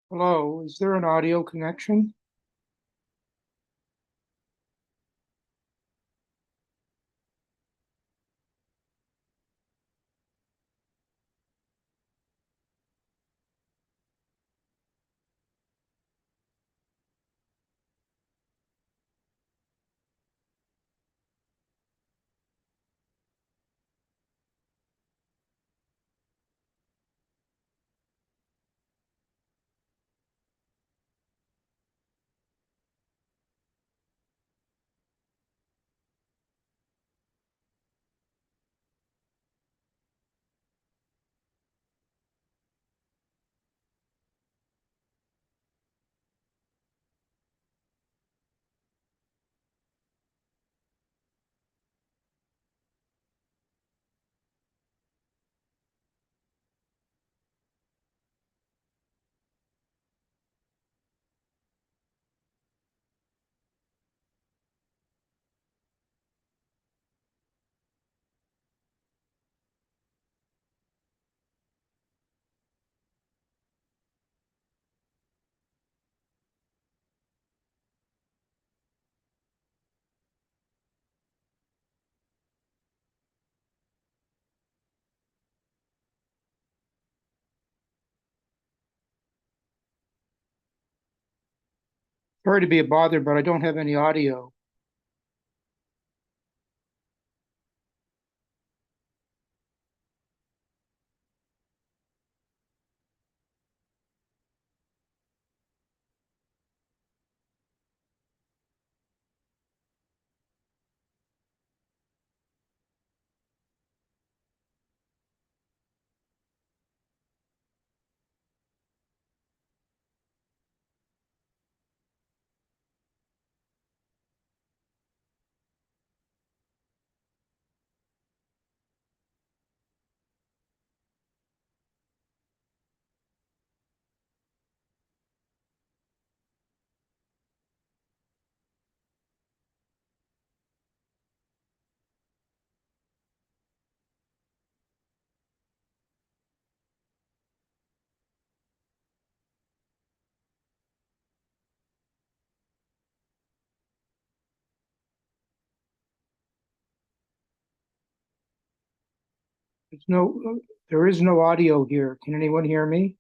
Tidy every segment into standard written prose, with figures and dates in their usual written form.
Hello, is there an audio connection? Sorry to be a bother, but I don't have any audio. There's no, there is no audio here. Can anyone hear me?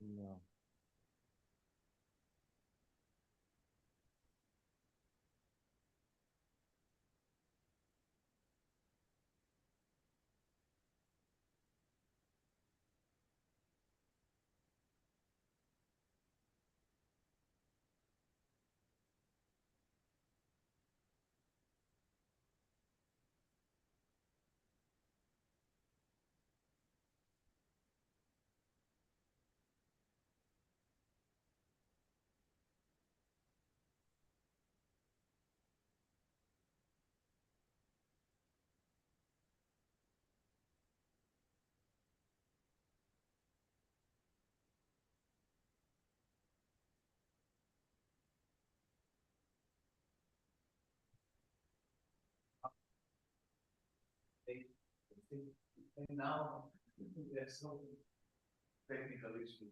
No. And now there's no technical issue.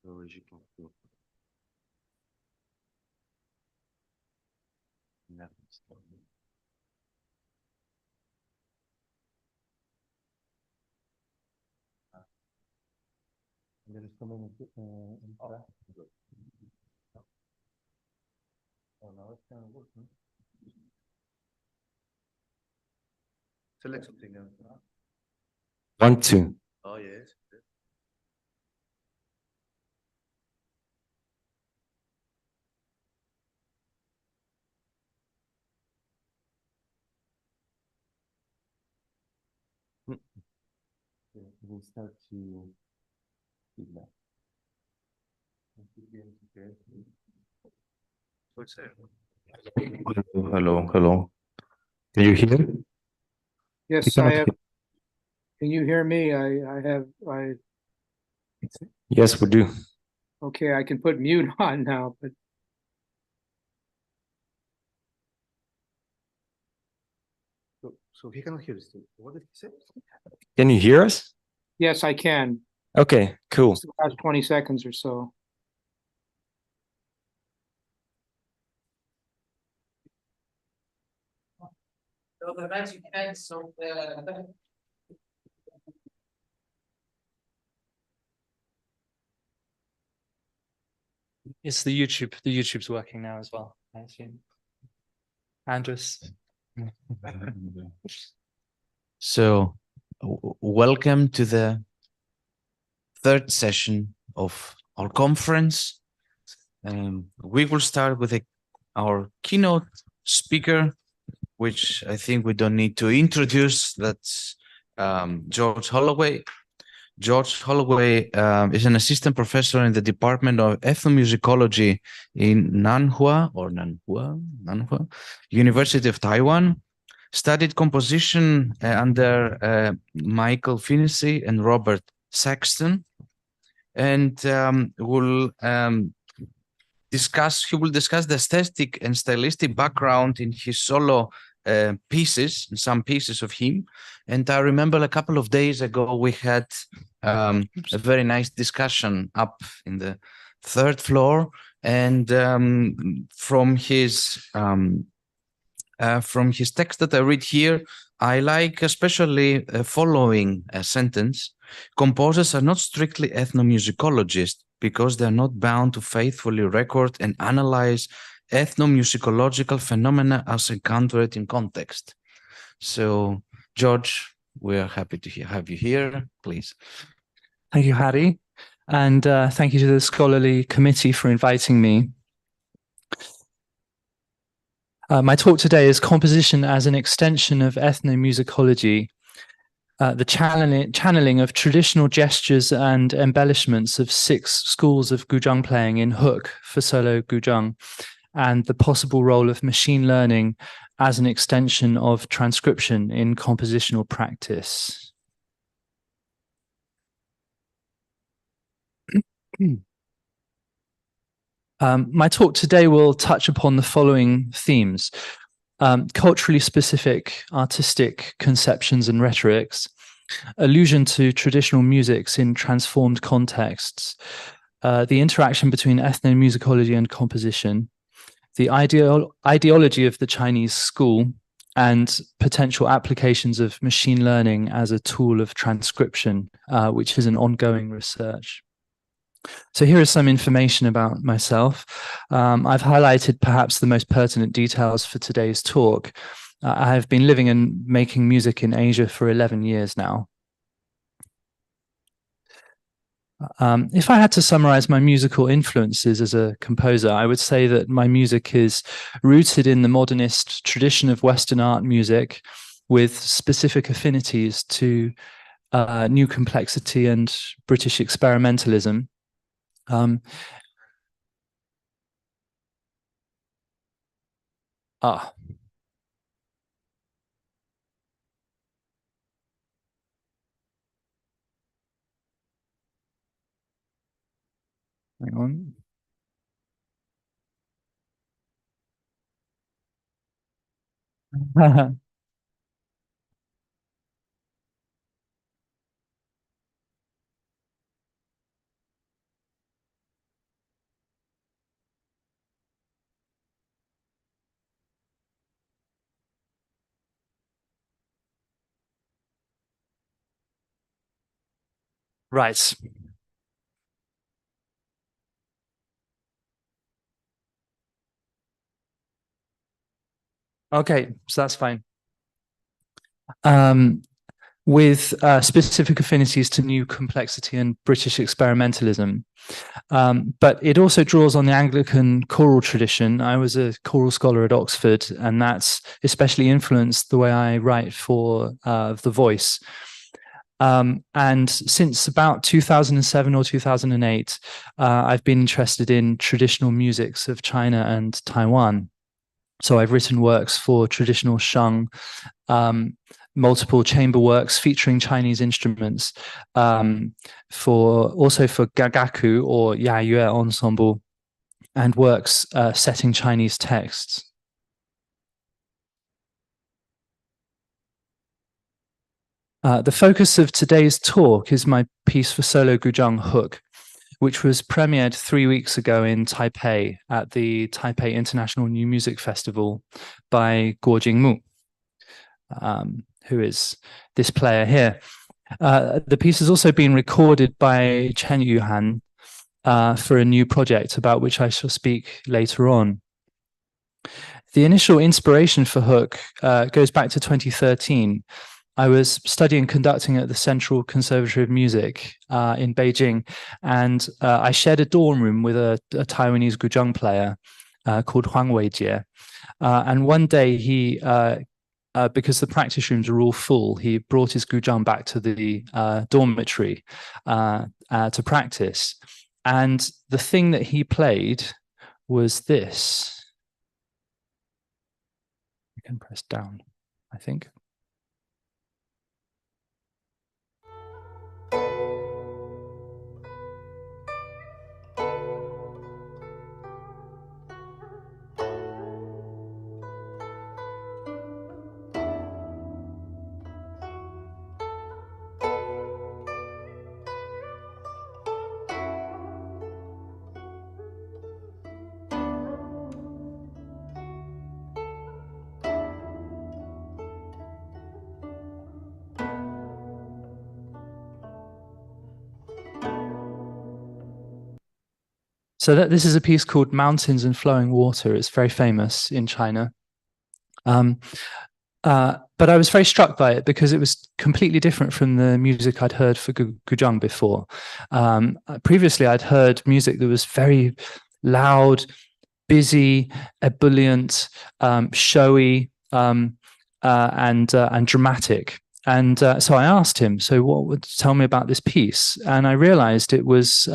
Logiquement. There's so many oh, now it's kind of working. Select something else. 1, 2. Oh, yes. We'll start to feedback. What's that? Hello, hello. Can you hear? You Yes, cannot I have. hear. Can you hear me? I Yes, we do. okay, I can put mute on now, but So he cannot hear us. What did he say? Can you hear us? yes, I can. Okay, cool. It's the last 20 seconds or so. the magic hands of the It's the YouTube's working now as well, I assume. Andres. So, welcome to the third session of our conference. We will start with our keynote speaker, which I think we don't need to introduce. That's George Holloway. George Holloway is an assistant professor in the Department of Ethnomusicology in Nanhua University of Taiwan. Studied composition under Michael Finney and Robert Saxton, and he will discuss the aesthetic and stylistic background in his solo pieces, some pieces of him. And I remember a couple of days ago we had a very nice discussion up in the third floor, and from his text that I read here, I like especially following a sentence. Composers are not strictly ethnomusicologists because they are not bound to faithfully record and analyze ethnomusicological phenomena as encountered in context. So, George, we are happy to have you here. Please. Thank you, Harry. And thank you to the scholarly committee for inviting me. My talk today is composition as an extension of ethnomusicology, the channeling of traditional gestures and embellishments of 6 schools of guzheng playing in hook for solo guzheng, and the possible role of machine learning as an extension of transcription in compositional practice. My talk today will touch upon the following themes: culturally specific artistic conceptions and rhetorics, allusion to traditional musics in transformed contexts, the interaction between ethnomusicology and composition, the ideology of the Chinese school, and potential applications of machine learning as a tool of transcription, which is an ongoing research. So here is some information about myself. I've highlighted perhaps the most pertinent details for today's talk. I have been living and making music in Asia for 11 years now. If I had to summarize my musical influences as a composer, I would say that my music is rooted in the modernist tradition of Western art music with specific affinities to new complexity and British experimentalism. Hang on. Right. Okay, so that's fine. With specific affinities to new complexity and British experimentalism. But it also draws on the Anglican choral tradition. I was a choral scholar at Oxford, and that's especially influenced the way I write for The Voice. And since about 2007 or 2008, I've been interested in traditional musics of China and Taiwan. So I've written works for traditional sheng, multiple chamber works featuring Chinese instruments, also for gagaku or yayue ensemble, and works setting Chinese texts. The focus of today's talk is my piece for solo guzheng Hook, which was premiered 3 weeks ago in Taipei at the Taipei International New Music Festival by Guo Jingmu. who is this player here. The piece has also been recorded by Chen Yuhan for a new project about which I shall speak later on. The initial inspiration for Hook goes back to 2013. I was studying conducting at the Central Conservatory of Music in Beijing, and I shared a dorm room with a Taiwanese guzheng player called Huang Weijie. And one day he, because the practice rooms were all full, he brought his guzheng back to the dormitory to practice. And the thing that he played was this. You can press down, I think. So this is a piece called Mountains and Flowing Water. It's very famous in China. But I was very struck by it because it was completely different from the music I'd heard for guzheng before. Previously, I'd heard music that was very loud, busy, ebullient, showy, and dramatic. And so I asked him, so what would tell me about this piece? And I realized it was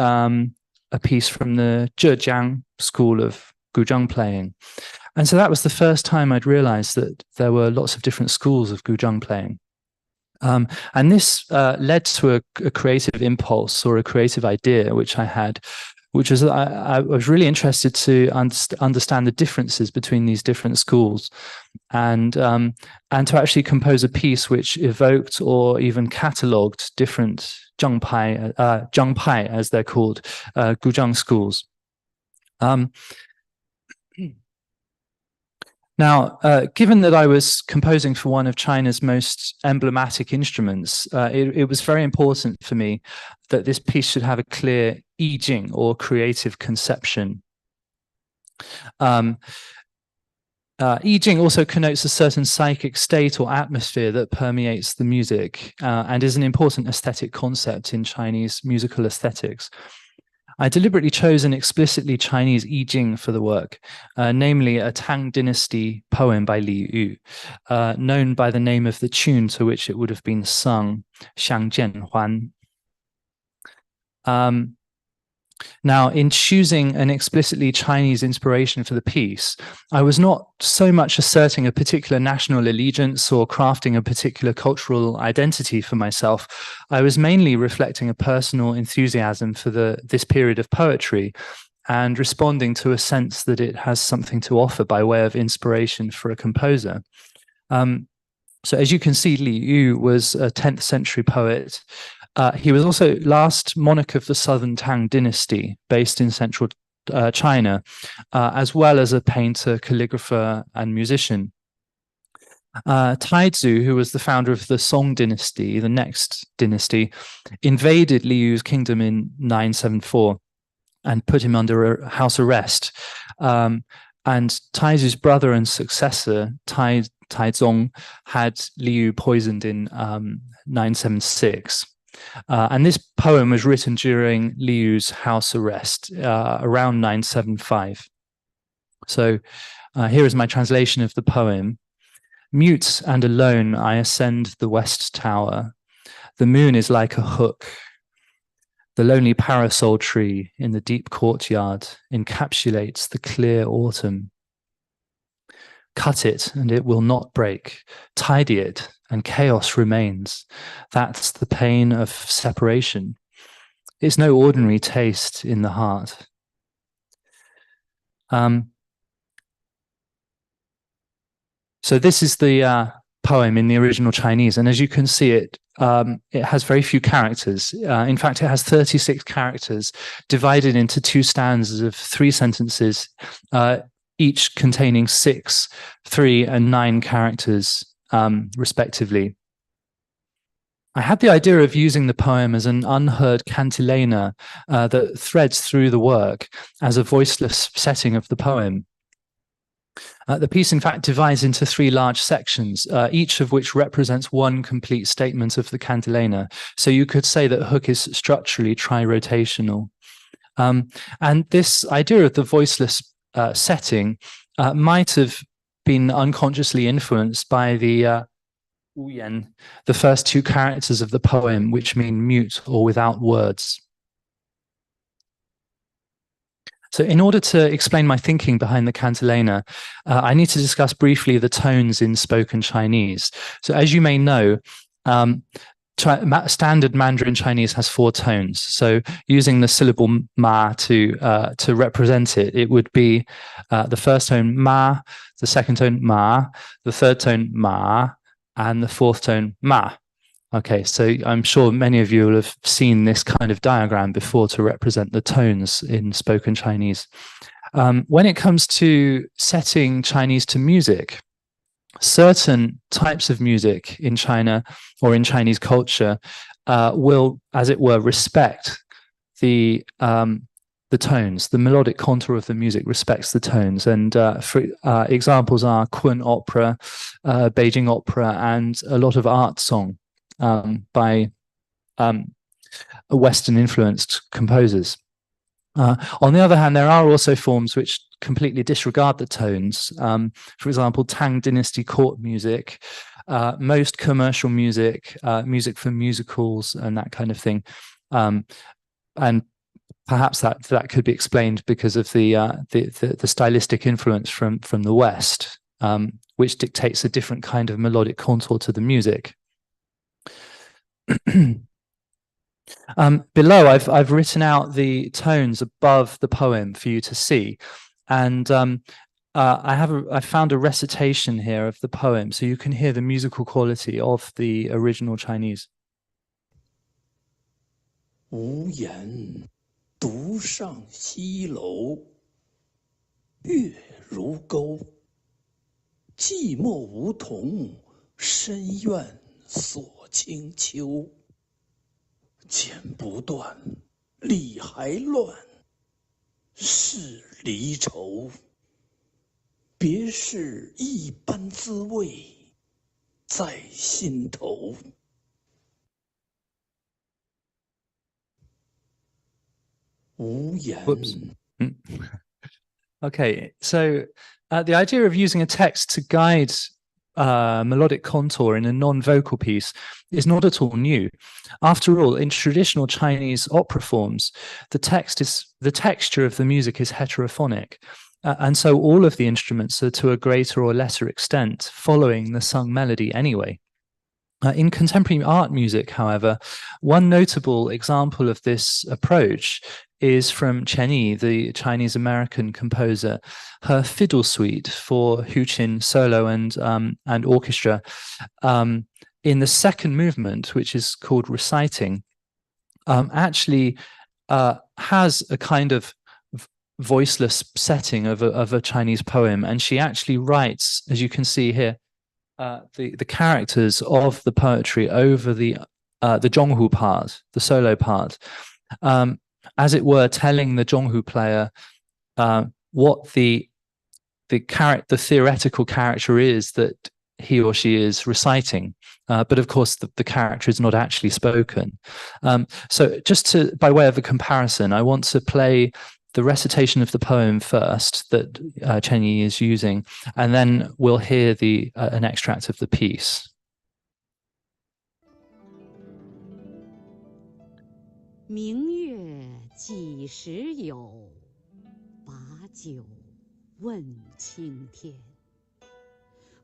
a piece from the Zhejiang school of guzheng playing. And so that was the first time I'd realized that there were lots of different schools of guzheng playing. And this led to a creative impulse or a creative idea, which I had, which was I was really interested to understand the differences between these different schools, and to actually compose a piece which evoked or even catalogued different zhangpai, as they're called, guzheng schools. Now, given that I was composing for one of China's most emblematic instruments, it was very important for me that this piece should have a clear yijing or creative conception. Yijing also connotes a certain psychic state or atmosphere that permeates the music and is an important aesthetic concept in Chinese musical aesthetics. I deliberately chose an explicitly Chinese yijing for the work, namely a Tang Dynasty poem by Li Yu, known by the name of the tune to which it would have been sung, Xiang Jian Huan. Now, in choosing an explicitly Chinese inspiration for the piece, I was not so much asserting a particular national allegiance or crafting a particular cultural identity for myself. I was mainly reflecting a personal enthusiasm for this period of poetry and responding to a sense that it has something to offer by way of inspiration for a composer. So as you can see, Li Yu was a 10th century poet. He was also last monarch of the Southern Tang Dynasty, based in central China, as well as a painter, calligrapher, and musician. Taizu, who was the founder of the Song Dynasty, the next dynasty, invaded Li Yu's kingdom in 974 and put him under a house arrest. And Taizu's brother and successor, Taizong, had Li Yu poisoned in 976. And this poem was written during Li Yu's house arrest around 975. So here is my translation of the poem. Mute and alone I ascend the west tower. The moon is like a hook. The lonely parasol tree in the deep courtyard encapsulates the clear autumn. Cut it and it will not break. Tidy it and chaos remains. That's the pain of separation. It's no ordinary taste in the heart. So this is the poem in the original Chinese, and as you can see, it has very few characters. In fact, it has 36 characters divided into 2 stanzas of 3 sentences, each containing 6, 3, and 9 characters respectively. I had the idea of using the poem as an unheard cantilena that threads through the work as a voiceless setting of the poem. The piece, in fact, divides into 3 large sections, each of which represents one complete statement of the cantilena. So you could say that Hook is structurally tri-rotational. And this idea of the voiceless setting might have been unconsciously influenced by the Uyen, the first 2 characters of the poem, which mean mute or without words. So in order to explain my thinking behind the cantilena, I need to discuss briefly the tones in spoken Chinese. So as you may know, standard Mandarin Chinese has 4 tones. So using the syllable ma to represent it, it would be the first tone ma, the second tone ma, the third tone ma, and the 4th tone ma. Okay, so I'm sure many of you will have seen this kind of diagram before to represent the tones in spoken Chinese. When it comes to setting Chinese to music, certain types of music in China or in Chinese culture will, as it were, respect the tones. The melodic contour of the music respects the tones. And for examples are Kun opera, Beijing opera, and a lot of art song by Western-influenced composers. On the other hand, there are also forms which completely disregard the tones. For example, Tang Dynasty court music, most commercial music, music for musicals, and that kind of thing. And perhaps that could be explained because of the stylistic influence from the West, which dictates a different kind of melodic contour to the music. Below, I've written out the tones above the poem for you to see, and I found a recitation here of the poem, so you can hear the musical quality of the original Chinese. 无言独上西楼，月如钩。寂寞梧桐深院锁清秋。剪不断，理还乱，是离愁。别是一般滋味在心头。无言。 Whoops. Okay, so the idea of using a text to guide melodic contour in a non-vocal piece is not at all new. After all, in traditional Chinese opera forms, the texture of the music is heterophonic, and so all of the instruments are to a greater or lesser extent following the sung melody anyway. In contemporary art music, however, one notable example of this approach is from Chen Yi, the Chinese-American composer. Her fiddle suite for Huqin solo and orchestra, in the second movement, which is called reciting, actually has a kind of voiceless setting of a Chinese poem, and she actually writes, as you can see here, the characters of the poetry over the zhonghu part, the solo part, as it were, telling the zhonghu player what the theoretical character is that he or she is reciting, but of course the character is not actually spoken. So just by way of a comparison, I want to play the recitation of the poem first that Chen Yi is using, and then we'll hear an extract of the piece. 明月几时有？把酒问青天。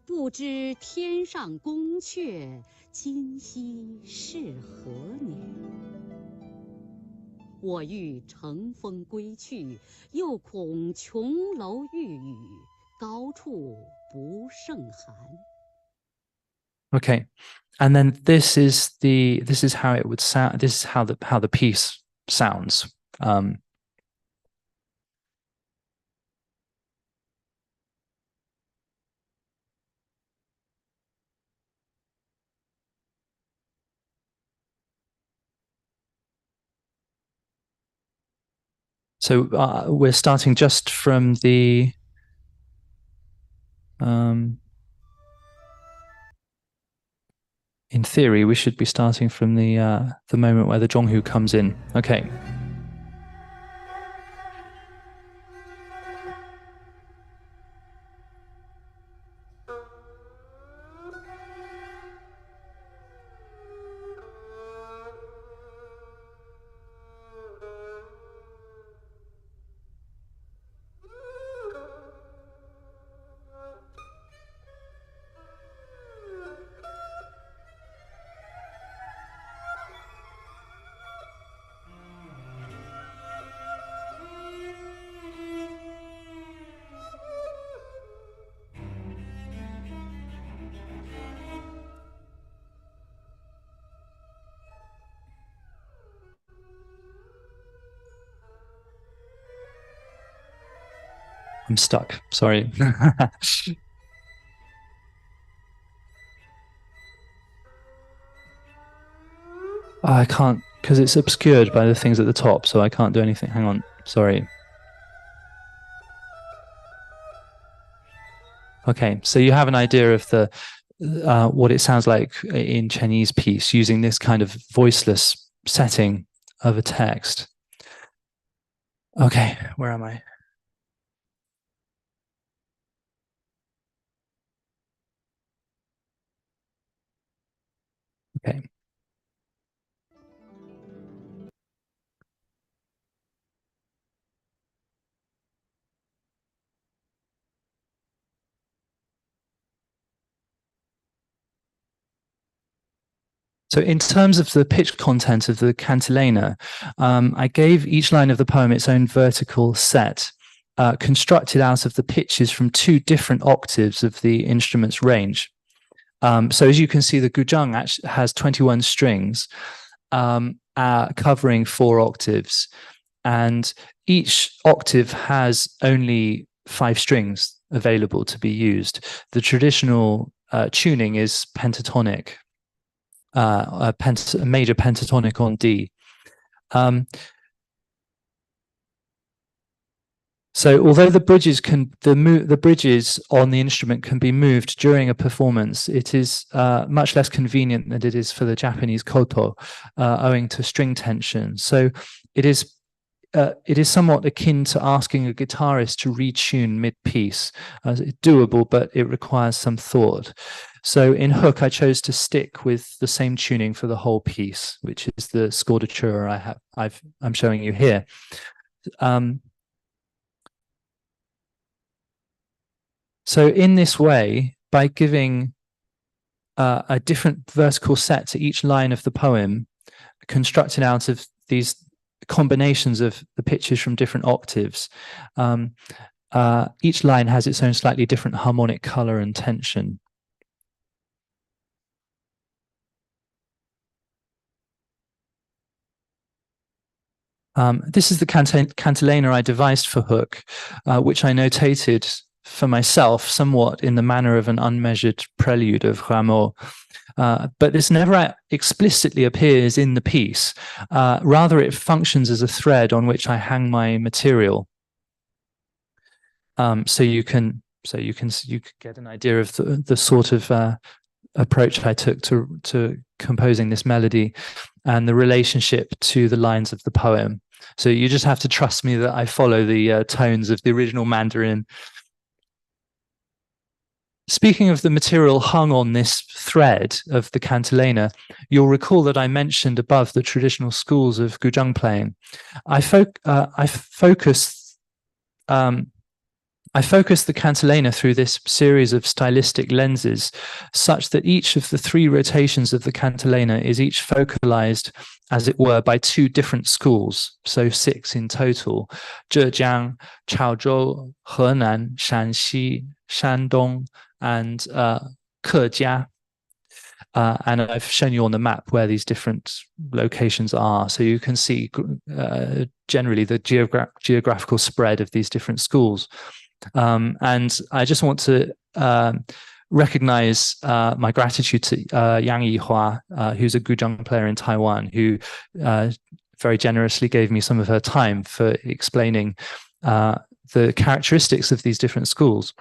不知天上宫阙，今夕是何年？我欲乘风归去，又恐琼楼玉宇，高处不胜寒。 Okay, and then this is how it would sound. This is how the piece sounds. So we're starting just from the in theory, we should be starting from the moment where the Zhonghu comes in. Okay. I'm stuck. Sorry. I can't, because it's obscured by the things at the top, so I can't do anything. Hang on. Sorry. Okay, so you have an idea of the what it sounds like in Chinese piece using this kind of voiceless setting of a text. Okay, where am I? Okay. So in terms of the pitch content of the cantilena, I gave each line of the poem its own vertical set, constructed out of the pitches from two different octaves of the instrument's range. So as you can see, the guzheng actually has 21 strings covering 4 octaves, and each octave has only 5 strings available to be used. The traditional tuning is pentatonic, a major pentatonic on D. So although the bridges the bridges on the instrument can be moved during a performance, it is much less convenient than it is for the Japanese koto, owing to string tension. So it is somewhat akin to asking a guitarist to retune mid-piece. It's doable, but it requires some thought. So in Hook, I chose to stick with the same tuning for the whole piece, which is the scordatura I'm showing you here. So in this way, by giving a different vertical set to each line of the poem, constructed out of these combinations of the pitches from different octaves, each line has its own slightly different harmonic color and tension. This is the cantilena I devised for Hook, which I notated for myself somewhat in the manner of an unmeasured prelude of Rameau. But this never explicitly appears in the piece. Rather, it functions as a thread on which I hang my material. So you can get an idea of the sort of approach I took to composing this melody and the relationship to the lines of the poem. So you just have to trust me that I follow the tones of the original Mandarin. Speaking of the material hung on this thread of the cantilena, you'll recall that I mentioned above the traditional schools of guzheng playing. I focus the cantilena through this series of stylistic lenses, such that each of the 3 rotations of the cantilena is each focalized, as it were, by 2 different schools, so 6 in total: Zhejiang, Chaozhou, Henan, Shanxi, Shandong, and Kejia. And I've shown you on the map where these different locations are, so you can see generally the geographical spread of these different schools. And I just want to recognize my gratitude to Yang Yihua, who's a guzheng player in Taiwan, who very generously gave me some of her time for explaining the characteristics of these different schools.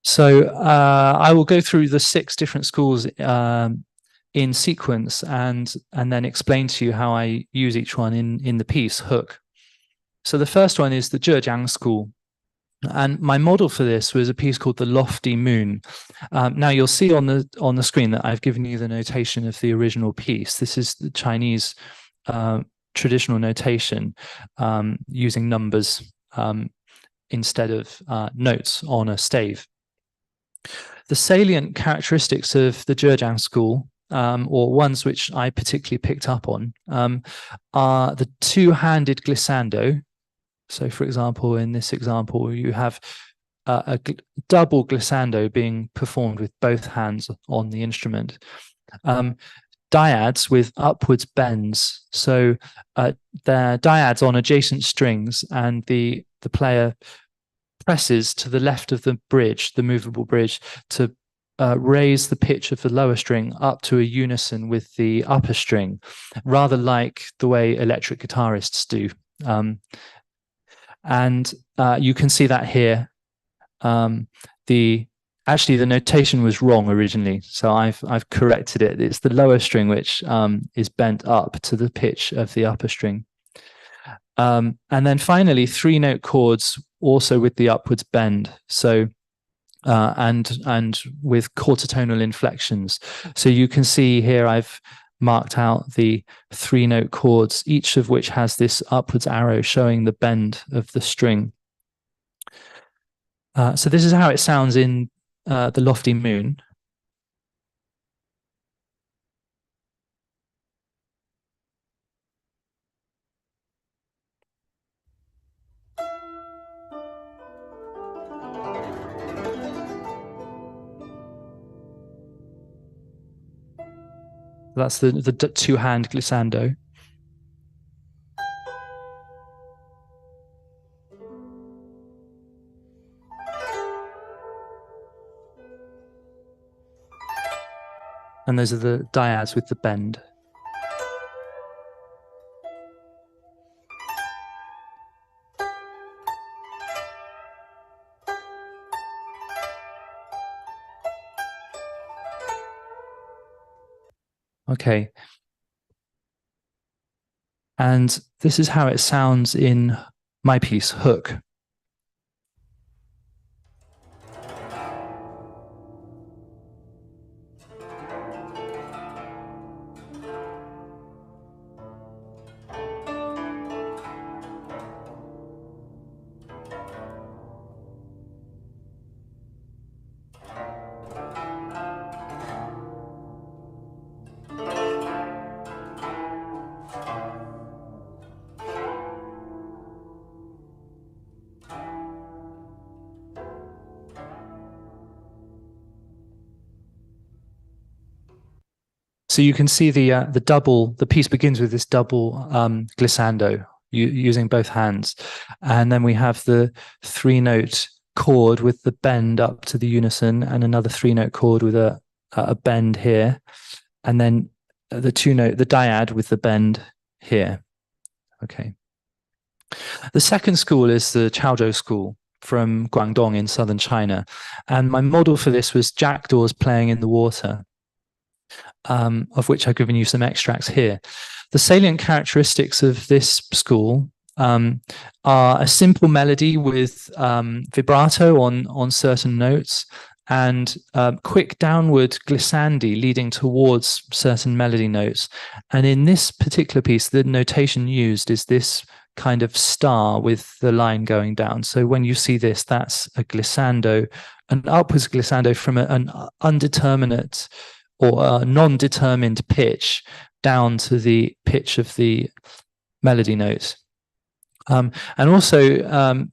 So I will go through the 6 different schools in sequence and then explain to you how I use each one in the piece, Hook. So the first one is the Zhejiang school. And my model for this was a piece called The Lofty Moon. Now you'll see on the screen that I've given you the notation of the original piece. This is the Chinese traditional notation using numbers instead of notes on a stave. The salient characteristics of the Zhejiang school, or ones which I particularly picked up on, are the two-handed glissando. So, for example, in this example, you have a double glissando being performed with both hands on the instrument. Dyads with upwards bends. So they're dyads on adjacent strings, and the player presses to the left of the bridge, the movable bridge, to raise the pitch of the lower string up to a unison with the upper string, rather like the way electric guitarists do. And you can see that here. Actually, the notation was wrong originally, so I've corrected it. It's the lower string which is bent up to the pitch of the upper string. And then finally, 3-note chords also with the upwards bend. So and with quarter-tonal inflections. So you can see here I've marked out the 3-note chords, each of which has this upwards arrow showing the bend of the string. So this is how it sounds in The Lofty Moon. That's the two-hand glissando. And those are the dyads with the bend. Okay. And this is how it sounds in my piece, Hook. So you can see the piece begins with this double glissando using both hands. And then we have the 3-note chord with the bend up to the unison, and another 3-note chord with a bend here. And then the dyad with the bend here. Okay. The second school is the Chaozhou school from Guangdong in southern China. And my model for this was jackdaws playing in the water. Of which I've given you some extracts here. The salient characteristics of this school are a simple melody with vibrato on certain notes, and quick downward glissandi leading towards certain melody notes. And in this particular piece, the notation used is this kind of star with the line going down. So when you see this, that's a glissando, an upwards glissando from an undeterminate or a non-determined pitch down to the pitch of the melody notes. And also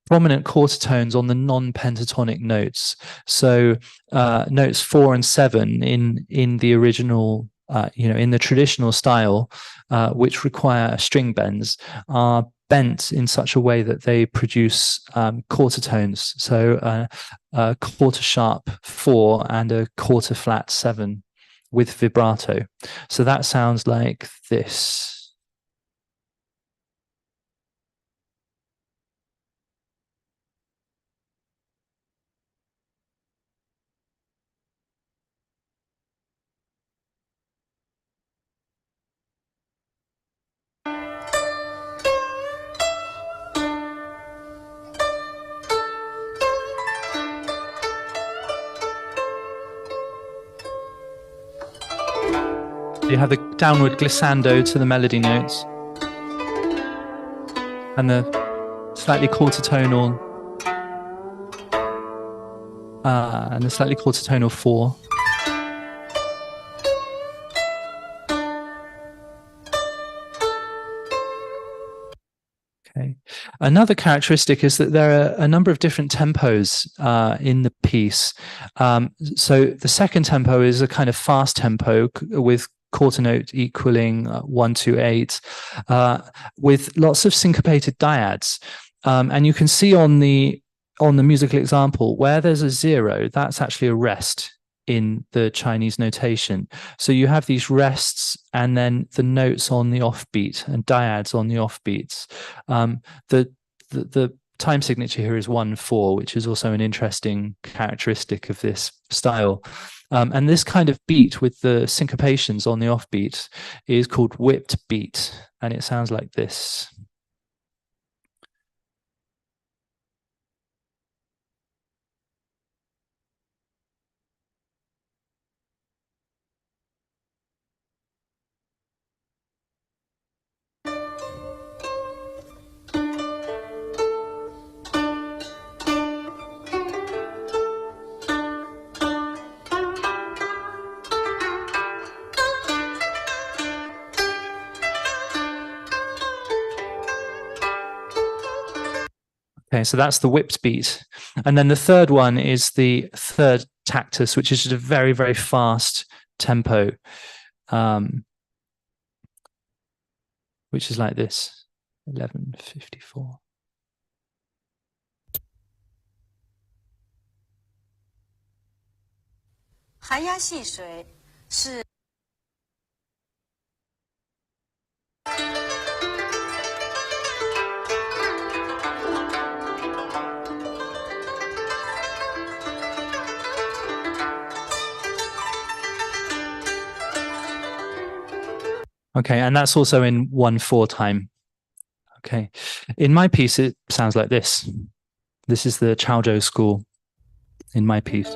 prominent quarter tones on the non-pentatonic notes. So notes 4 and 7 in the original, in the traditional style, which require string bends, are bent in such a way that they produce quarter tones. So a quarter sharp 4 and a quarter flat 7. with vibrato. So that sounds like this. You have the downward glissando to the melody notes and the slightly quarter tonal and the slightly quarter tonal 4. Okay. Another characteristic is that there are a number of different tempos in the piece. So the second tempo is a kind of fast tempo with quarter note equaling 1 to 8, with lots of syncopated dyads. And you can see on the musical example where there's a 0, that's actually a rest in the Chinese notation. So you have these rests and then the notes on the offbeat and dyads on the offbeats. The time signature here is 1/4, which is also an interesting characteristic of this style. And this kind of beat with the syncopations on the offbeat is called whipped beat, and it sounds like this. Okay, so that's the whipped beat. And then the third one is the third tactus, which is just a very, very fast tempo, which is like this, 11:54. 寒鸦戏水是 Okay, and that's also in 1/4 time. Okay, in my piece, it sounds like this. This is the Chaozhou school in my piece.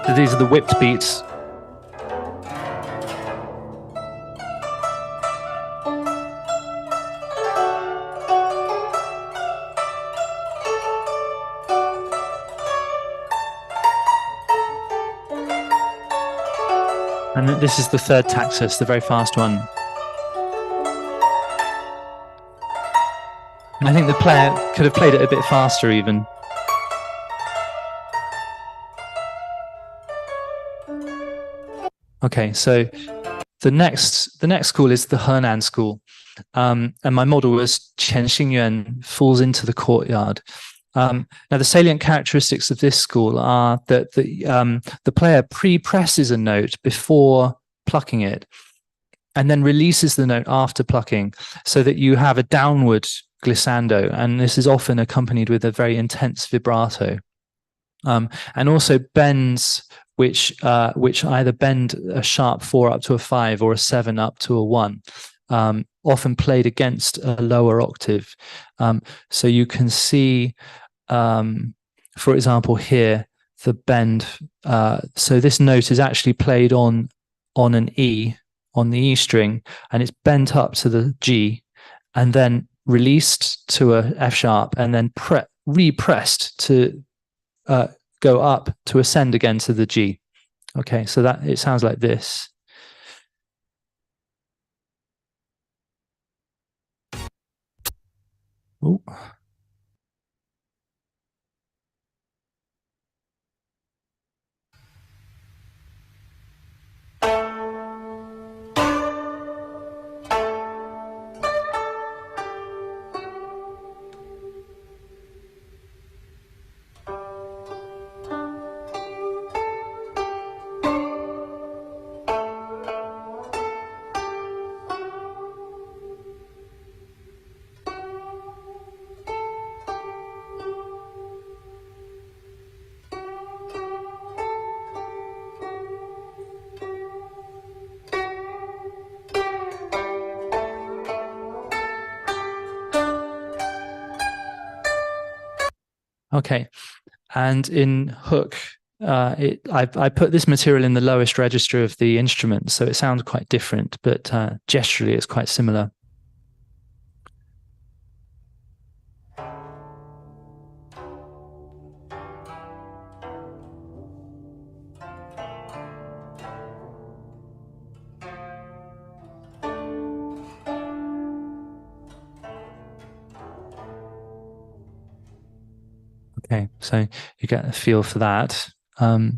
So these are the whipped beats. And this is the third tactus, the very fast one. And I think the player could have played it a bit faster even. Okay, so the next school is the Henan school. And my model was Qian Xingyuan falls into the courtyard. Now, the salient characteristics of this school are that the player pre-presses a note before plucking it and then releases the note after plucking, so that you have a downward glissando, and this is often accompanied with a very intense vibrato. And also bends which either bend a sharp 4 up to a 5 or a 7 up to a 1, often played against a lower octave. So you can see, for example, here, the bend. So this note is actually played on an E, on the E string, and it's bent up to the G, and then released to a F sharp, and then repressed to go up to ascend again to the G. Okay, so that it sounds like this. Ooh. Okay, and in hook, I put this material in the lowest register of the instrument, so it sounds quite different, but gesturally it's quite similar. Okay, so you get a feel for that. Okay.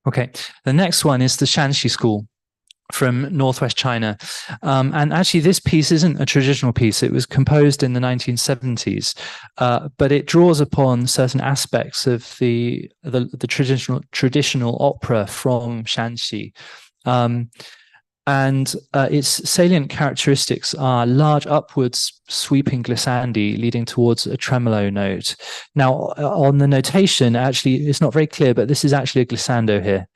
Okay, the next one is the Shanxi school from northwest China. And actually, this piece isn't a traditional piece. It was composed in the 1970s, but it draws upon certain aspects of the traditional opera from Shanxi. And its salient characteristics are large upwards sweeping glissandi leading towards a tremolo note. Now, on the notation, actually, it's not very clear, but this is actually a glissando here,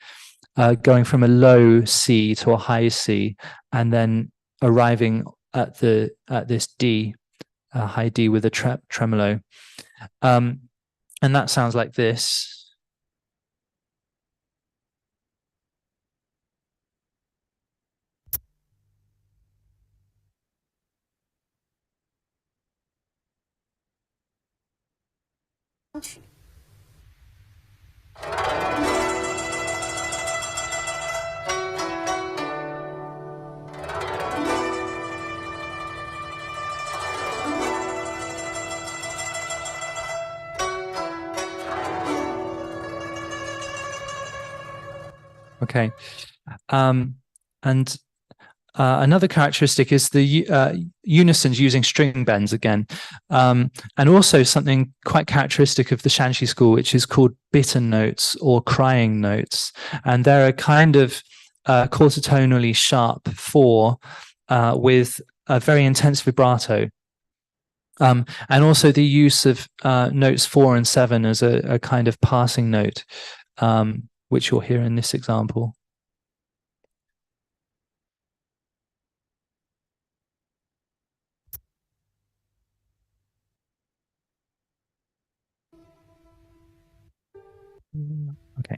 going from a low C to a high C, and then arriving at this D, high D with a tremolo. And that sounds like this. Okay, and another characteristic is the unisons using string bends again, and also something quite characteristic of the Shanxi school, which is called bitter notes or crying notes, and they're a kind of quartertonally sharp four with a very intense vibrato. And also the use of notes 4 and 7 as a kind of passing note, which you'll hear in this example. Okay.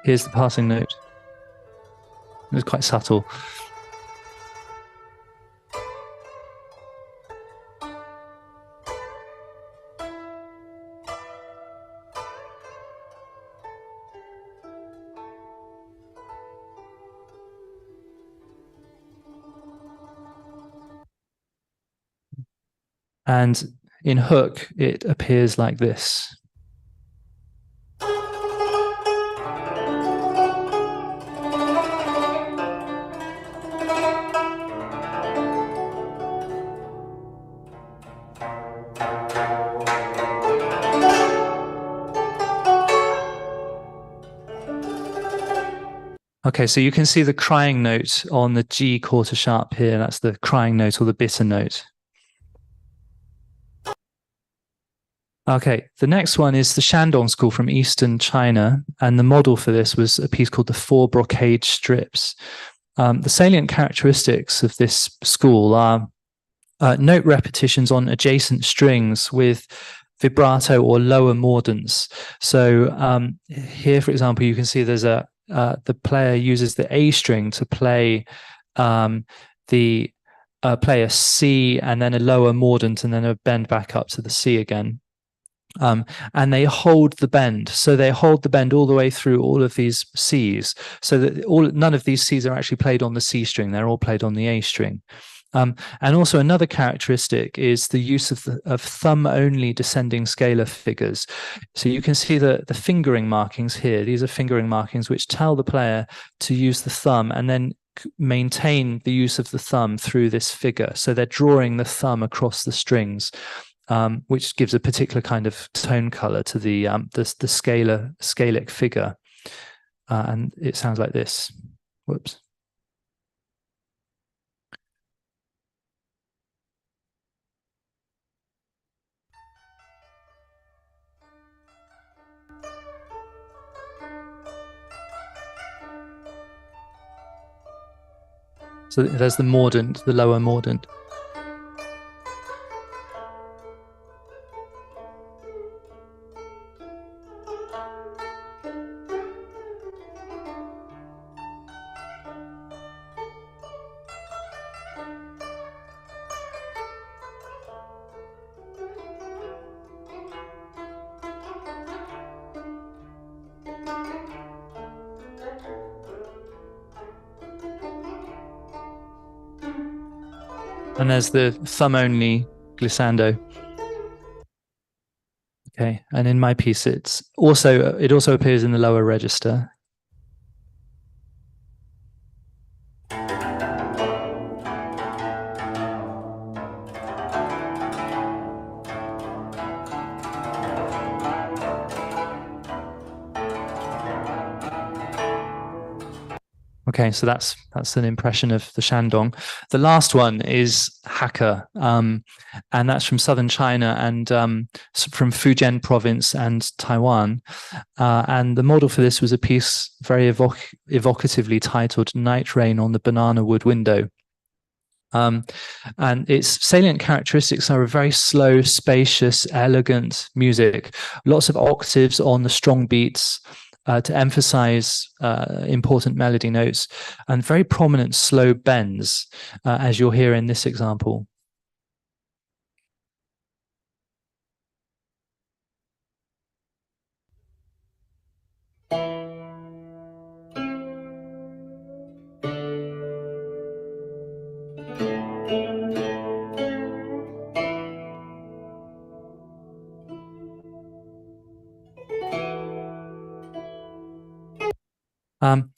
Here's the passing note. It was quite subtle. And in hook, it appears like this. Okay, so you can see the crying note on the G quarter sharp here. That's the crying note or the bitter note. Okay, the next one is the Shandong school from Eastern China. And the model for this was a piece called the 4 brocade strips. The salient characteristics of this school are note repetitions on adjacent strings with vibrato or lower mordants. So here, for example, you can see there's the player uses the A string to play play a C and then a lower mordant and then a bend back up to the C again. And they hold the bend. So they hold the bend all the way through all of these Cs, so that none of these Cs are actually played on the C string. They're all played on the A string. And also another characteristic is the use of thumb-only descending scalar figures. So you can see the fingering markings here. These are fingering markings which tell the player to use the thumb and then maintain the use of the thumb through this figure. So they're drawing the thumb across the strings. which gives a particular kind of tone color to the scalic figure. And it sounds like this. Whoops. So there's the mordant, the lower mordant. And there's the thumb only glissando. Okay, and in my piece, it also appears in the lower register. Okay, so that's an impression of the Shandong. The last one is Hakka, and that's from southern China and from Fujian province and Taiwan. And the model for this was a piece very evocatively titled "Night Rain on the Banana Wood Window." And its salient characteristics are a very slow, spacious, elegant music, lots of octaves on the strong beats, to emphasize important melody notes, and very prominent slow bends, as you'll hear in this example.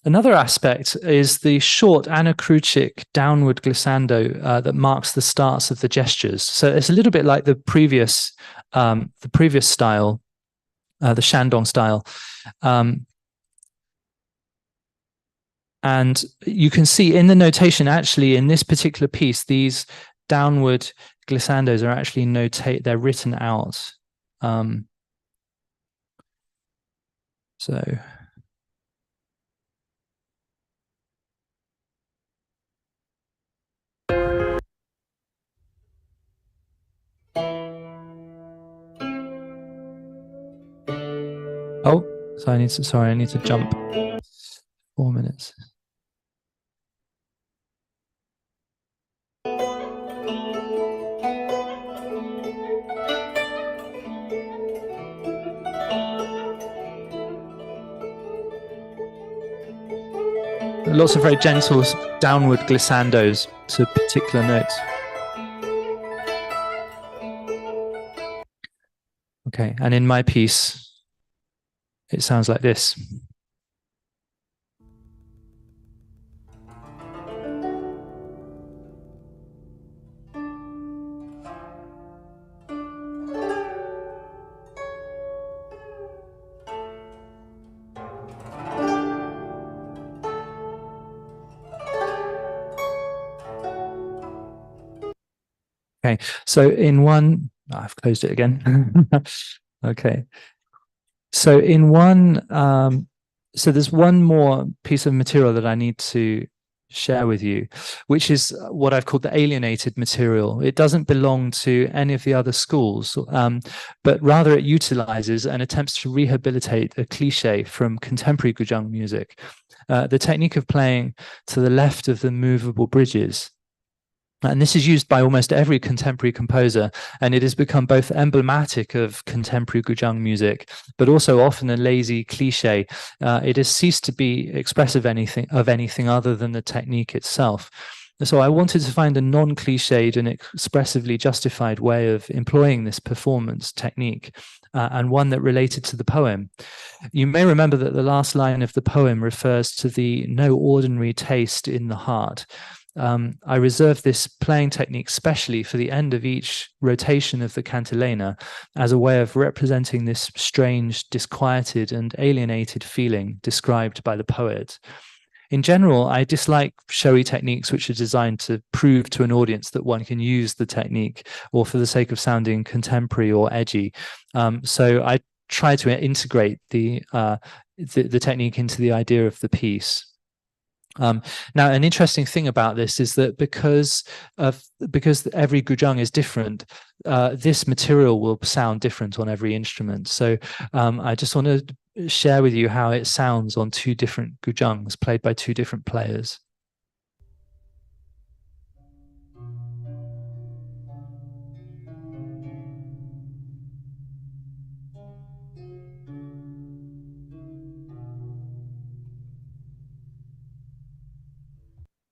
Another aspect is the short anacrucic downward glissando that marks the starts of the gestures. So it's a little bit like the previous style, the Shandong style. And you can see in the notation, actually, in this particular piece, these downward glissandos are actually they're written out. So. Oh, so I need to jump 4 minutes. Lots of very gentle downward glissandos to particular notes. Okay, and in my piece, it sounds like this. Okay, so in one, I've closed it again. Okay, so in one, so there's one more piece of material that I need to share with you, which is what I've called the alienated material. It doesn't belong to any of the other schools, but rather it utilizes and attempts to rehabilitate a cliche from contemporary guzheng music, the technique of playing to the left of the movable bridges. And this is used by almost every contemporary composer, and it has become both emblematic of contemporary guzheng music, but also often a lazy cliche. It has ceased to be expressive of anything other than the technique itself. So I wanted to find a non-cliched and expressively justified way of employing this performance technique, and one that related to the poem. You may remember that the last line of the poem refers to the no ordinary taste in the heart. I reserve this playing technique specially for the end of each rotation of the cantilena as a way of representing this strange, disquieted and alienated feeling described by the poet. In general, I dislike showy techniques which are designed to prove to an audience that one can use the technique or for the sake of sounding contemporary or edgy. So I try to integrate the technique into the idea of the piece. Now, an interesting thing about this is that because every guzheng is different, this material will sound different on every instrument. So I just want to share with you how it sounds on two different guzhengs played by two different players.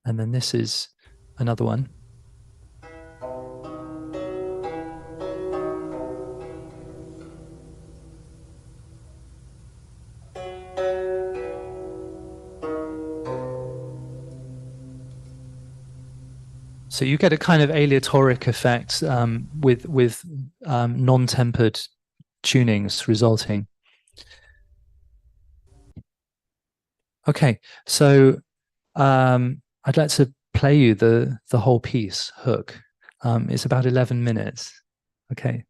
And then this is another one. So you get a kind of aleatoric effect with non-tempered tunings resulting. Okay, so I'd like to play you the whole piece, Hook. It's about 11 minutes. Okay.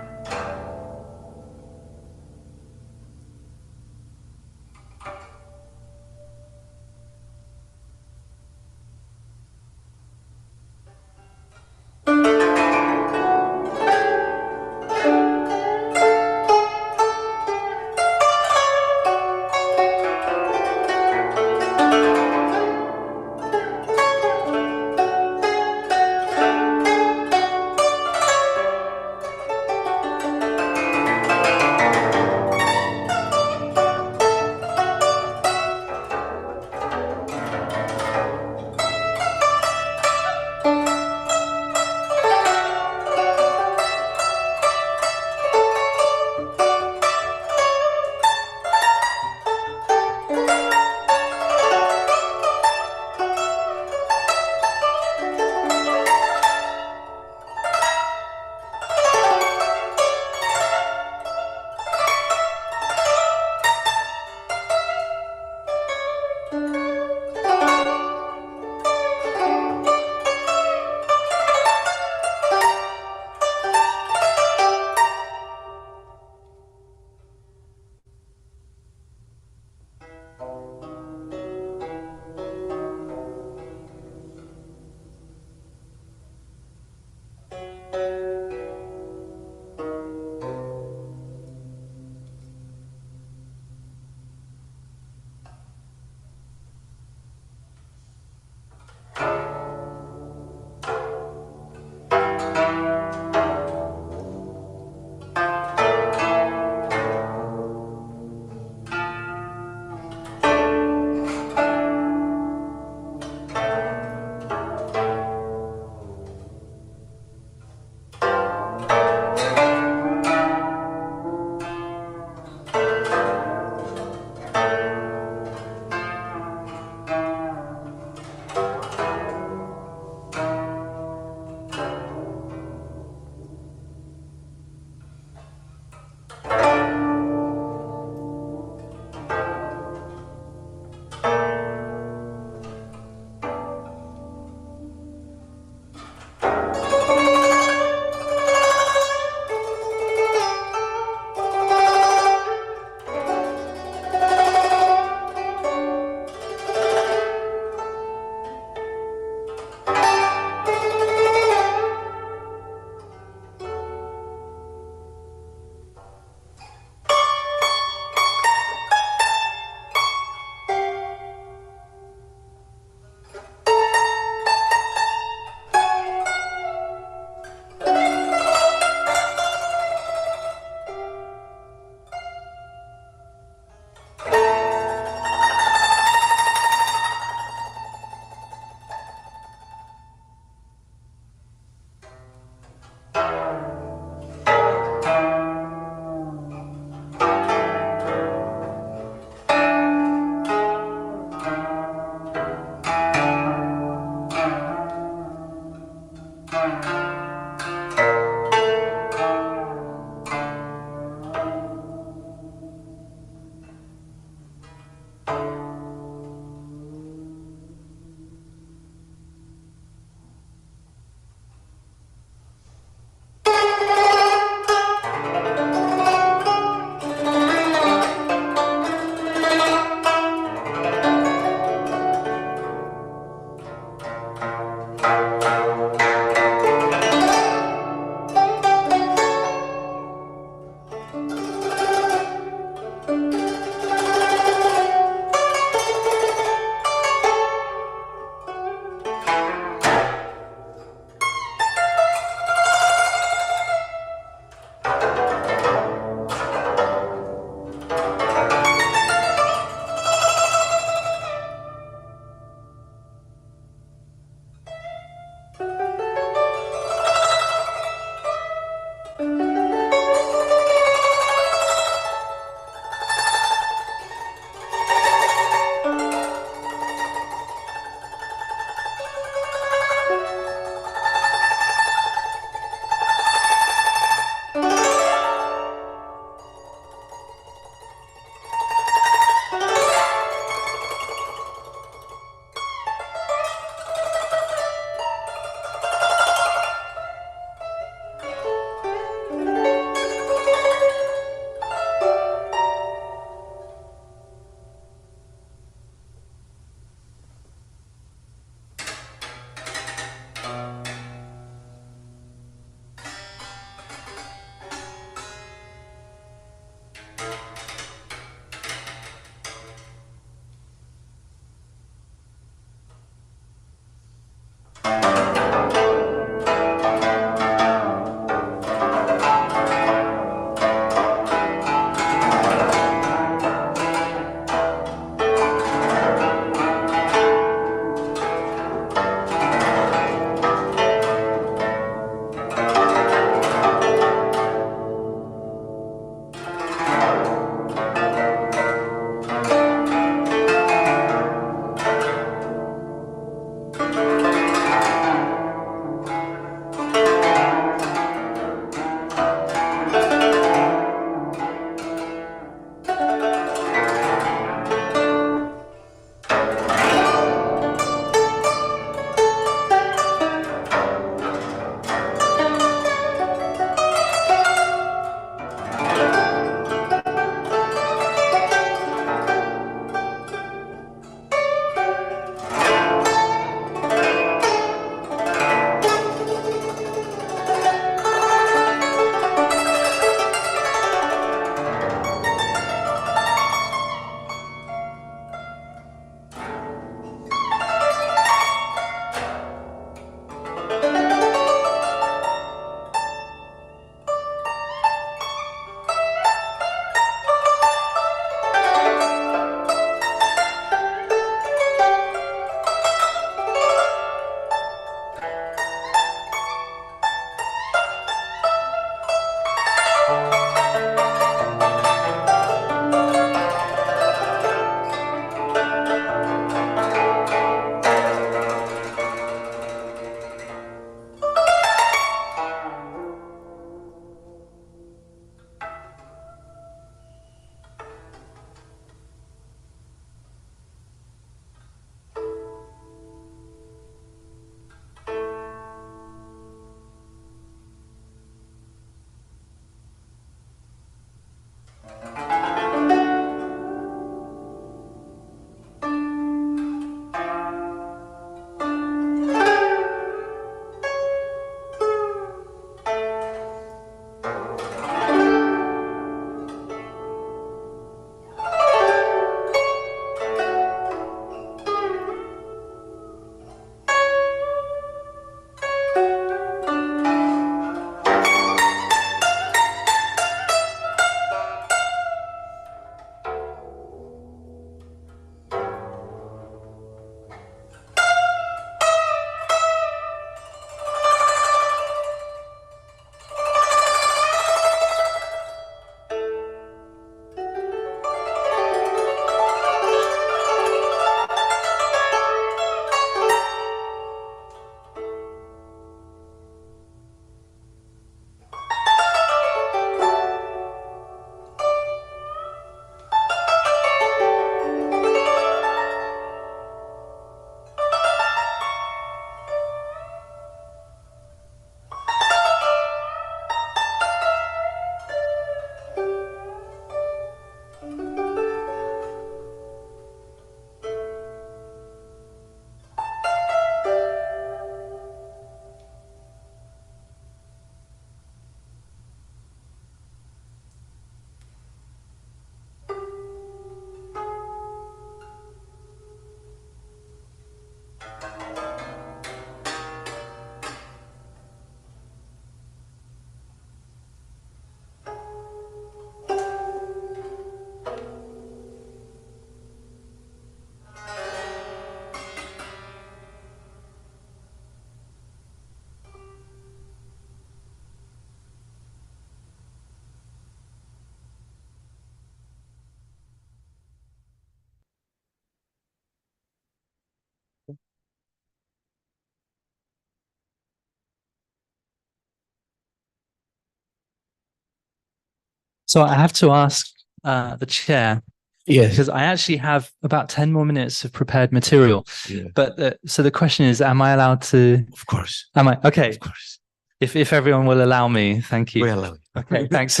So I have to ask the chair, Yes. because I actually have about 10 more minutes of prepared material. Yeah. But so the question is, am I allowed to? Of course. Am I? Okay. Of course. If everyone will allow me, thank you. We allow you. Okay, thanks.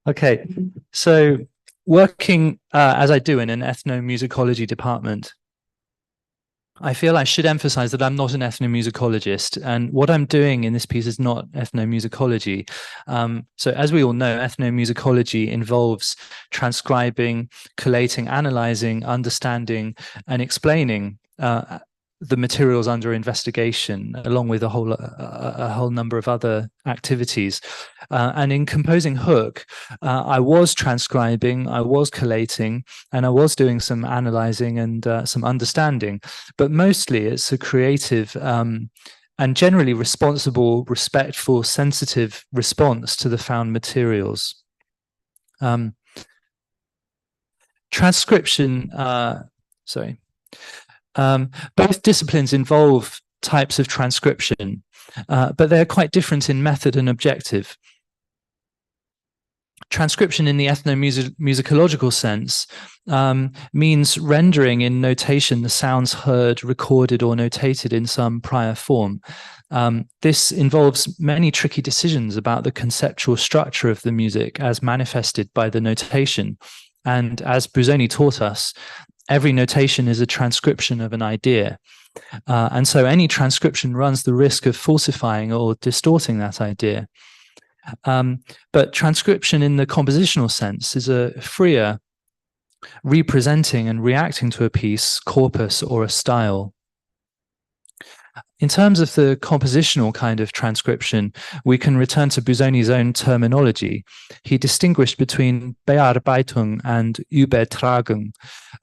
Okay, so working as I do in an ethnomusicology department, I feel I should emphasize that I'm not an ethnomusicologist, and what I'm doing in this piece is not ethnomusicology. So as we all know, ethnomusicology involves transcribing, collating, analyzing, understanding, and explaining the materials under investigation, along with a whole number of other activities. And in composing Hook, I was transcribing, I was collating, and I was doing some analyzing and some understanding. But mostly it's a creative and generally responsible, respectful, sensitive response to the found materials. Transcription, both disciplines involve types of transcription, but they're quite different in method and objective. Transcription in the ethnomusicological sense means rendering in notation the sounds heard, recorded, or notated in some prior form. This involves many tricky decisions about the conceptual structure of the music as manifested by the notation. And as Busoni taught us, every notation is a transcription of an idea. And so any transcription runs the risk of falsifying or distorting that idea. But transcription in the compositional sense is a freer representing and reacting to a piece, corpus, or a style. In terms of the compositional kind of transcription, we can return to Busoni's own terminology. He distinguished between Bearbeitung and Übertragung.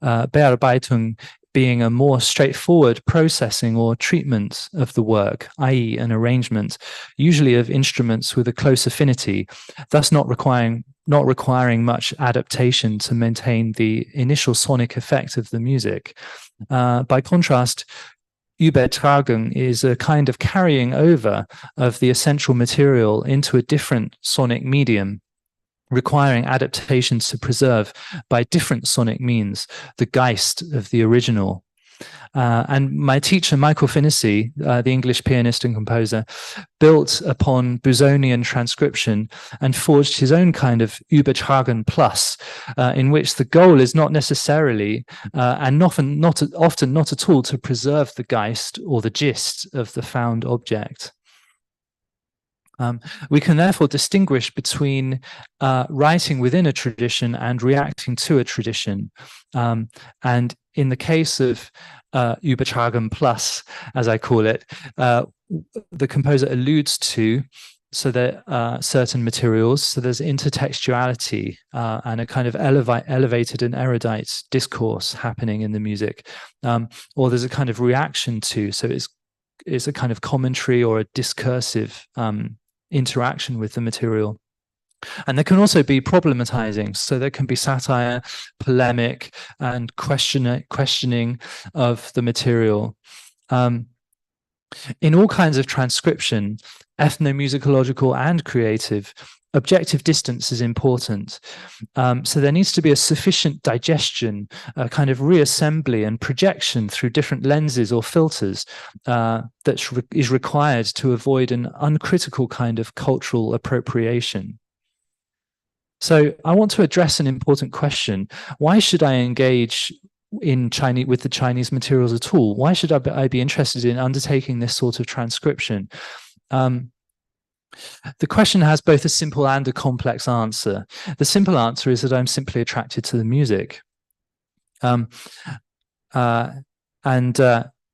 Bearbeitung being a more straightforward processing or treatment of the work, i.e. an arrangement, usually of instruments with a close affinity, thus not requiring much adaptation to maintain the initial sonic effect of the music. By contrast, Übertragung is a kind of carrying over of the essential material into a different sonic medium, requiring adaptations to preserve by different sonic means the Geist of the original. And my teacher, Michael Finnessy, the English pianist and composer, built upon Busonian transcription and forged his own kind of Übertragen plus, in which the goal is not necessarily, and often not at all, to preserve the Geist or the gist of the found object. We can therefore distinguish between writing within a tradition and reacting to a tradition. And in the case of Übertragen plus, as I call it, the composer alludes to certain materials. So there's intertextuality and a kind of elevated and erudite discourse happening in the music, or there's a kind of reaction to. So it's a kind of commentary or a discursive interaction with the material. And there can also be problematizing. So there can be satire, polemic, and questioning of the material. In all kinds of transcription, ethnomusicological and creative, objective distance is important. So there needs to be a sufficient digestion, a kind of reassembly and projection through different lenses or filters that is required to avoid an uncritical kind of cultural appropriation. So I want to address an important question. Why should I engage with the Chinese materials at all? Why should I be interested in undertaking this sort of transcription? The question has both a simple and a complex answer. The simple answer is that I'm simply attracted to the music.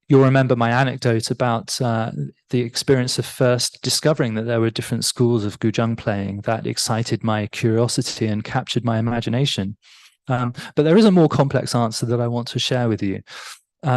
You'll remember my anecdote about the experience of first discovering that there were different schools of guzheng playing. That excited my curiosity and captured my imagination. But there is a more complex answer that I want to share with you.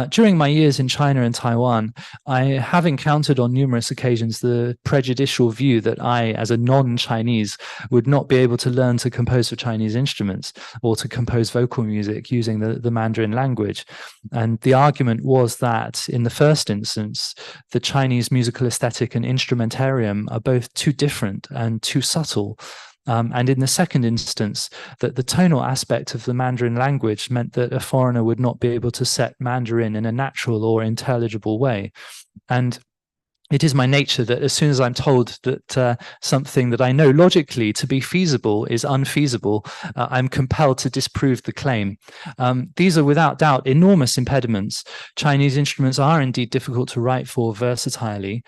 During my years in China and Taiwan, I have encountered on numerous occasions the prejudicial view that I, as a non-Chinese, would not be able to learn to compose for Chinese instruments or to compose vocal music using the Mandarin language. And the argument was that, in the first instance, the Chinese musical aesthetic and instrumentarium are both too different and too subtle. And in the second instance, that the tonal aspect of the Mandarin language meant that a foreigner would not be able to set Mandarin in a natural or intelligible way. And it is my nature that as soon as I'm told that something that I know logically to be feasible is unfeasible, I'm compelled to disprove the claim. These are without doubt enormous impediments. Chinese instruments are indeed difficult to write for versatilely.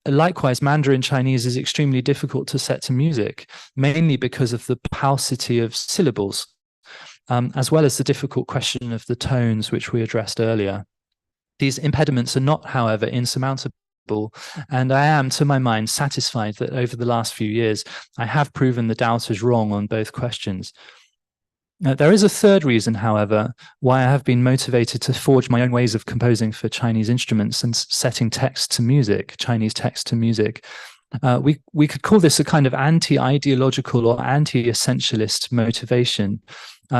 Likewise, Mandarin Chinese is extremely difficult to set to music, mainly because of the paucity of syllables, as well as the difficult question of the tones, which we addressed earlier. These impediments are not, however, insurmountable, and I am, to my mind, satisfied that over the last few years, I have proven the doubters wrong on both questions. There is a third reason, however, why I have been motivated to forge my own ways of composing for Chinese instruments and setting text to music, Chinese text to music. We could call this a kind of anti-ideological or anti-essentialist motivation.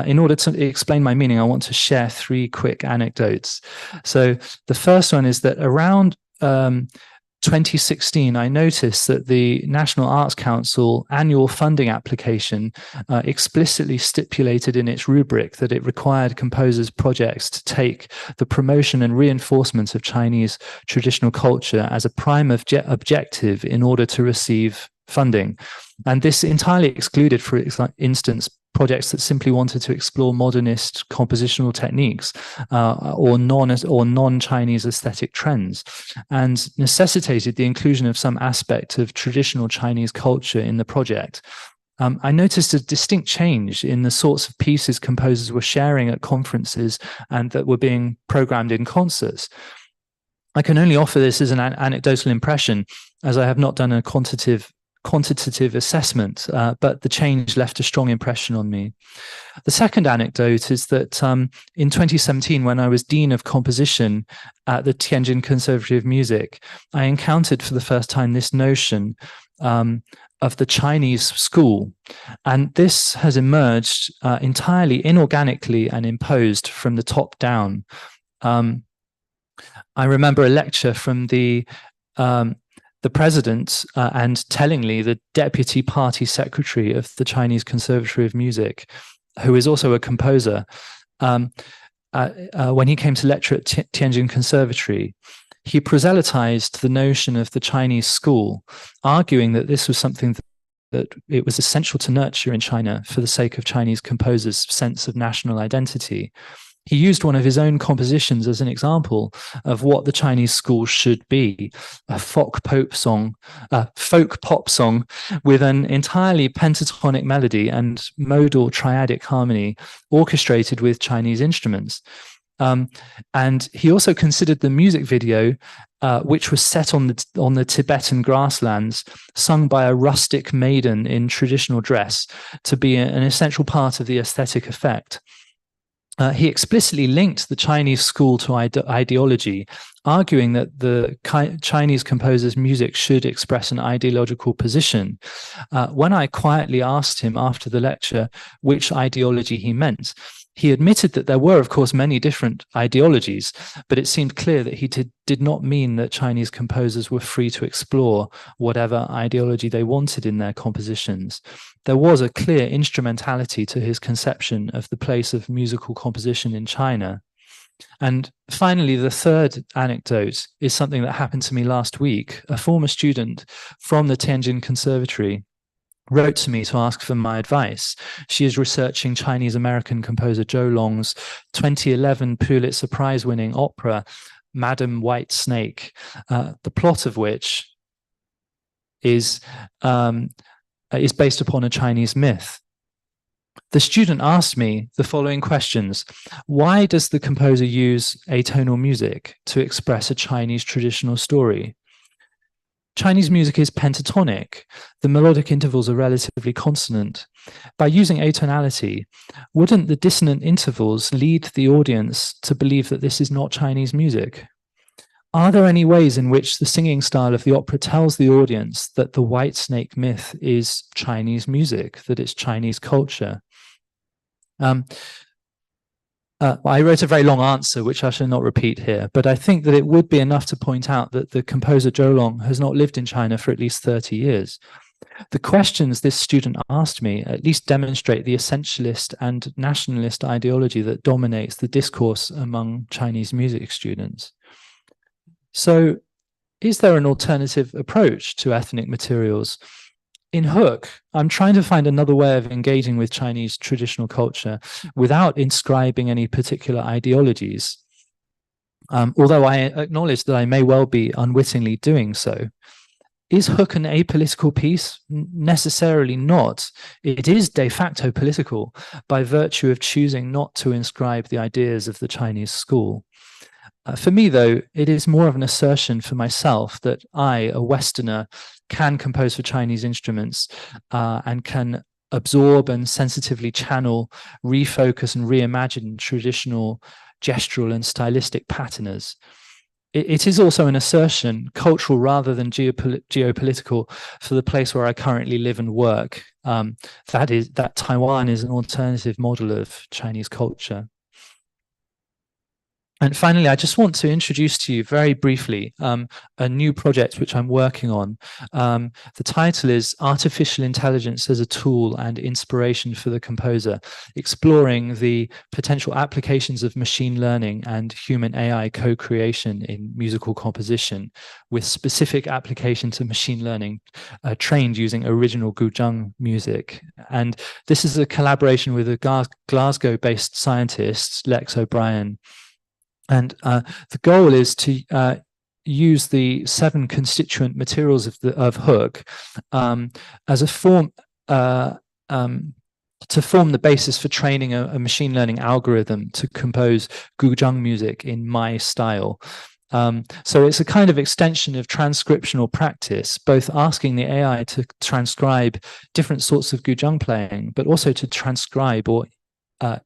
In order to explain my meaning, I want to share three quick anecdotes. So the first one is that around 2016, I noticed that the National Arts Council annual funding application explicitly stipulated in its rubric that it required composers' projects to take the promotion and reinforcement of Chinese traditional culture as a prime objective in order to receive funding. And this entirely excluded, for instance, projects that simply wanted to explore modernist compositional techniques or non-Chinese aesthetic trends, and necessitated the inclusion of some aspect of traditional Chinese culture in the project. I noticed a distinct change in the sorts of pieces composers were sharing at conferences and that were being programmed in concerts. I can only offer this as an anecdotal impression, as I have not done a quantitative quantitative assessment, but the change left a strong impression on me. The second anecdote is that in 2017, when I was Dean of Composition at the Tianjin Conservatory of Music, I encountered for the first time this notion of the Chinese school. And this has emerged entirely inorganically and imposed from the top down. I remember a lecture from the president and tellingly the deputy party secretary of the Chinese Conservatory of Music, who is also a composer, when he came to lecture at Tianjin Conservatory, he proselytized the notion of the Chinese school, arguing that this was something that it was essential to nurture in China for the sake of Chinese composers' sense of national identity. He used one of his own compositions as an example of what the Chinese school should be, a folk pop song with an entirely pentatonic melody and modal triadic harmony orchestrated with Chinese instruments. And he also considered the music video, which was set on the Tibetan grasslands, sung by a rustic maiden in traditional dress, to be an essential part of the aesthetic effect. He explicitly linked the Chinese school to ideology, arguing that the Chinese composer's music should express an ideological position. When I quietly asked him after the lecture which ideology he meant, he admitted that there were, of course, many different ideologies, but it seemed clear that he did not mean that Chinese composers were free to explore whatever ideology they wanted in their compositions. There was a clear instrumentality to his conception of the place of musical composition in China. And finally, the third anecdote is something that happened to me last week. A former student from the Tianjin Conservatory wrote to me to ask for my advice. She is researching Chinese-American composer Zhou Long's 2011 Pulitzer Prize-winning opera, Madam White Snake, the plot of which is based upon a Chinese myth. The student asked me the following questions. Why does the composer use atonal music to express a Chinese traditional story? Chinese music is pentatonic. The melodic intervals are relatively consonant. By using atonality, wouldn't the dissonant intervals lead the audience to believe that this is not Chinese music? Are there any ways in which the singing style of the opera tells the audience that the White Snake myth is Chinese music, that it's Chinese culture? I wrote a very long answer, which I shall not repeat here, but I think that it would be enough to point out that the composer Zhou Long has not lived in China for at least 30 years. The questions this student asked me at least demonstrate the essentialist and nationalist ideology that dominates the discourse among Chinese music students. So, is there an alternative approach to ethnic materials? In Hook, I'm trying to find another way of engaging with Chinese traditional culture without inscribing any particular ideologies. Although I acknowledge that I may well be unwittingly doing so. Is Hook an apolitical piece? Necessarily not. It is de facto political by virtue of choosing not to inscribe the ideas of the Chinese school. For me, though, it is more of an assertion for myself that I, a Westerner, can compose for Chinese instruments and can absorb and sensitively channel, refocus and reimagine traditional gestural and stylistic patterns. It is also an assertion, cultural rather than geopolitical, for the place where I currently live and work. That Taiwan is an alternative model of Chinese culture. And finally, I just want to introduce to you very briefly a new project which I'm working on. The title is Artificial Intelligence as a Tool and Inspiration for the Composer, exploring the potential applications of machine learning and human AI co-creation in musical composition, with specific application to machine learning trained using original Guzheng music. And this is a collaboration with a Glasgow-based scientist, Lex O'Brien. And the goal is to use the 7 constituent materials of Hook as a form to form the basis for training a machine learning algorithm to compose Guzheng music in my style. So it's a kind of extension of transcriptional practice, both asking the AI to transcribe different sorts of guzheng playing, but also to transcribe or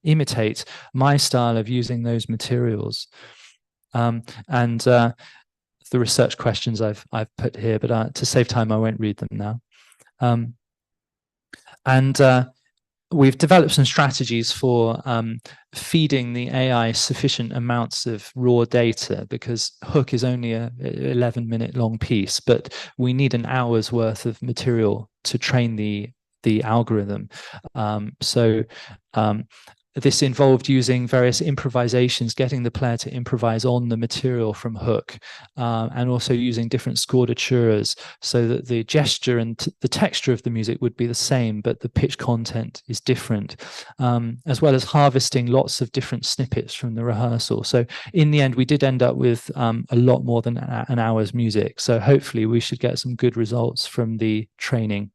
imitate my style of using those materials. The research questions I've put here, but to save time, I won't read them now. We've developed some strategies for feeding the AI sufficient amounts of raw data, because Hook is only a 11-minute long piece, but we need an hour's worth of material to train the algorithm. This involved using various improvisations, getting the player to improvise on the material from Hook, and also using different scordatures so that the gesture and the texture of the music would be the same, but the pitch content is different, as well as harvesting lots of different snippets from the rehearsal. So in the end, we did end up with a lot more than an hour's music. So hopefully we should get some good results from the training.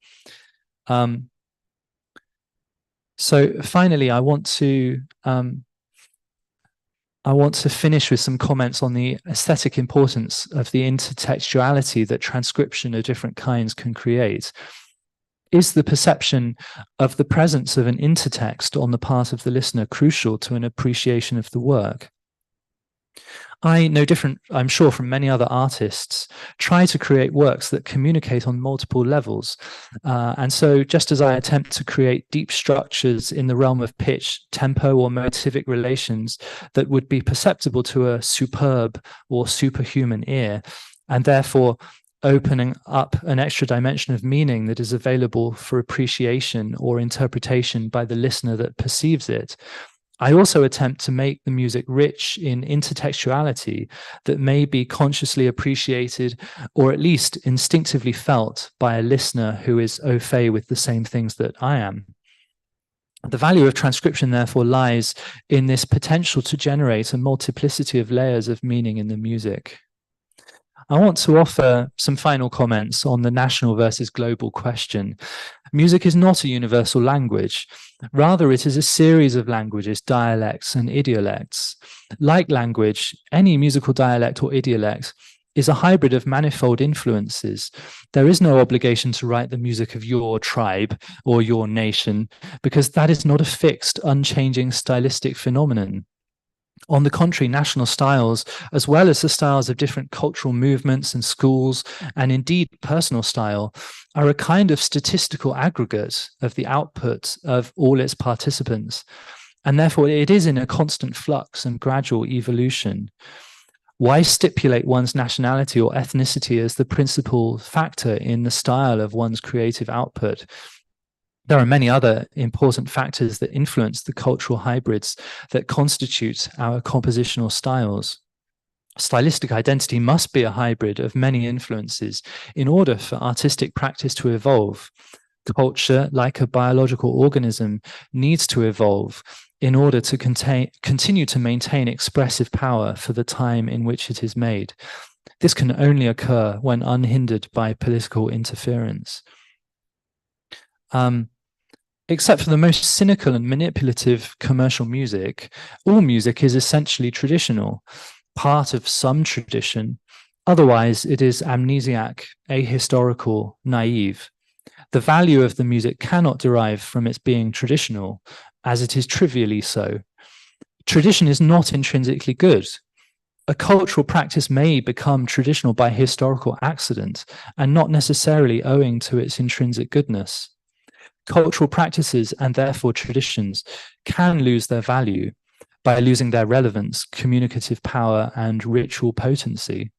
So finally, I want to finish with some comments on the aesthetic importance of the intertextuality that transcription of different kinds can create. Is the perception of the presence of an intertext on the part of the listener crucial to an appreciation of the work? I, no different, I'm sure, from many other artists, try to create works that communicate on multiple levels. And so just as I attempt to create deep structures in the realm of pitch, tempo, or motivic relations that would be perceptible to a superb or superhuman ear, and therefore opening up an extra dimension of meaning that is available for appreciation or interpretation by the listener that perceives it, I also attempt to make the music rich in intertextuality that may be consciously appreciated or at least instinctively felt by a listener who is au fait with the same things that I am. The value of transcription, therefore, lies in this potential to generate a multiplicity of layers of meaning in the music. I want to offer some final comments on the national versus global question. Music is not a universal language. Rather, it is a series of languages, dialects, and idiolects. Like language, any musical dialect or idiolect is a hybrid of manifold influences. There is no obligation to write the music of your tribe or your nation, because that is not a fixed, unchanging stylistic phenomenon. On the contrary, national styles, as well as the styles of different cultural movements and schools, and indeed personal style, are a kind of statistical aggregate of the output of all its participants. And therefore, it is in a constant flux and gradual evolution. Why stipulate one's nationality or ethnicity as the principal factor in the style of one's creative output? There are many other important factors that influence the cultural hybrids that constitute our compositional styles. Stylistic identity must be a hybrid of many influences in order for artistic practice to evolve. Culture, like a biological organism, needs to evolve in order to continue to maintain expressive power for the time in which it is made. This can only occur when unhindered by political interference. Except for the most cynical and manipulative commercial music, all music is essentially traditional, part of some tradition. Otherwise, it is amnesiac, ahistorical, naive. The value of the music cannot derive from its being traditional, as it is trivially so. Tradition is not intrinsically good. A cultural practice may become traditional by historical accident and not necessarily owing to its intrinsic goodness. Cultural practices and therefore traditions can lose their value by losing their relevance, communicative power, and ritual potency.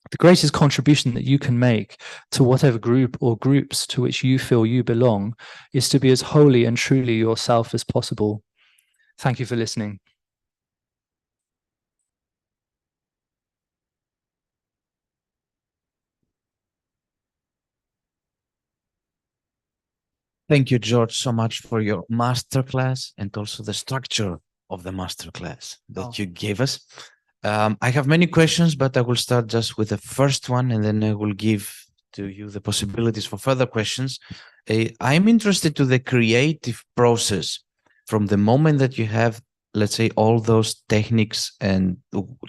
The greatest contribution that you can make to whatever group or groups to which you feel you belong is to be as wholly and truly yourself as possible. Thank you for listening. Thank you, George, so much for your masterclass and also the structure of the masterclass that you gave us. I have many questions, but I will start just with the first one, and then I will give to you the possibilities for further questions. I'm interested to the creative process from the moment that you have let's say, all those techniques and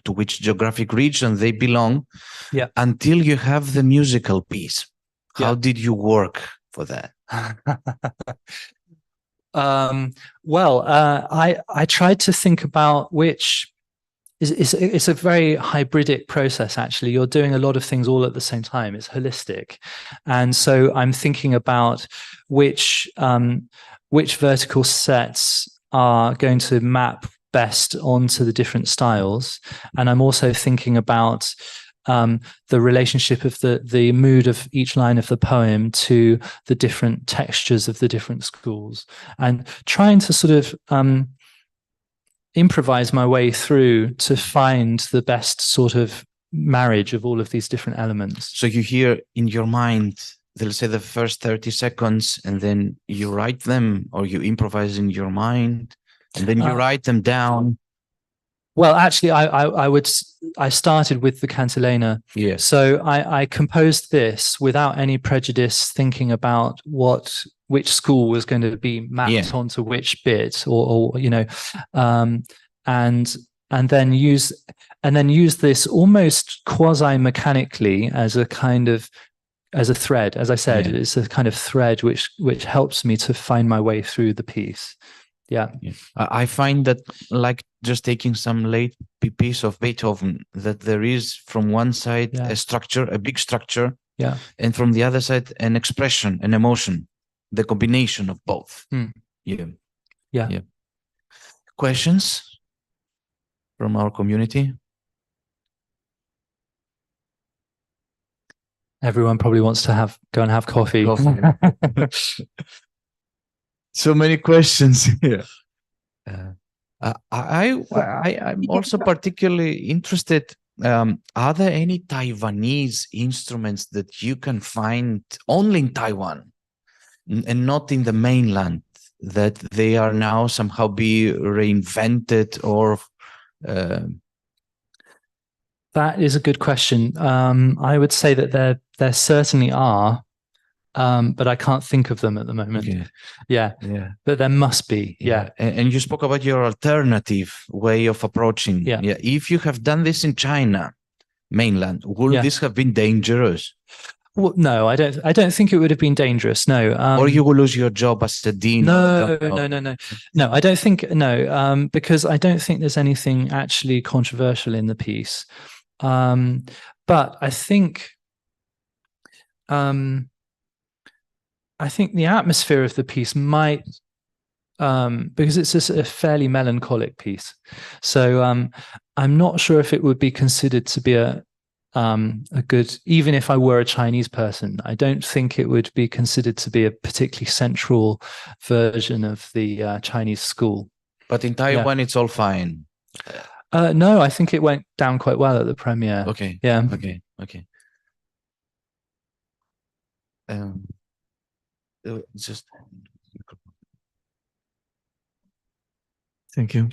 to which geographic region they belong, Yeah. until you have the musical piece. How Yeah. did you work for that? I tried to think about which it's a very hybridic process. Actually, you're doing a lot of things all at the same time. It's holistic, and so I'm thinking about which vertical sets are going to map best onto the different styles, and I'm also thinking about the relationship of the mood of each line of the poem to the different textures of the different schools, and trying to sort of improvise my way through to find the best sort of marriage of all of these different elements. So you hear in your mind, they'll say the first 30 seconds, and then you write them, or you improvise in your mind, and then you write them down. Well, actually, I started with the cantilena. Yeah. So I composed this without any prejudice, thinking about which school was going to be mapped onto which bit, or and then use this almost quasi mechanically as a kind of as a thread. As I said, it's a kind of thread which helps me to find my way through the piece. Yeah. I find that, like just taking some late piece of Beethoven, that there is from one side a structure, a big structure, and from the other side an expression, an emotion, the combination of both. Yeah. Questions from our community? Everyone probably wants to go and have coffee. So many questions here. I'm also particularly interested. Are there any Taiwanese instruments that you can find only in Taiwan and not in the mainland, that they are now somehow be reinvented or? That is a good question. I would say that there certainly are. But I can't think of them at the moment. Okay. Yeah. But there must be. Yeah. And you spoke about your alternative way of approaching. Yeah. If you have done this in China, mainland, would this have been dangerous? Well, no, I don't think it would have been dangerous. No. Or you will lose your job as a dean. No, I don't think, because I don't think there's anything actually controversial in the piece. But I think the atmosphere of the piece might, because it's a fairly melancholic piece. So I'm not sure if it would be considered to be a good, even if I were a Chinese person, I don't think it would be considered to be a particularly central version of the Chinese school. But in Taiwan, it's all fine. No, I think it went down quite well at the premiere. Okay. Yeah. Okay. Just. Thank you.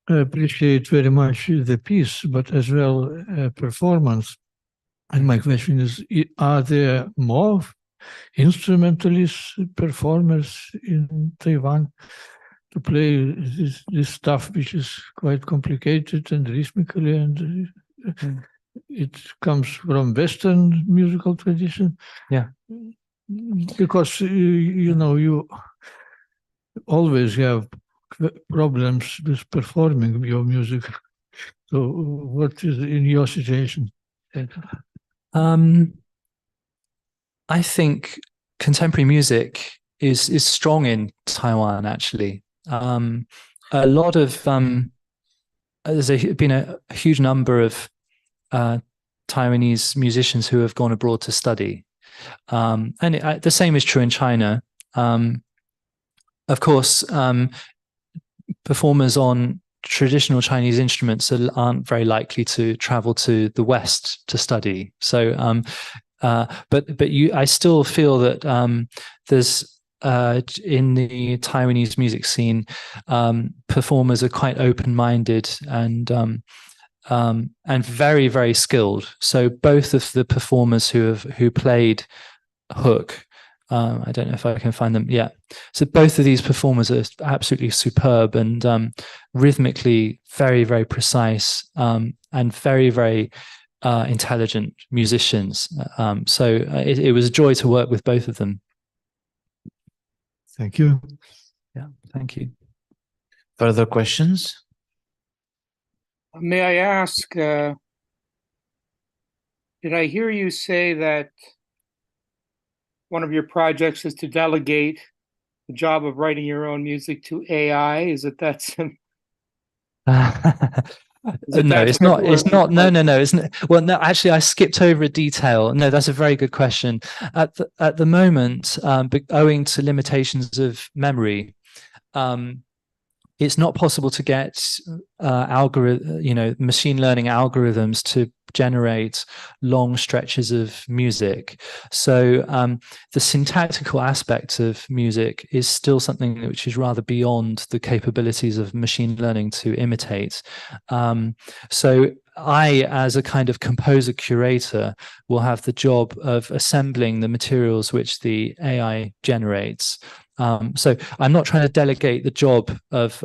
I appreciate very much the piece, but as well performance. And my question is, are there more instrumentalist performers in Taiwan to play this stuff, which is quite complicated and rhythmically, and it comes from Western musical tradition? Yeah. Because, you always have problems with performing your music. So what is in your situation? I think contemporary music is strong in Taiwan, actually. A lot of there's been a huge number of Taiwanese musicians who have gone abroad to study, and the same is true in China. Of course, performers on traditional Chinese instruments aren't very likely to travel to the West to study. So, I still feel that there's in the Taiwanese music scene, performers are quite open-minded and very, very skilled. So both of the performers who played Hook I don't know if I can find them. Yeah. So both of these performers are absolutely superb and rhythmically very, very precise and very, very intelligent musicians. So it was a joy to work with both of them. Thank you. Yeah, thank you. Further questions? May I ask, did I hear you say that one of your projects is to delegate the job of writing your own music to AI? Is it that simple? No, it's not. It's not. No, no, no. Isn't it? Well, no. Actually, I skipped over a detail. No, that's a very good question. At the moment, owing to limitations of memory, it's not possible to get machine learning algorithms to generate long stretches of music. So the syntactical aspect of music is still something which is rather beyond the capabilities of machine learning to imitate. So I, as a kind of composer curator, will have the job of assembling the materials which the AI generates. So I'm not trying to delegate the job of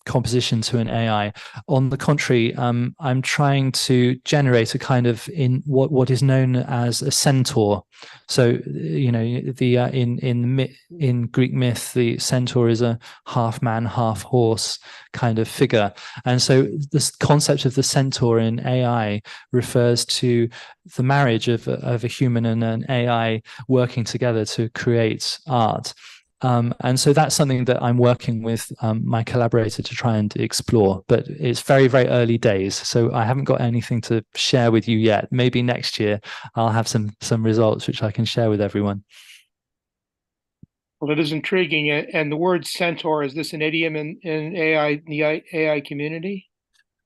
composition to an AI. On the contrary, I'm trying to generate a kind of in what is known as a centaur. So in Greek myth, the centaur is a half man, half horse kind of figure, and so this concept of the centaur in AI refers to the marriage of a human and an AI working together to create art. And so that's something that I'm working with my collaborator to try and explore, but it's very, very early days. So I haven't got anything to share with you yet. Maybe next year I'll have some results which I can share with everyone. Well, it is intriguing. And the word centaur, is this an idiom in the AI community?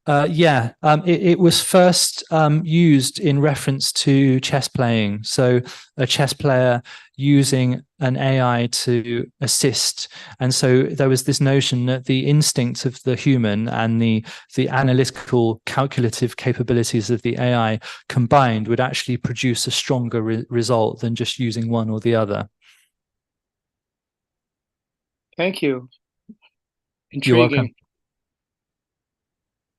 Yeah, it was first used in reference to chess playing. So a chess player using an AI to assist. And so there was this notion that the instincts of the human and the analytical calculative capabilities of the AI combined would actually produce a stronger result than just using one or the other. Thank you. Intriguing. You're welcome.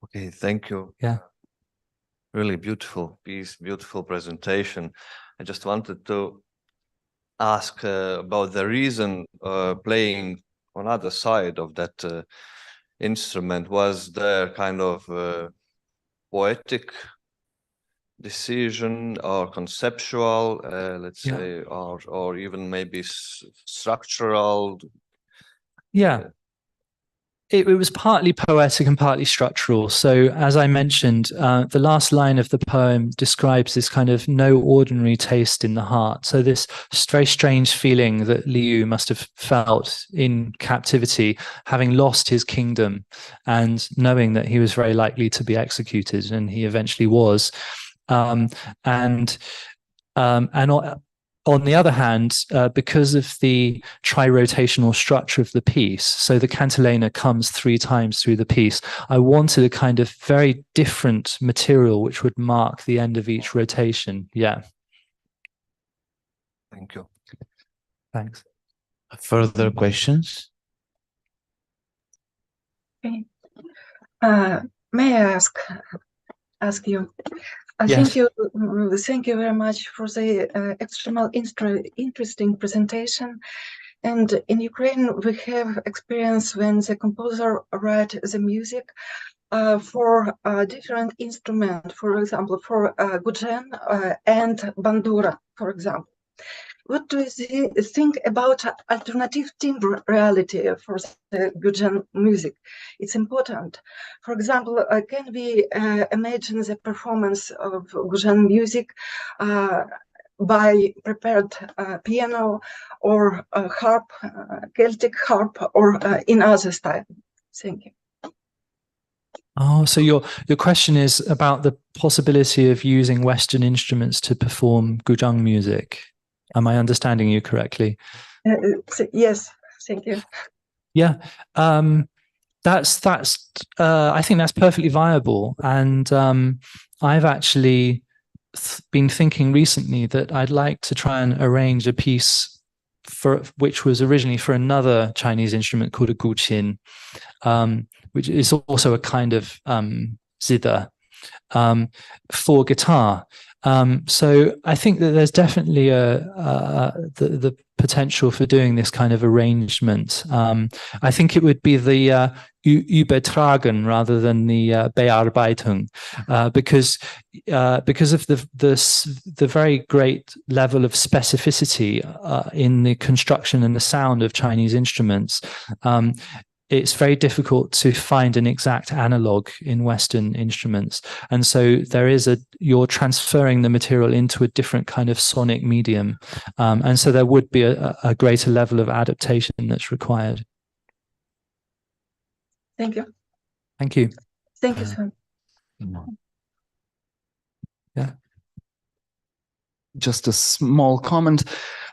Okay, thank you. Yeah. Really beautiful piece, beautiful presentation. I just wanted to ask about the reason playing on other side of that instrument. Was there kind of poetic decision or conceptual, let's say, or even maybe structural? Yeah. It was partly poetic and partly structural. So as I mentioned, the last line of the poem describes this kind of no ordinary taste in the heart. So this very strange feeling that Liu must have felt in captivity, having lost his kingdom and knowing that he was very likely to be executed, and he eventually was. On the other hand, because of the tri-rotational structure of the piece, so the cantilena comes 3 times through the piece, I wanted a kind of very different material which would mark the end of each rotation. Yeah. Thank you. Thanks. Further questions? Okay. May I ask you? Yes. Thank you very much for the extremely interesting presentation. And in Ukraine, we have experience when the composer write the music for different instruments. For example, for guzhén and bandura, for example. What do you think about alternative timbre reality for the guzhén music? It's important. For example, can we imagine the performance of guzhén music by prepared piano or harp, Celtic harp, or in other style? Thank you. Oh, so your question is about the possibility of using Western instruments to perform guzhén music. Am I understanding you correctly? Yes, thank you. Yeah, that's I think that's perfectly viable, and I've actually been thinking recently that I'd like to try and arrange a piece which was originally for another Chinese instrument called a guqin, which is also a kind of zither, for guitar. So I think that there's definitely the potential for doing this kind of arrangement. I think it would be the Übertragen rather than the Bearbeitung, because of the very great level of specificity in the construction and the sound of Chinese instruments. It's very difficult to find an exact analog in Western instruments. And so you're transferring the material into a different kind of sonic medium. And so there would be a greater level of adaptation that's required. Thank you. Thank you. Thank you, sir. Yeah. Just a small comment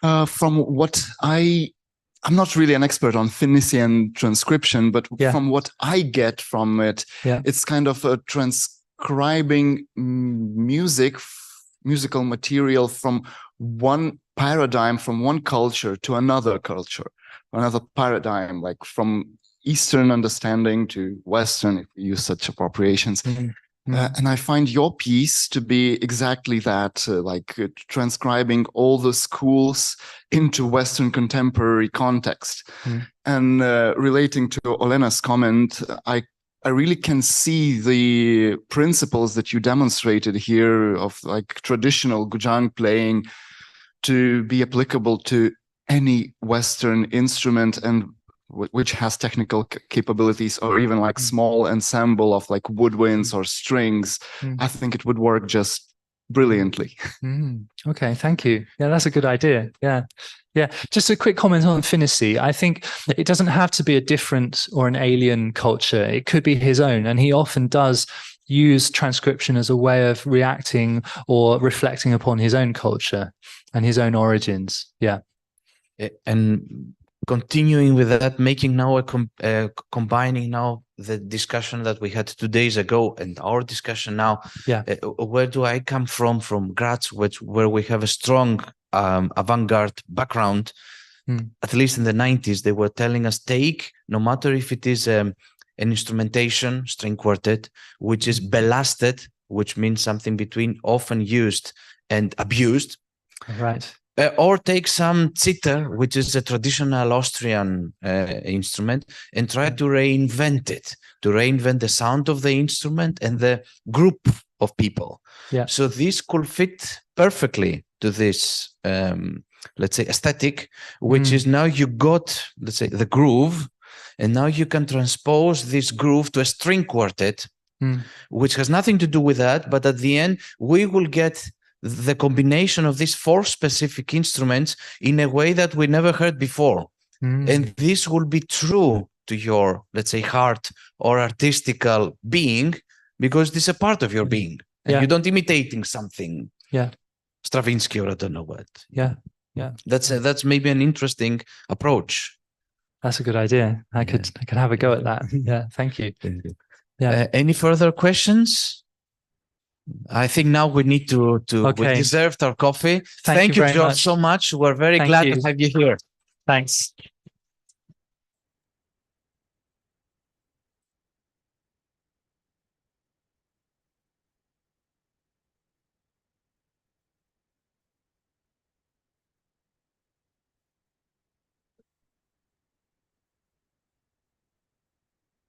from what I'm not really an expert on Phoenician transcription, but from what I get from it, it's kind of a transcribing musical material from one paradigm, from one culture to another culture, another paradigm, like from Eastern understanding to Western, if we use such appropriations. And I find your piece to be exactly that, transcribing all the schools into Western contemporary context. And relating to Olena's comment, I really can see the principles that you demonstrated here of like traditional guzheng playing to be applicable to any Western instrument and which has technical capabilities, or even like small ensemble of like woodwinds or strings. I think it would work just brilliantly. Okay, thank you. Yeah, that's a good idea. Yeah. Just a quick comment on Finnissy. I think it doesn't have to be a different or an alien culture. It could be his own, and he often does use transcription as a way of reacting or reflecting upon his own culture and his own origins. Yeah. And continuing with that, making now combining now the discussion that we had 2 days ago and our discussion now. Where do I come from? From Graz, where we have a strong avant-garde background. At least in the 90s, they were telling us, no matter if it is an instrumentation string quartet, which is belasted, which means something between often used and abused. Right. Or take some zither, which is a traditional Austrian instrument, and try to reinvent it, to reinvent the sound of the instrument and the group of people. So this could fit perfectly to this, let's say, aesthetic, which is now you got, let's say, the groove, and now you can transpose this groove to a string quartet, which has nothing to do with that, but at the end, we will get the combination of these 4 specific instruments in a way that we never heard before. And this will be true to your, let's say, heart or artistical being, because this is a part of your being. And you don't imitating something. Stravinsky or I don't know what. That's maybe an interesting approach. That's a good idea. I could have a go at that. Yeah, thank you. Any further questions? I think now we need to we deserved our coffee. Thank you, George, so much. We're very glad to have you here. Thanks.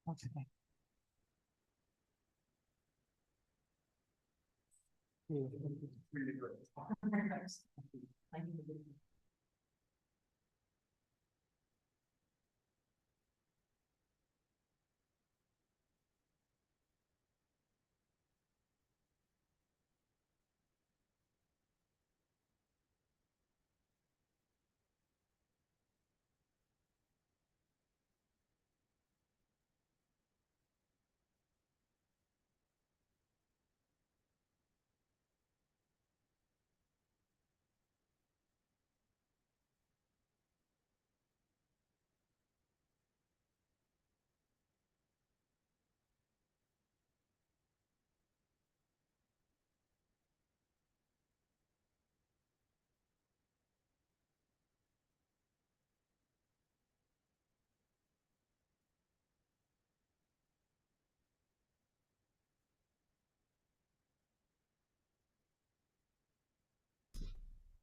Okay. Really good. Thank you.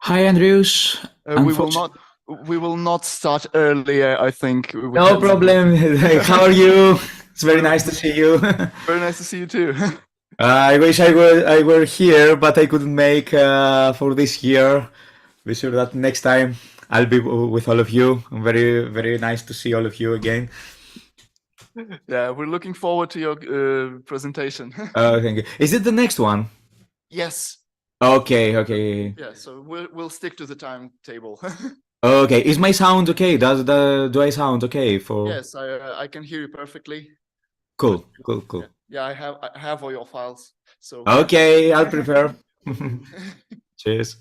Hi, Andrews. We will not start earlier, I think. No problem. How are you? It's very nice to see you. Very nice to see you too. I wish I were here, but I couldn't make for this year. Be sure that next time I'll be with all of you. Very nice to see all of you again. Yeah, we're looking forward to your presentation. Oh, thank you. Is it the next one? Yes. Okay. Yeah, so we'll stick to the timetable. Okay. Is my sound okay? Do I sound okay for? Yes, I can hear you perfectly. Cool. Yeah, I have all your files. So Okay, I'll prepare. Cheers.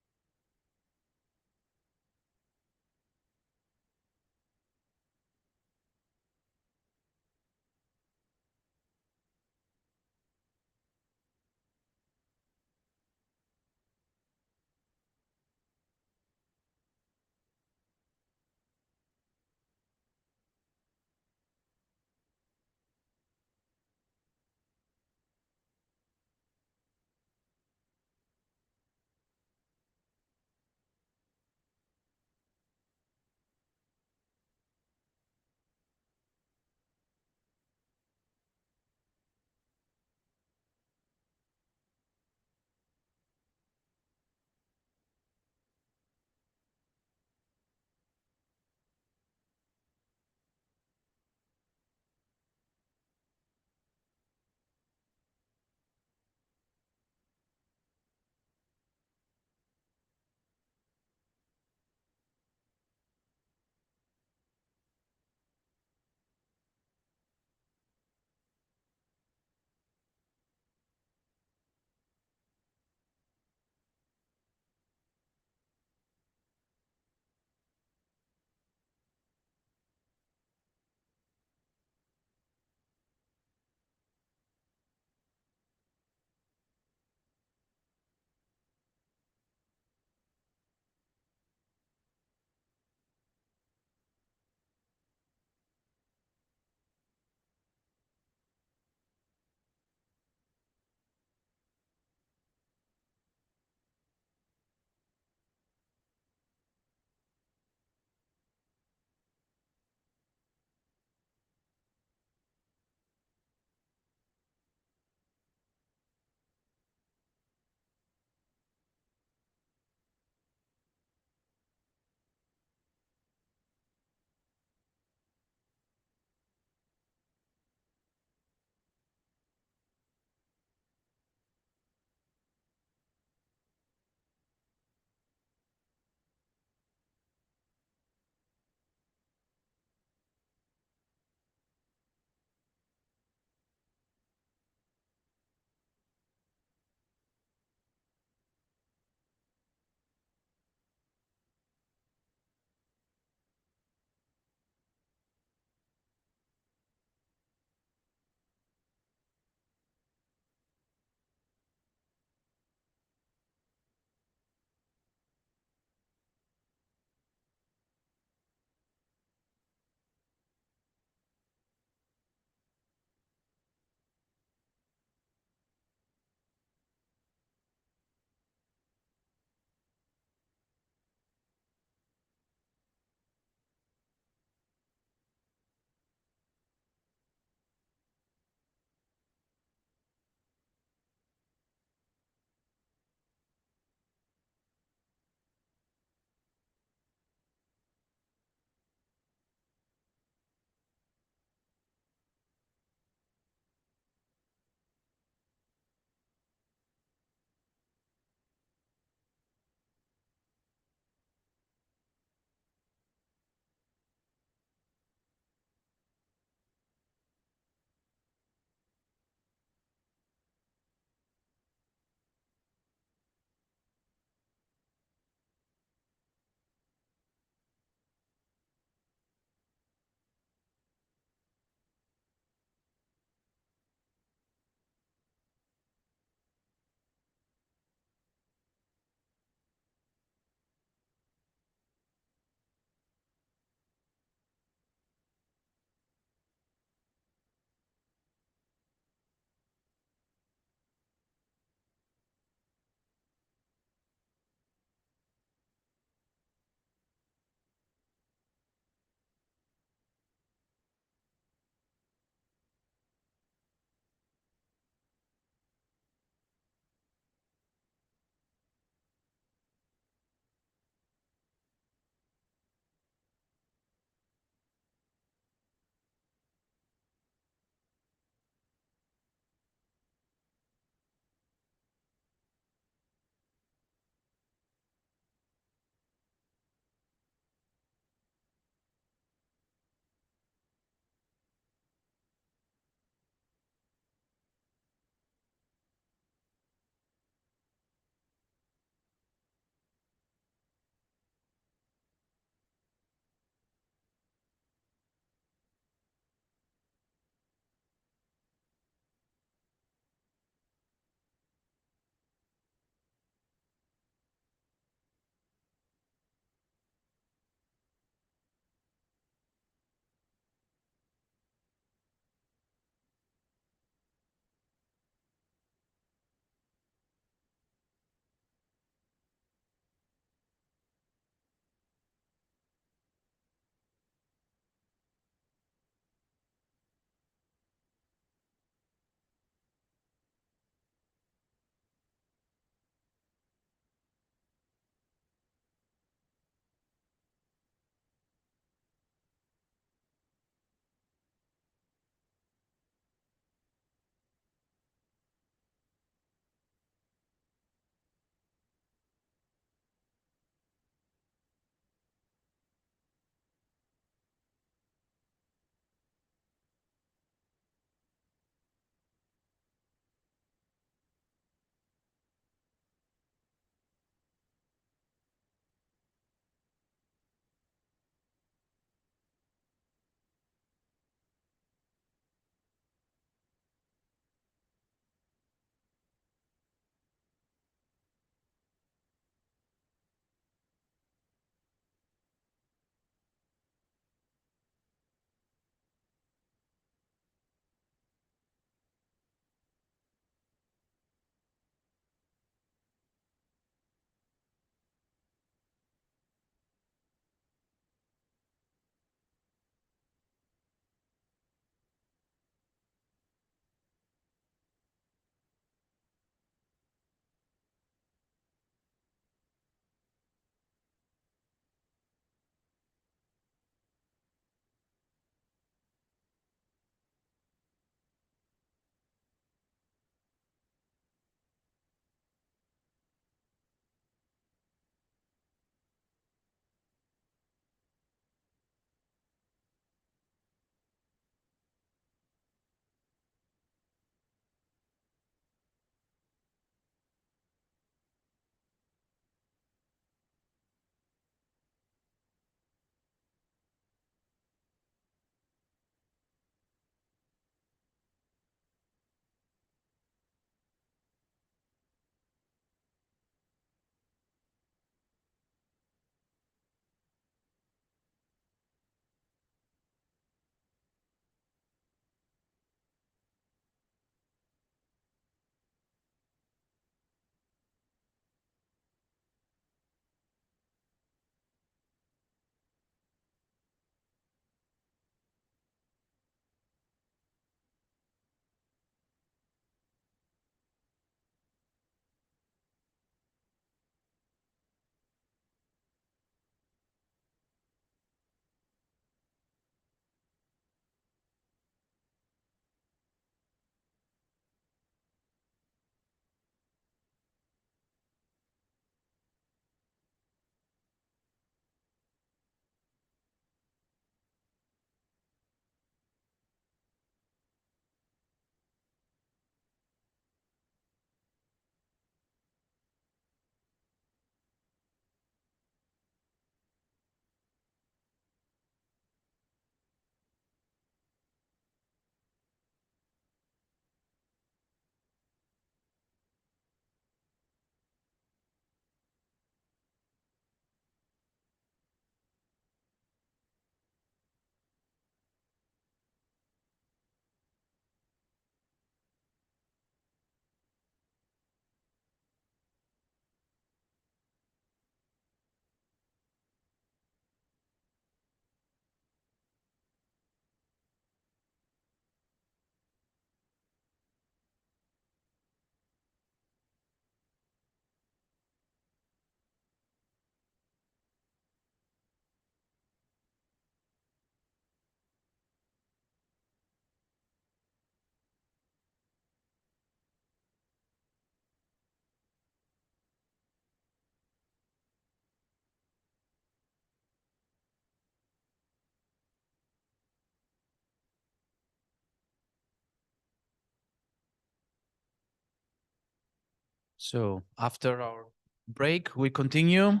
So after our break, we continue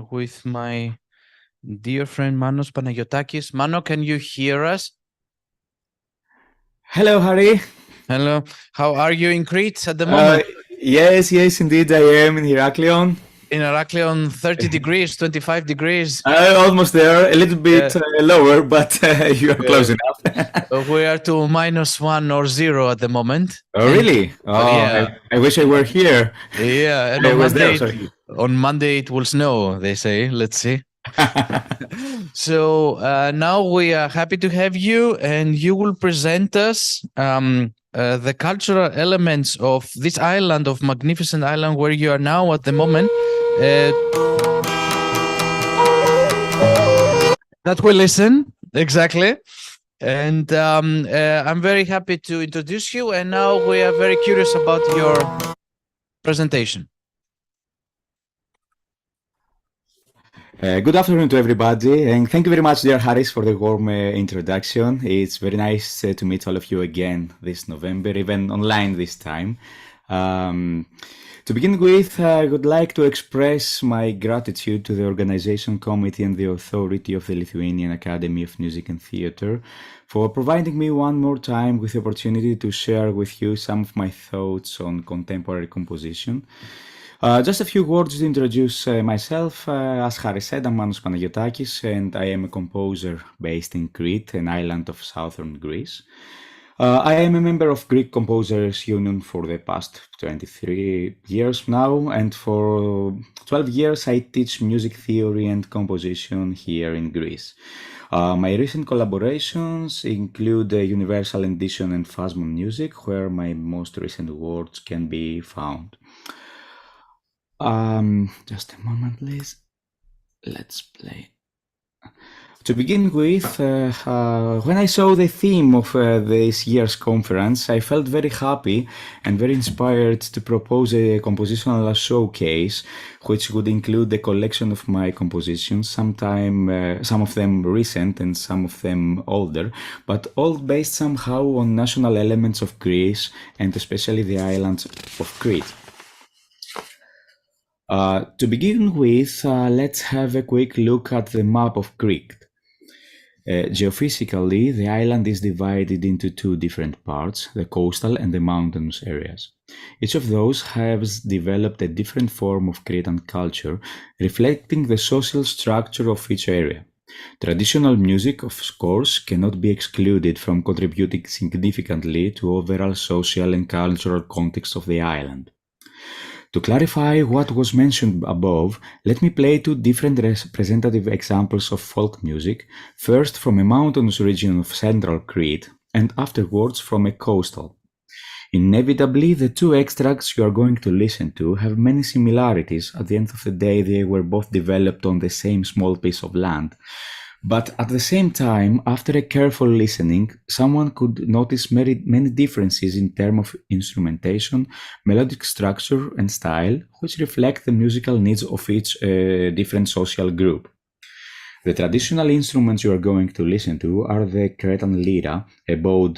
with my dear friend Manos Panagiotakis. Mano, can you hear us? Hello, Harry. Hello. How are you in Crete at the moment? Yes, indeed, I am in Heraklion. In Heraklion, 30 degrees, 25 degrees. Almost there, a little bit lower, but you are close enough. We are to -1 or 0 at the moment. Oh, really? Oh, yeah. I wish I were here. Yeah, and I on was Monday, there, sorry. on Monday it will snow, they say. Let's see. So now we are happy to have you, and you will present us the cultural elements of this island, of magnificent island where you are now at the moment. That we listen, exactly. And I'm very happy to introduce you, and now we are very curious about your presentation. Good afternoon to everybody, and thank you very much, dear Harris, for the warm introduction. It's very nice to meet all of you again this November, even online this time. To begin with, I would like to express my gratitude to the organization committee and the authority of the Lithuanian Academy of Music and Theatre for providing me one more time with the opportunity to share with you some of my thoughts on contemporary composition. Just a few words to introduce myself. As Harry said, I'm Manos Panagiotakis, and I am a composer based in Crete, an island of southern Greece. I am a member of Greek Composers Union for the past 23 years now, and for 12 years I teach music theory and composition here in Greece. My recent collaborations include Universal Edition and Phasma Music, where my most recent works can be found. Just a moment, please. Let's play. To begin with, when I saw the theme of this year's conference, I felt very happy and very inspired to propose a compositional showcase, which would include a collection of my compositions, some of them recent and some of them older, but all based somehow on national elements of Greece and especially the islands of Crete. To begin with, let's have a quick look at the map of Crete. Geophysically, the island is divided into two different parts, the coastal and the mountainous areas. Each of those has developed a different form of Cretan culture, reflecting the social structure of each area. Traditional music, of course, cannot be excluded from contributing significantly to overall social and cultural context of the island. To clarify what was mentioned above, let me play two different representative examples of folk music, first from a mountainous region of central Crete, and afterwards from a coastal. Inevitably, the two extracts you are going to listen to have many similarities. At the end of the day, they were both developed on the same small piece of land. But at the same time, after a careful listening, someone could notice many differences in terms of instrumentation, melodic structure, and style, which reflect the musical needs of each different social group. The traditional instruments you are going to listen to are the Cretan lyra, a bowed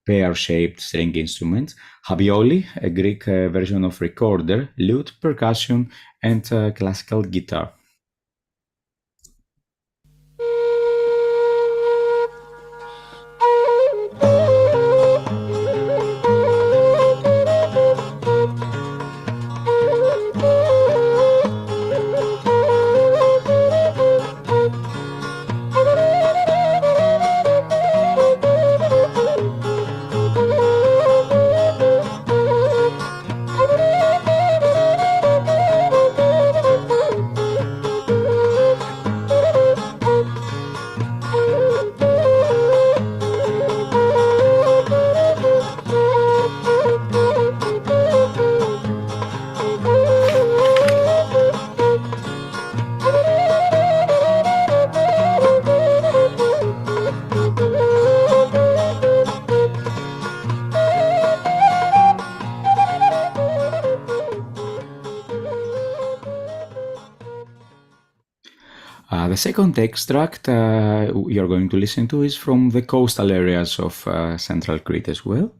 pear-shaped string instrument, habioli, a Greek version of recorder, lute, percussion, and classical guitar. The second extract you're going to listen to is from the coastal areas of central Crete as well.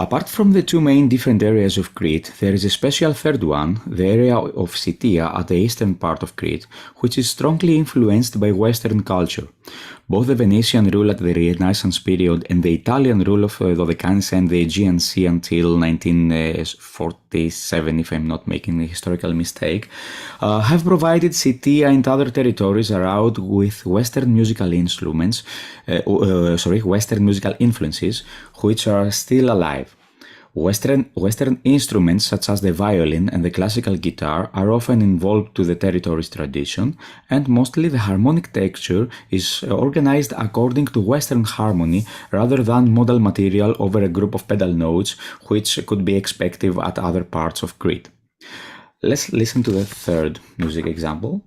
Apart from the two main different areas of Crete, there is a special third one, the area of Scythia at the eastern part of Crete, which is strongly influenced by Western culture. Both the Venetian rule at the Renaissance period and the Italian rule of the Dodecanese and the Aegean Sea until 1947, if I'm not making a historical mistake, have provided Scythia and other territories around with Western musical instruments, Western musical influences, which are still alive. Western instruments such as the violin and the classical guitar are often involved to the territory's tradition, and mostly the harmonic texture is organized according to Western harmony rather than modal material over a group of pedal notes, which could be expected at other parts of Crete. Let's listen to the third music example.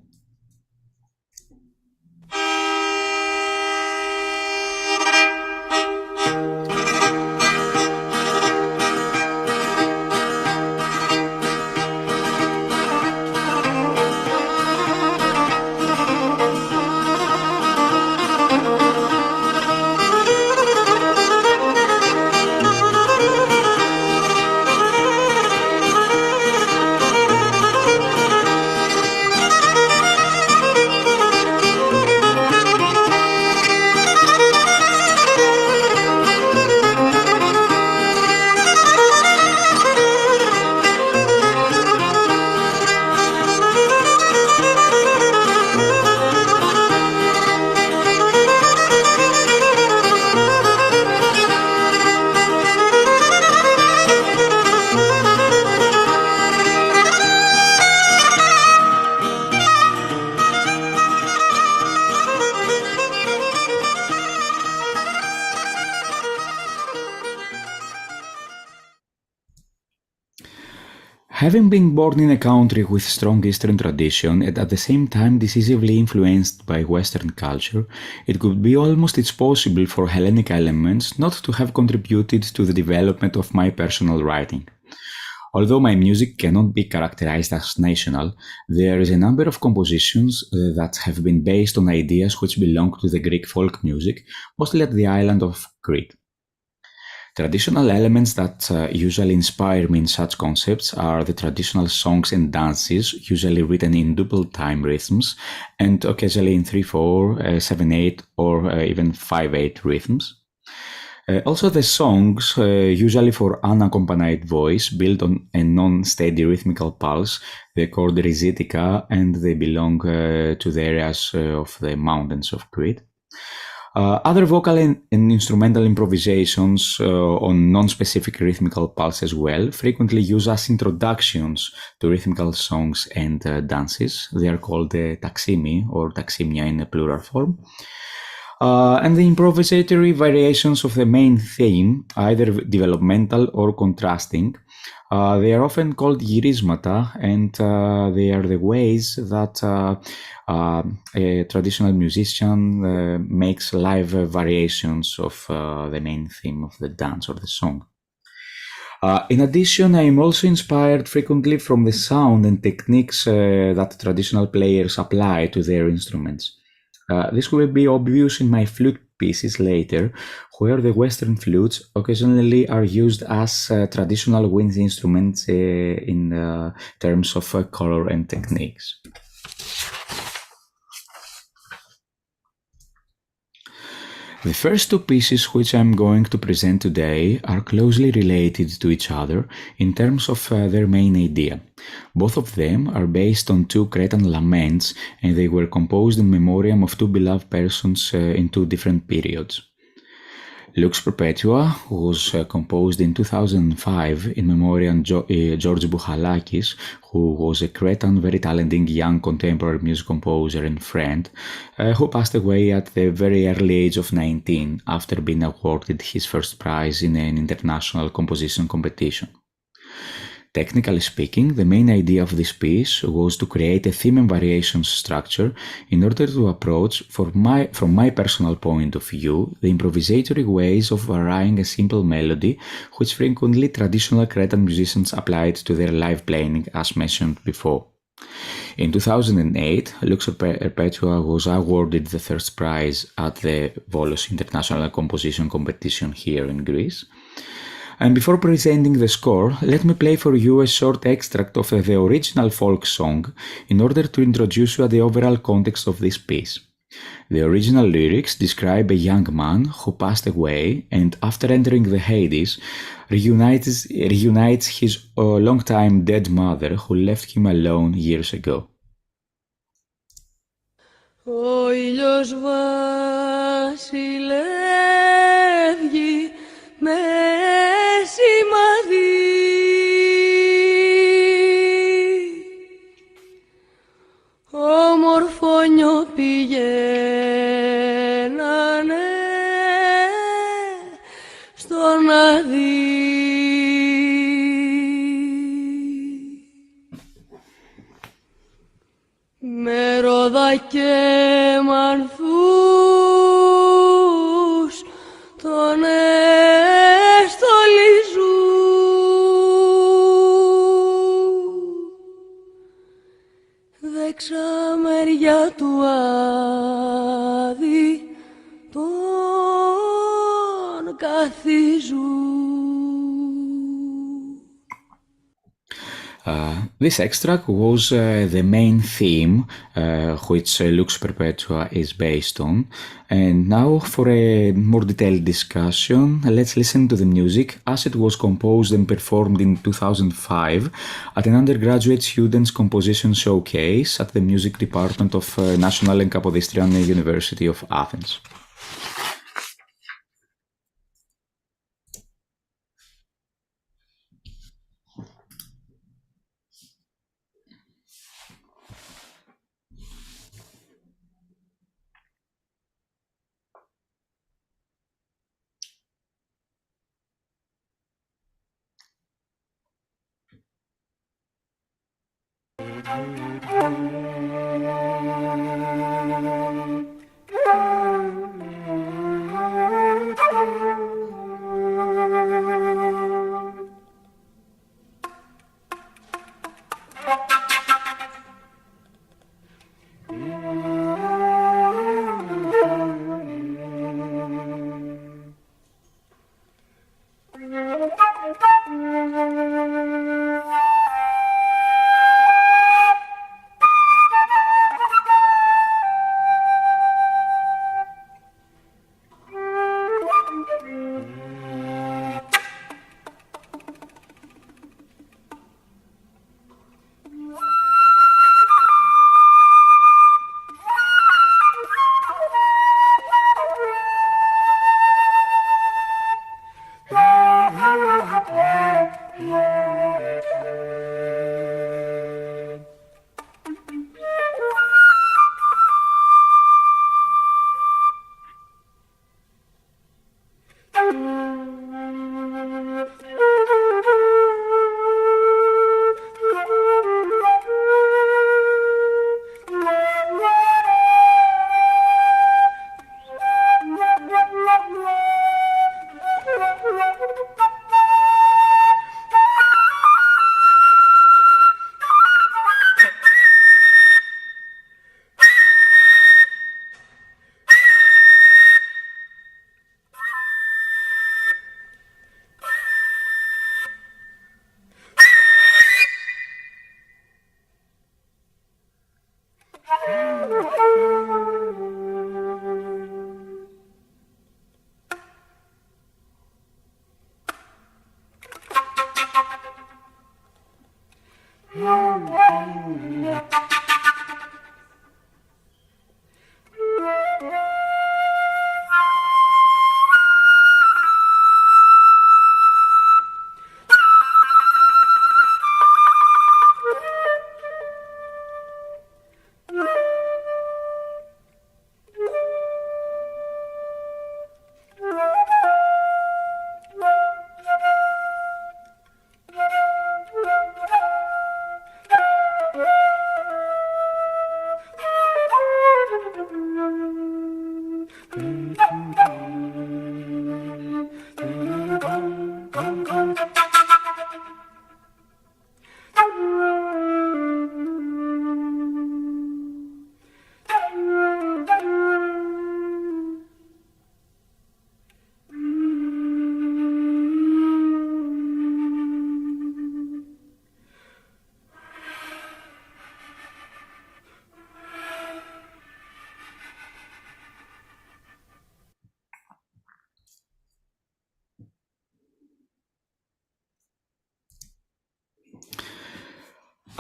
Having been born in a country with strong Eastern tradition and at the same time decisively influenced by Western culture, it could be almost possible for Hellenic elements not to have contributed to the development of my personal writing. Although my music cannot be characterized as national, there is a number of compositions that have been based on ideas which belong to the Greek folk music, mostly at the island of Crete. Traditional elements that usually inspire me in such concepts are the traditional songs and dances, usually written in double time rhythms, and occasionally in 3/4, 7/8, or even 5/8 rhythms. Also the songs, usually for unaccompanied voice, build on a non-steady rhythmical pulse, they're called risitica, and they belong to the areas of the mountains of Crete. Other vocal and instrumental improvisations on non-specific rhythmical pulse as well frequently use as introductions to rhythmical songs and dances. They are called taximi or taximia in a plural form. And the improvisatory variations of the main theme, either developmental or contrasting, they are often called girismata, and they are the ways that a traditional musician makes live variations of the main theme of the dance or the song. In addition, I am also inspired frequently from the sound and techniques that traditional players apply to their instruments. This will be obvious in my flute pieces later, where the Western flutes occasionally are used as traditional wind instruments in terms of color and techniques. The first two pieces which I'm going to present today are closely related to each other in terms of their main idea. Both of them are based on two Cretan laments, and they were composed in memoriam of two beloved persons in two different periods. Lux Perpetua was composed in 2005 in memoriam George Bouchalakis, who was a Cretan, very talented young contemporary music composer and friend, who passed away at the very early age of 19 after being awarded his first prize in an international composition competition. Technically speaking, the main idea of this piece was to create a theme and variations structure in order to approach, from my personal point of view, the improvisatory ways of varying a simple melody, which frequently traditional Cretan musicians applied to their live playing, as mentioned before. In 2008, Lux Perpetua was awarded the first prize at the Volos International Composition Competition here in Greece. And before presenting the score, let me play for you a short extract of the original folk song in order to introduce you to the overall context of this piece. The original lyrics describe a young man who passed away and, after entering the Hades, reunites his long-time dead mother who left him alone years ago. Ο ήλιος βασιλεύει με σημαδί. Ομορφόνιο πηγαίνανε στον Αδύ. Με ρόδα και μανθούς τον εστολίζουν. Δέξα μεριά του Άδη τον καθίζουν. This extract was the main theme which Lux Perpetua is based on. And now for a more detailed discussion, let's listen to the music as it was composed and performed in 2005 at an undergraduate students composition showcase at the music department of National and Kapodistrian University of Athens.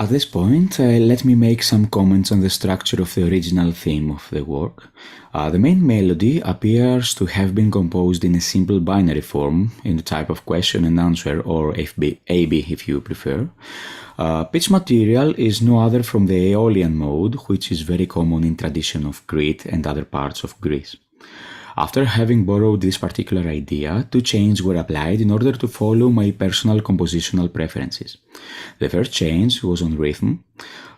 At this point, let me make some comments on the structure of the original theme of the work. The main melody appears to have been composed in a simple binary form, in the type of question and answer, or AB if you prefer. Pitch material is no other from the Aeolian mode, which is very common in tradition of Crete and other parts of Greece. After having borrowed this particular idea, two changes were applied in order to follow my personal compositional preferences. The first change was on rhythm.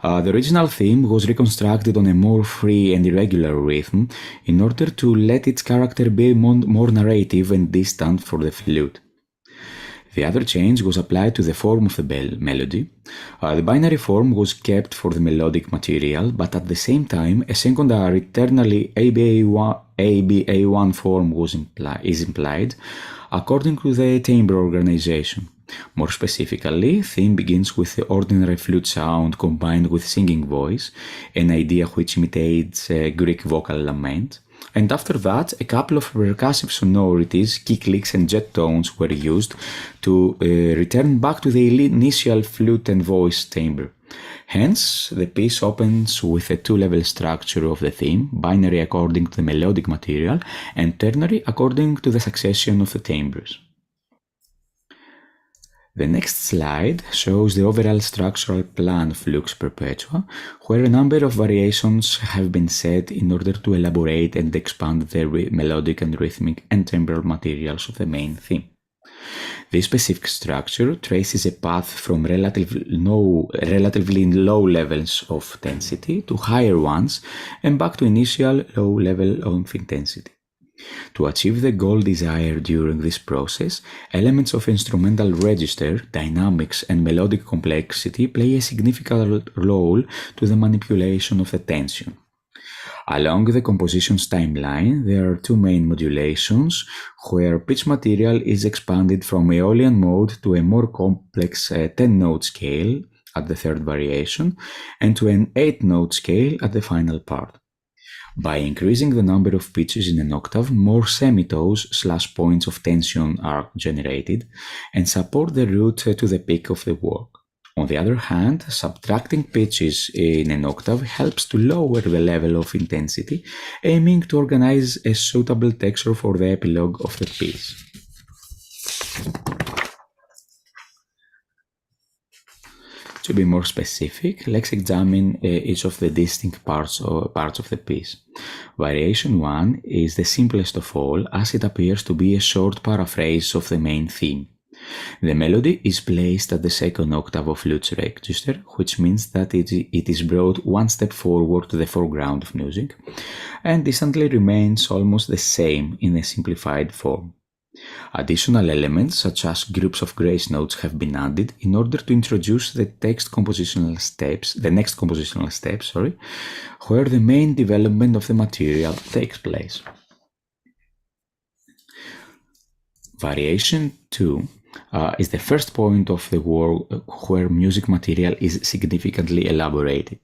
The original theme was reconstructed on a more free and irregular rhythm in order to let its character be more narrative and distant for the flute. The other change was applied to the form of the melody. The binary form was kept for the melodic material, but at the same time, a second eternally ABA1 form is implied according to the timbre organization. More specifically, theme begins with the ordinary flute sound combined with singing voice, an idea which imitates Greek vocal lament. And after that, a couple of percussive sonorities, kick licks and jet tones were used to return back to the initial flute and voice timbre. Hence, the piece opens with a two-level structure of the theme, binary according to the melodic material and ternary according to the succession of the timbres. The next slide shows the overall structural plan of Lux Perpetua, where a number of variations have been set in order to elaborate and expand the melodic and rhythmic and timbral materials of the main theme. This specific structure traces a path from relatively low levels of intensity to higher ones and back to initial low level of intensity. To achieve the goal desired during this process, elements of instrumental register, dynamics, and melodic complexity play a significant role to the manipulation of the tension. Along the composition's timeline, there are two main modulations, where pitch material is expanded from Aeolian mode to a more complex 10-note scale at the third variation, and to an 8-note scale at the final part. By increasing the number of pitches in an octave, more semitones/points of tension are generated and support the route to the peak of the work. On the other hand, subtracting pitches in an octave helps to lower the level of intensity, aiming to organize a suitable texture for the epilogue of the piece. To be more specific, let's examine each of the distinct parts of the piece. Variation 1 is the simplest of all, as it appears to be a short paraphrase of the main theme. The melody is placed at the second octave of Lute's register, which means that it is brought one step forward to the foreground of music, and instantly remains almost the same in a simplified form. Additional elements, such as groups of grace notes, have been added in order to introduce the next compositional steps, where the main development of the material takes place. Variation 2 is the first point of the work where music material is significantly elaborated.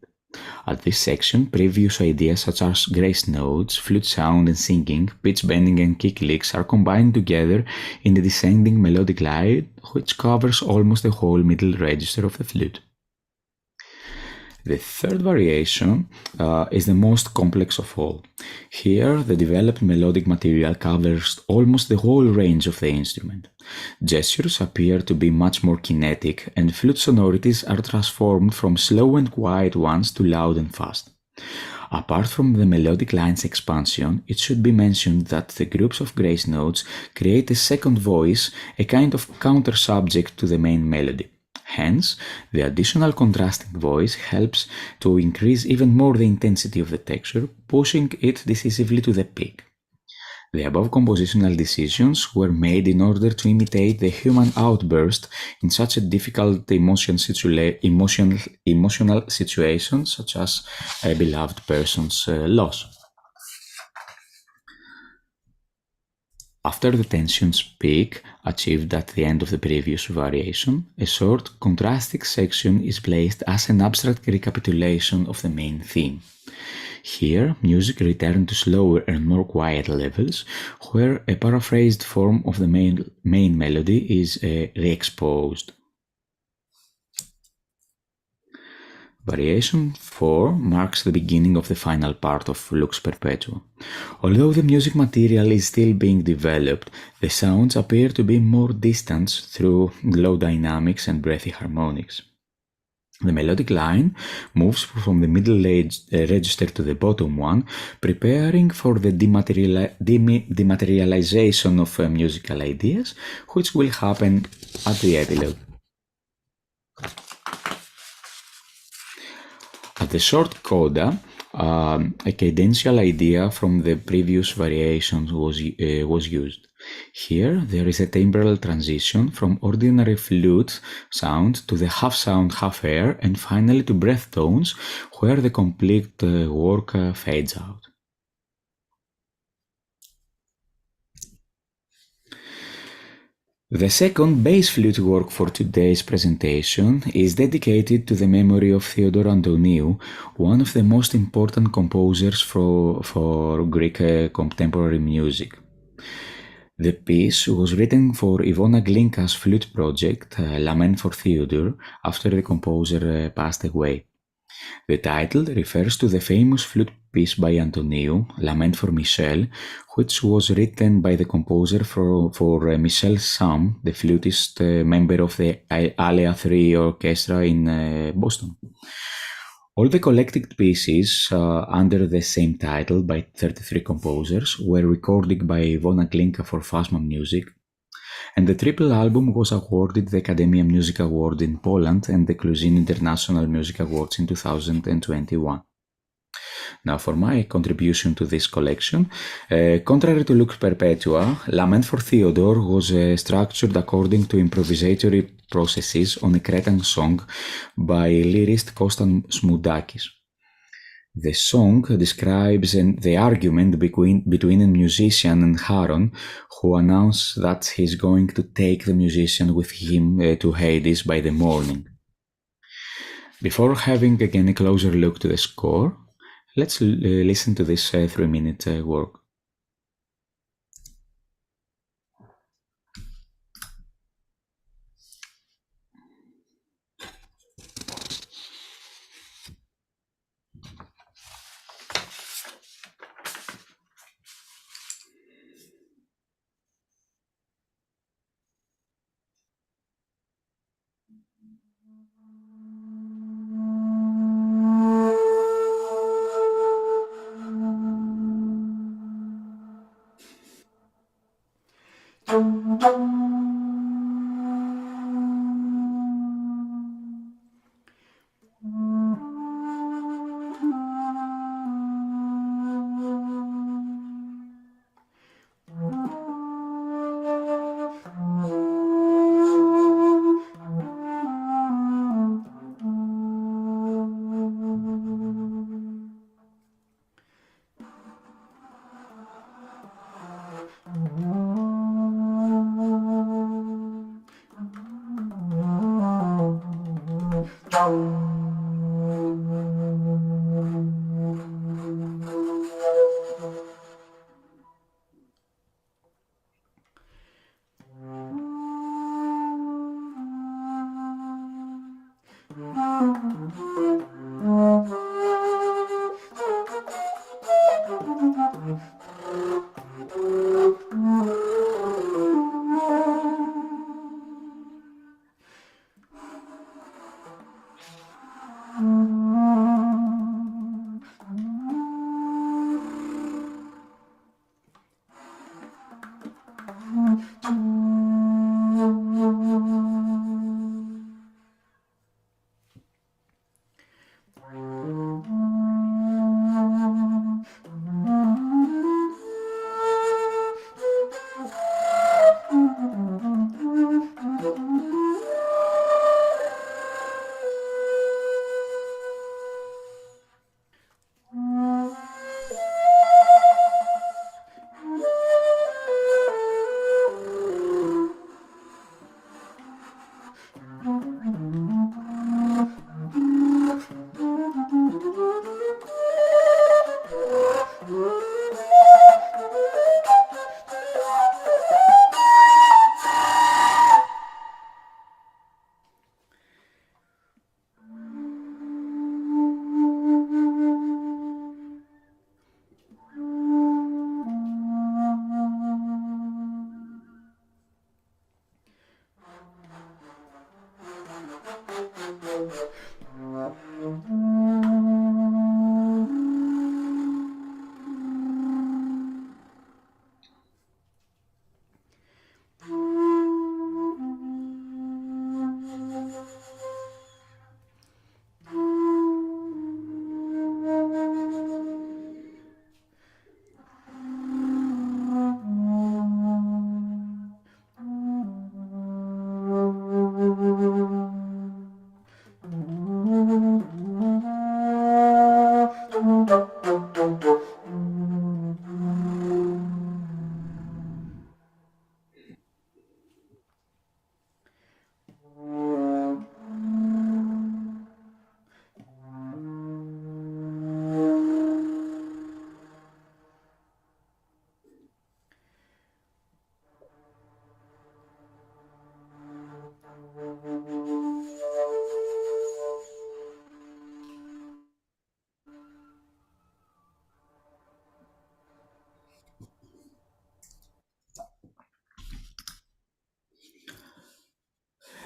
At this section, previous ideas such as grace notes, flute sound and singing, pitch bending and kick licks are combined together in the descending melodic line, which covers almost the whole middle register of the flute. The third variation is the most complex of all. Here, the developed melodic material covers almost the whole range of the instrument. Gestures appear to be much more kinetic, and flute sonorities are transformed from slow and quiet ones to loud and fast. Apart from the melodic line's expansion, it should be mentioned that the groups of grace notes create a second voice, a kind of counter-subject to the main melody. Hence, the additional contrasting voice helps to increase even more the intensity of the texture, pushing it decisively to the peak. The above compositional decisions were made in order to imitate the human outburst in such a difficult emotional situation such as a beloved person's loss. After the tension's peak, achieved at the end of the previous variation, a short contrasting section is placed as an abstract recapitulation of the main theme. Here, music returned to slower and more quiet levels, where a paraphrased form of the main melody is re-exposed. Variation 4 marks the beginning of the final part of Lux Perpetua. Although the music material is still being developed, the sounds appear to be more distant through low dynamics and breathy harmonics. The melodic line moves from the middle register to the bottom one, preparing for the dematerialization of musical ideas, which will happen at the epilogue. At the short coda, a cadential idea from the previous variations was used. Here, there is a timbral transition from ordinary flute sound to the half sound, half air, and finally to breath tones, where the complete work fades out. The second bass flute work for today's presentation is dedicated to the memory of Theodore Antoniou, one of the most important composers for Greek contemporary music. The piece was written for Ivona Glinka's flute project, Lament for Theodore, after the composer passed away. The title refers to the famous flute piece by Antoniou, Lament for Michel, which was written by the composer for Michel Sam, the flutist member of the Alea 3 Orchestra in Boston. All the collected pieces under the same title by 33 composers were recorded by Ivona Glinka for Phasma Music, and the triple album was awarded the Academia Music Award in Poland and the Clusin International Music Awards in 2021. Now, for my contribution to this collection, contrary to Lux Perpetua, Lament for Theodore was structured according to improvisatory processes on a Cretan song by lyrist Kostas Smoudakis. The song describes the argument between a musician and Charon, who announces that he's going to take the musician with him to Hades by the morning. Before having again a closer look to the score, let's listen to this 3-minute work.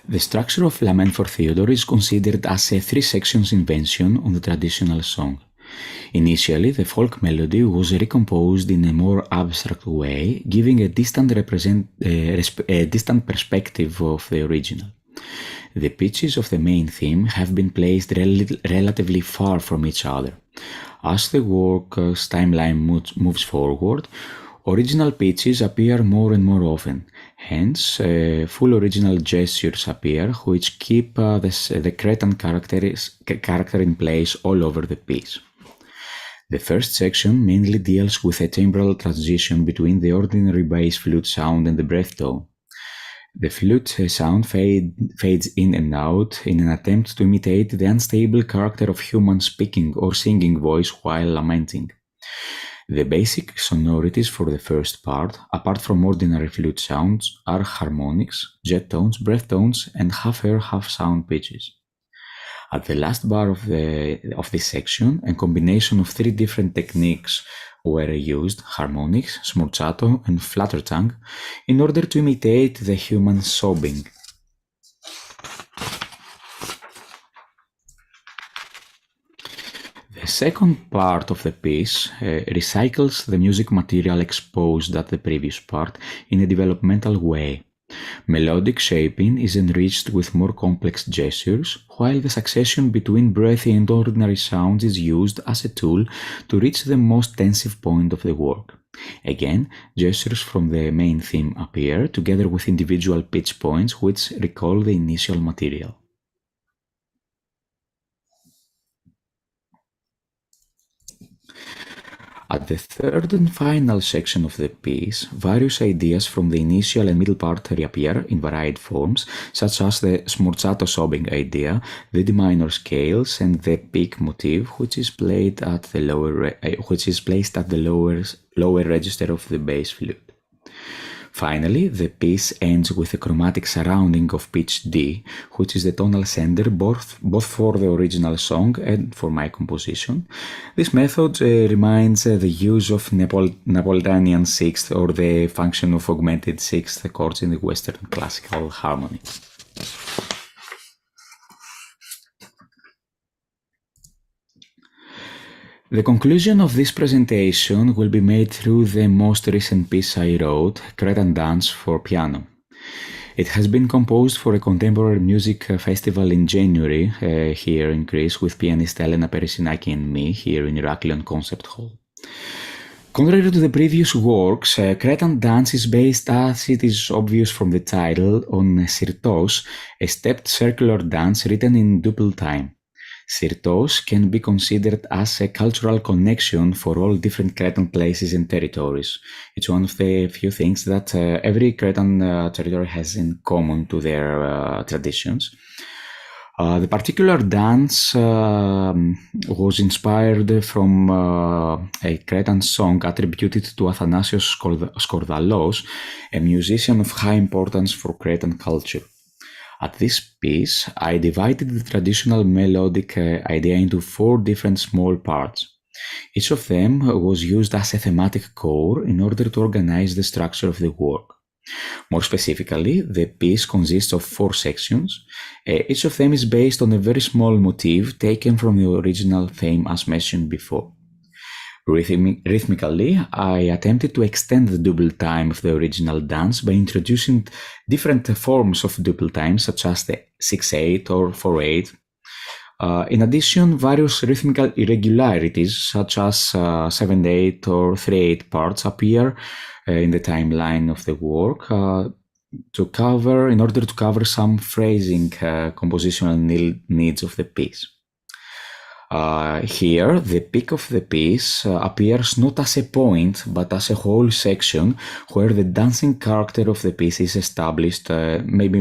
The structure of Lament for Theodore is considered as a three-sections invention on the traditional song. Initially, the folk melody was recomposed in a more abstract way, giving a distant perspective of the original. The pitches of the main theme have been placed relatively far from each other. As the work's timeline moves forward, original pitches appear more and more often. Hence, full original gestures appear, which keep the Cretan character in place all over the piece. The first section mainly deals with a timbral transition between the ordinary bass flute sound and the breath tone. The flute sound fades in and out in an attempt to imitate the unstable character of human speaking or singing voice while lamenting. The basic sonorities for the first part, apart from ordinary flute sounds, are harmonics, jet tones, breath tones, and half-air, half-sound pitches. At the last bar of this section, a combination of three different techniques were used: harmonics, smorzato, and flutter tongue, in order to imitate the human sobbing. The second part of the piece recycles the music material exposed at the previous part in a developmental way. Melodic shaping is enriched with more complex gestures, while the succession between breathy and ordinary sounds is used as a tool to reach the most tensive point of the work. Again, gestures from the main theme appear, together with individual pitch points which recall the initial material. At the third and final section of the piece, various ideas from the initial and middle part reappear in varied forms, such as the smorzato sobbing idea, the D minor scales, and the peak motif, which is placed at the lower register of the bass flute. Finally, the piece ends with a chromatic surrounding of pitch D, which is the tonal center both for the original song and for my composition. This method reminds the use of Napolitanian sixth or the function of augmented sixth chords in the Western classical harmony. The conclusion of this presentation will be made through the most recent piece I wrote, Cretan Dance for Piano. It has been composed for a contemporary music festival in January here in Greece with pianist Elena Peresinaki and me here in Heraklion Concert Hall. Contrary to the previous works, Cretan dance is based, as it is obvious from the title, on sirtos, a stepped circular dance written in double time. Sirtos can be considered as a cultural connection for all different Cretan places and territories. It's one of the few things that every Cretan territory has in common to their traditions. The particular dance was inspired from a Cretan song attributed to Athanasios Skordalos, a musician of high importance for Cretan culture. At this piece, I divided the traditional melodic idea into 4 different small parts. Each of them was used as a thematic core in order to organize the structure of the work. More specifically, the piece consists of 4 sections. Each of them is based on a very small motif taken from the original theme as mentioned before. Rhythmically, I attempted to extend the double time of the original dance by introducing different forms of double time, such as the 6/8 or 4/8. In addition, various rhythmical irregularities, such as 7/8 or 3/8 parts, appear in the timeline of the work in order to cover some phrasing compositional needs of the piece. Here, the peak of the piece appears not as a point, but as a whole section where the dancing character of the piece is established, maybe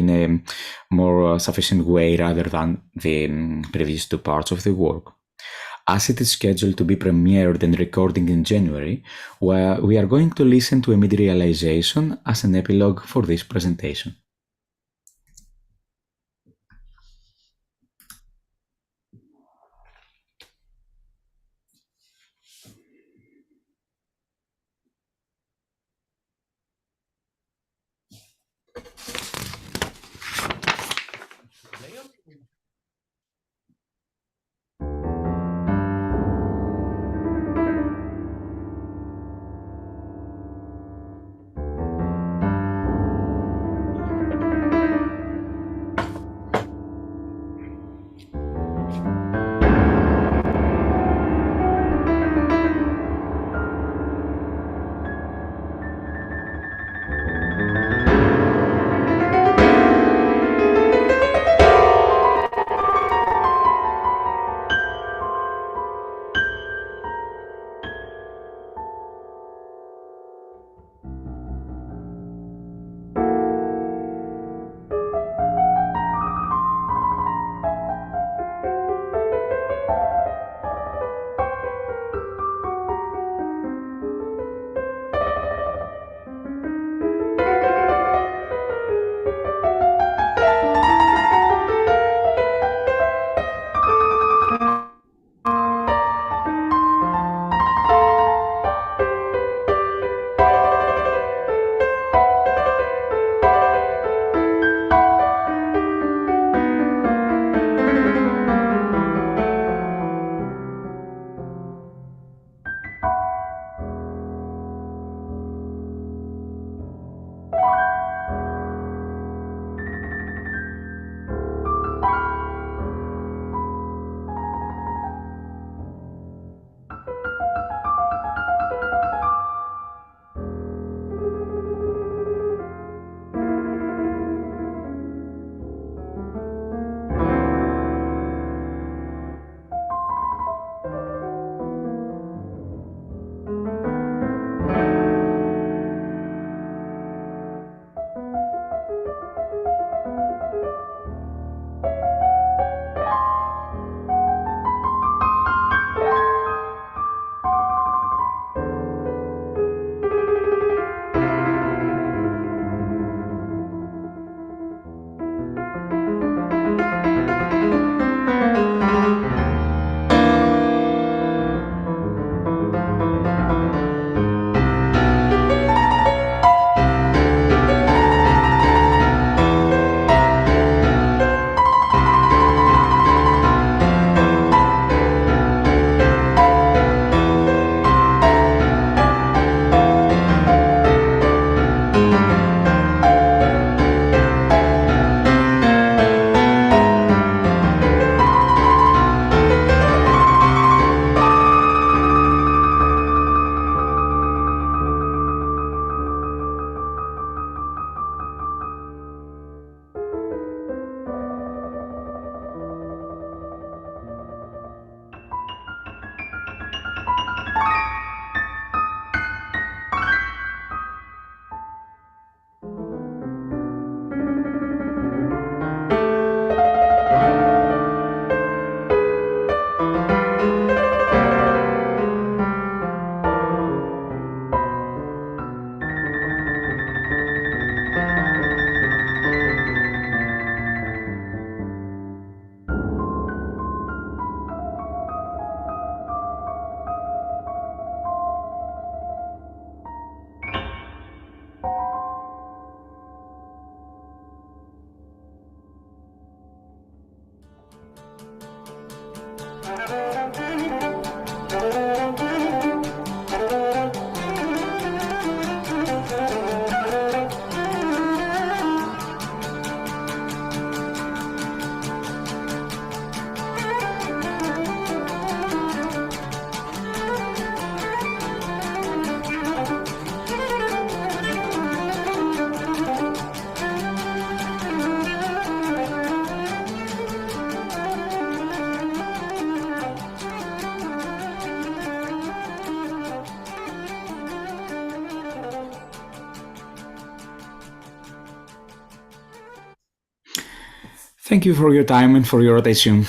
in a more sufficient way rather than the previous 2 parts of the work. As it is scheduled to be premiered and recording in January, we are going to listen to a mid-realization as an epilogue for this presentation. Thank you for your time and for your attention.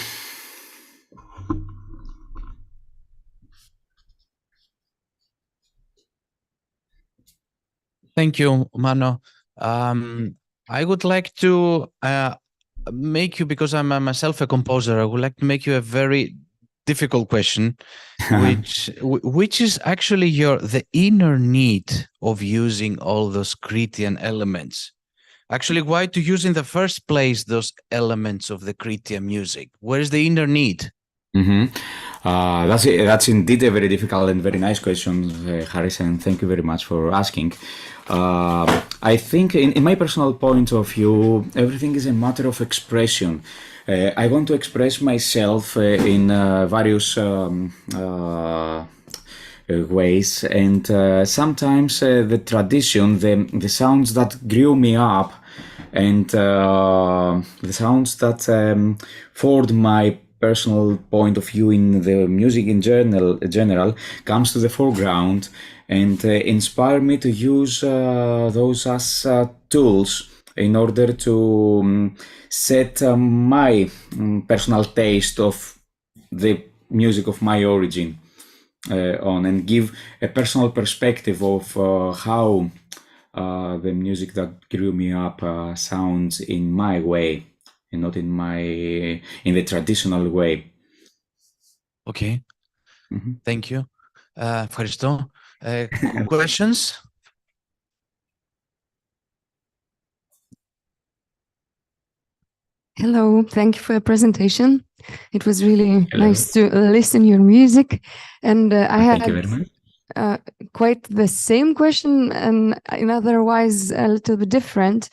Thank you, Mano. I would like to make you, because I'm myself a composer, I would like to make you a very difficult question, which is actually the inner need of using all those Cretan elements. Actually, why to use in the first place those elements of the Cretan music? Where is the inner need? That's indeed a very difficult and very nice question, Harris, and thank you very much for asking. I think, in my personal point of view, everything is a matter of expression. I want to express myself in various ways, and sometimes the tradition, the sounds that grew me up, and the sounds that formed my personal point of view in the music in general comes to the foreground and inspire me to use those as tools in order to set my personal taste of the music of my origin on, and give a personal perspective of how the music that grew me up sounds in my way and not in the traditional way. Okay. Thank you. Ευχαριστώ. Questions? Hello, thank you for your presentation. It was really nice to listen your music, and I Thank you very much. had quite the same question, and in otherwise a little bit different.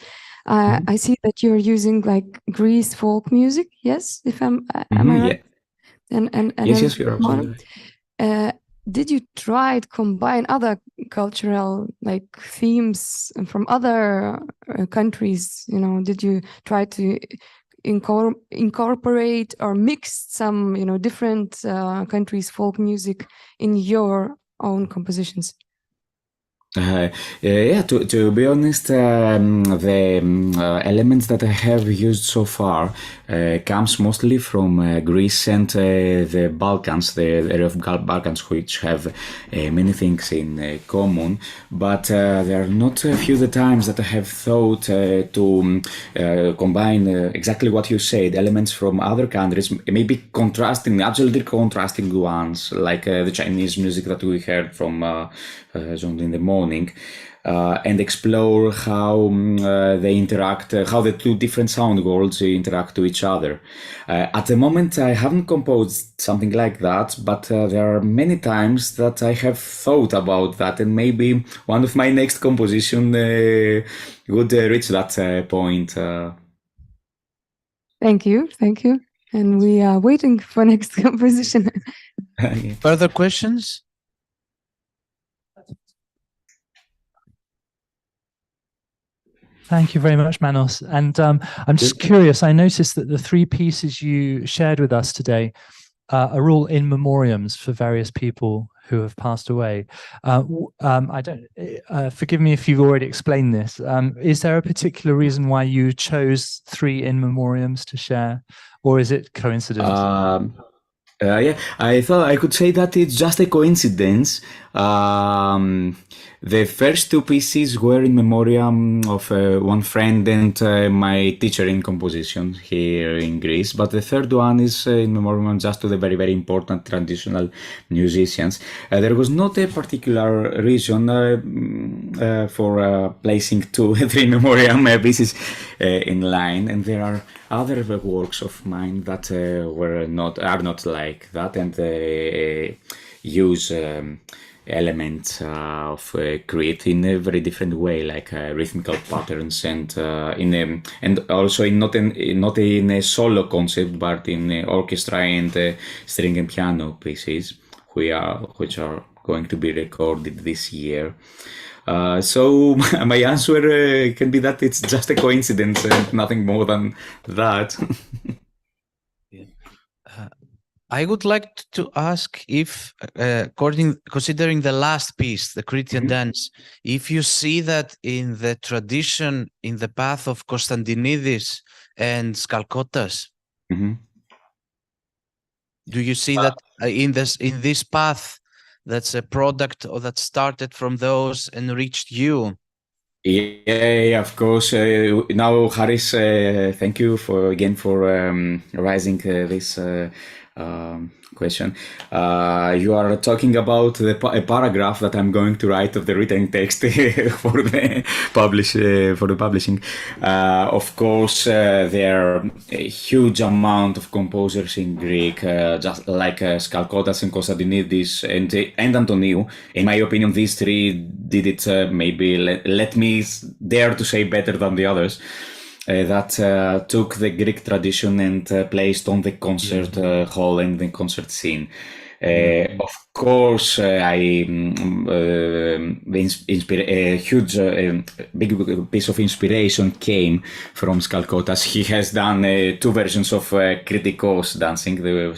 I see that you're using like Greece folk music. Yes, if am I right? Yeah. And Yes, you're absolutely right. did you try to combine other cultural like themes from other countries? You know, did you try to incorporate or mix some, you know, different countries' folk music in your own compositions? Yeah, to be honest, the elements that I have used so far comes mostly from Greece and the Balkans, the area of Balkans, which have many things in common. But there are not a few the times that I have thought to combine exactly what you said, elements from other countries, maybe absolutely contrasting ones, like the Chinese music that we heard from Zone in the Morning, and explore how they interact, how the two different sound worlds interact to each other. At the moment, I haven't composed something like that, but there are many times that I have thought about that, and maybe one of my next composition would reach that point. Thank you, and we are waiting for next composition. Further questions? Thank you very much, Manos. And I'm just curious, I noticed that the three pieces you shared with us today are all in memoriams for various people who have passed away. I don't, forgive me if you've already explained this. Is there a particular reason why you chose three in memoriams to share, or is it coincidence? Yeah, I thought I could say that it's just a coincidence. The first two pieces were in memoriam of one friend and my teacher in composition here in Greece, but the third one is in memoriam just to the very, very important traditional musicians. There was not a particular reason for placing three memoriam pieces in line, and there are other works of mine that are not like that, and use elements of Crete in a very different way, like rhythmical patterns, and also not in a solo concept, but in orchestra and string and piano pieces, which are going to be recorded this year. So my answer can be that it's just a coincidence and nothing more than that. I would like to ask if, considering the last piece, the Cretan dance, if you see that in the tradition, in the path of Constantinidis and Skalkotas, do you see that in this path that's a product or that started from those and reached you? Yeah, of course. Now, Haris, thank you again for raising this question. You are talking about a paragraph that I'm going to write of the written text for the publishing. Of course, there are a huge amount of composers in Greek, just like Skalkotas and Konstantinidis and Antoniou. In my opinion, these three did it maybe, let me dare to say, better than the others. That took the Greek tradition and placed on the concert hall and the concert scene. Of course, a huge, big piece of inspiration came from Skalkotas. He has done two versions of Kritikos dancing, the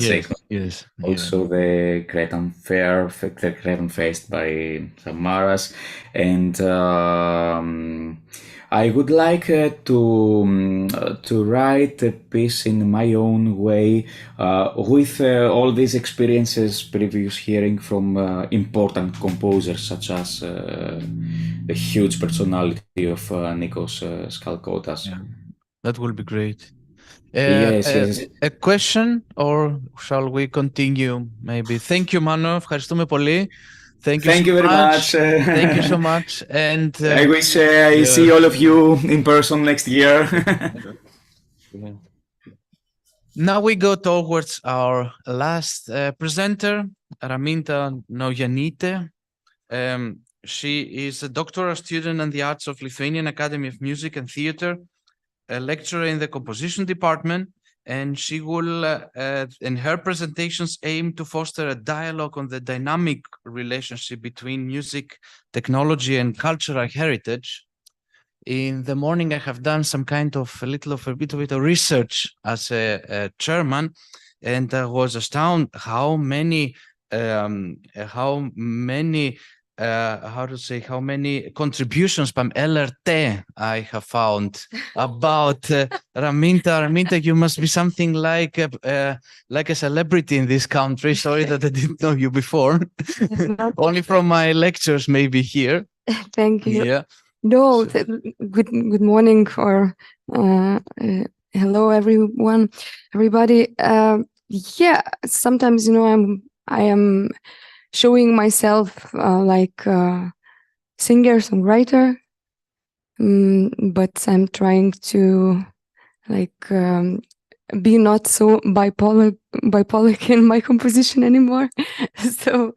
second. Yes. Also the Cretan Fair, the Cretan Feast by Samaras, and I would like to write a piece in my own way with all these experiences previous hearing from important composers such as the huge personality of Nikos Skalkotas. Yeah, that will be great. Yes. A question, or shall we continue? Maybe. Thank you, Mano. Ευχαριστούμε πολύ. Thank you very much. Thank you so much. And I wish I see all of you in person next year. Now we go towards our last presenter, Raminta Noyanite. She is a doctoral student in the arts of Lithuanian Academy of Music and Theatre, a lecturer in the composition department, and she will, in her presentations, aim to foster a dialogue on the dynamic relationship between music, technology, and cultural heritage. In the morning, I have done some kind of a bit of research as a chairman, and I was astounded how many contributions from LRT I have found about Raminta. Raminta, you must be something like a celebrity in this country. Sorry that I didn't know you before. Only from my lectures, maybe here. Thank you. Yeah. No, good morning or hello everybody. Yeah, sometimes I am showing myself like singer songwriter, but I'm trying to be not so bipolar in my composition anymore. So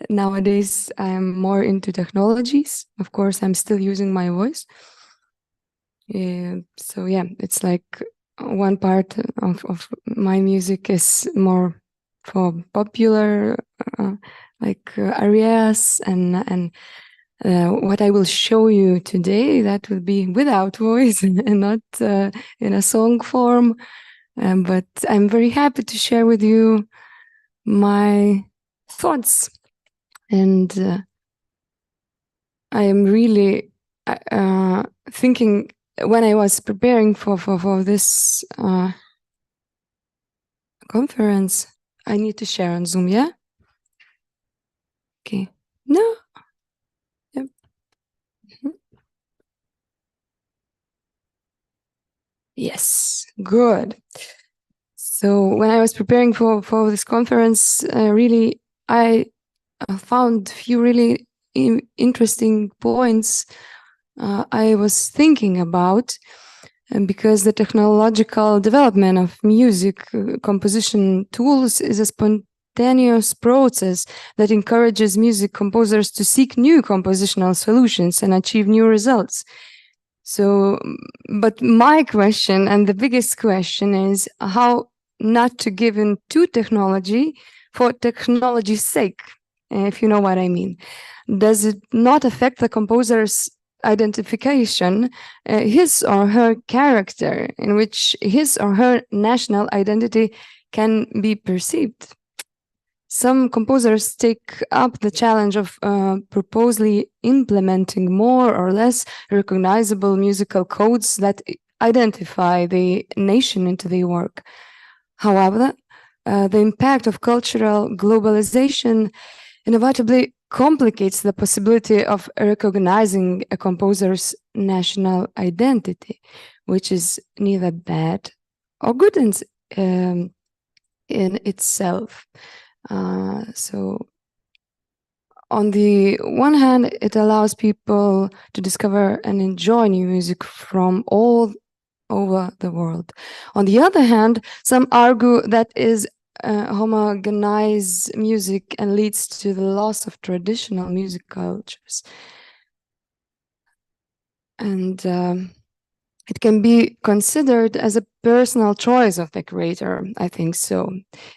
nowadays I'm more into technologies. Of course, I'm still using my voice. So yeah, it's like one part of my music is more for popular areas, and what I will show you today, that will be without voice and not in a song form. But I'm very happy to share with you my thoughts. And I am really thinking, when I was preparing for this conference, I need to share on Zoom, yeah? Okay. No. Yep. Yes, good. So when I was preparing for this conference, really, I found a few really interesting points I was thinking about, and because the technological development of music composition tools is a spontaneous process that encourages music composers to seek new compositional solutions and achieve new results. So, but my question, and the biggest question, is how not to give in to technology for technology's sake, if you know what I mean. Does it not affect the composer's identification, his or her character, in which his or her national identity can be perceived? Some composers take up the challenge of purposely implementing more or less recognizable musical codes that identify the nation into their work. However, the impact of cultural globalization inevitably complicates the possibility of recognizing a composer's national identity, which is neither bad or good in itself. So on the one hand, it allows people to discover and enjoy new music from all over the world. On the other hand, some argue that is homogenize music and leads to the loss of traditional music cultures. And it can be considered as a personal choice of the creator, I think so.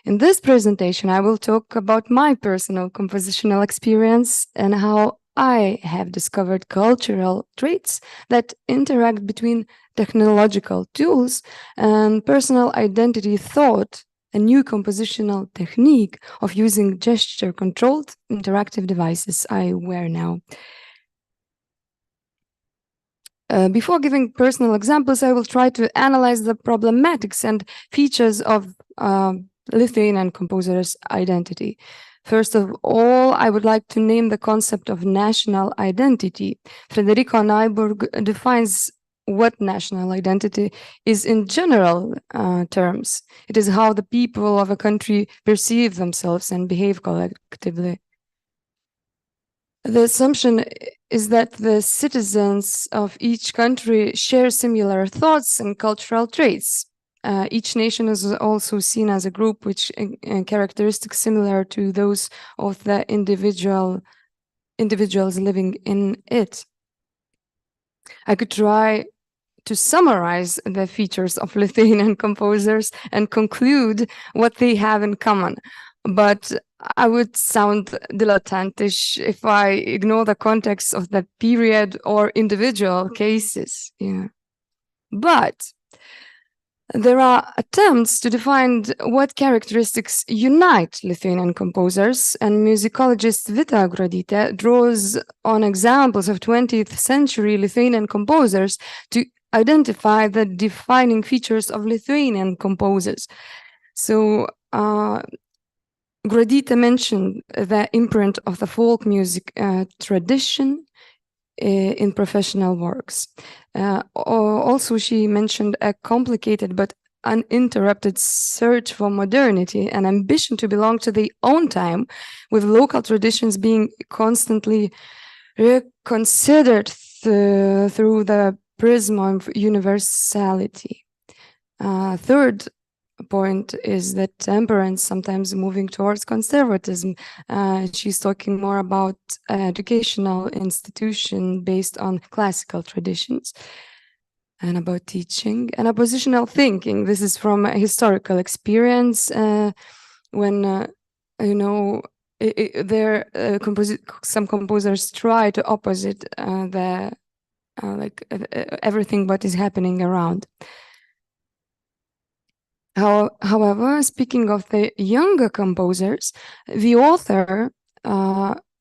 In this presentation, I will talk about my personal compositional experience and how I have discovered cultural traits that interact between technological tools and personal identity thought, a new compositional technique of using gesture-controlled interactive devices I wear now. Before giving personal examples, I will try to analyze the problematics and features of Lithuanian composers' identity. First of all, I would like to name the concept of national identity. Federico Nyborg defines what national identity is in general terms. It is how the people of a country perceive themselves and behave collectively. The assumption is that the citizens of each country share similar thoughts and cultural traits. Each nation is also seen as a group with characteristics similar to those of the individuals living in it. I could try to summarize the features of Lithuanian composers and conclude what they have in common. But I would sound dilettantish if I ignore the context of the period or individual cases. Yeah. But there are attempts to define what characteristics unite Lithuanian composers, and musicologist Vita Gruodytė draws on examples of 20th century Lithuanian composers to identify the defining features of Lithuanian composers. So Gruodytė mentioned the imprint of the folk music tradition in professional works. Also, she mentioned a complicated but uninterrupted search for modernity, an ambition to belong to their own time, with local traditions being constantly reconsidered through the prism of universality. Third point is that temperance sometimes moving towards conservatism. She's talking more about educational institution based on classical traditions and about teaching and oppositional thinking. This is from a historical experience when some composers try to opposite everything what is happening around. However, speaking of the younger composers, the author,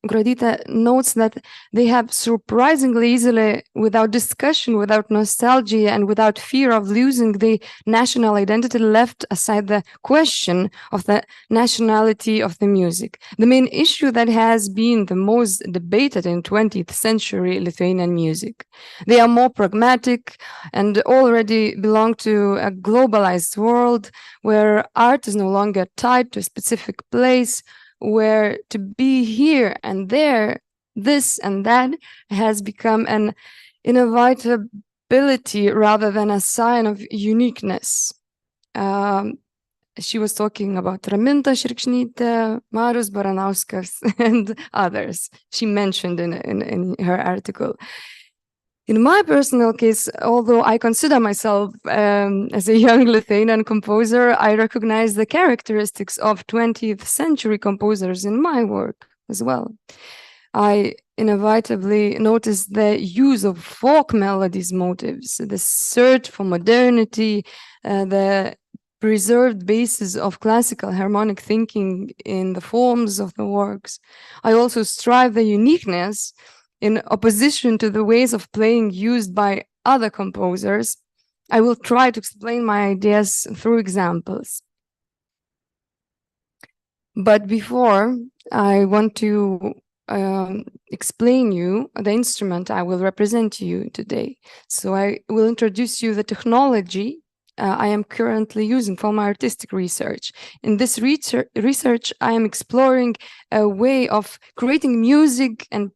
Gruodytė, notes that they have surprisingly easily, without discussion, without nostalgia, and without fear of losing the national identity, left aside the question of the nationality of the music. The main issue that has been the most debated in 20th century Lithuanian music. They are more pragmatic and already belong to a globalized world where art is no longer tied to a specific place, where to be here and there, this and that, has become an inevitability rather than a sign of uniqueness. She was talking about Raminta Šerkšnytė, Marius Baranauskas, and others she mentioned in her article. In my personal case, although I consider myself as a young Lithuanian composer, I recognize the characteristics of 20th century composers in my work as well. I inevitably noticed the use of folk melodies motives, the search for modernity, the preserved basis of classical harmonic thinking in the forms of the works. I also strive the uniqueness in opposition to the ways of playing used by other composers. I will try to explain my ideas through examples. But before, I want to explain you the instrument I will represent to you today. So I will introduce you the technology I am currently using for my artistic research. In this research, I am exploring a way of creating music and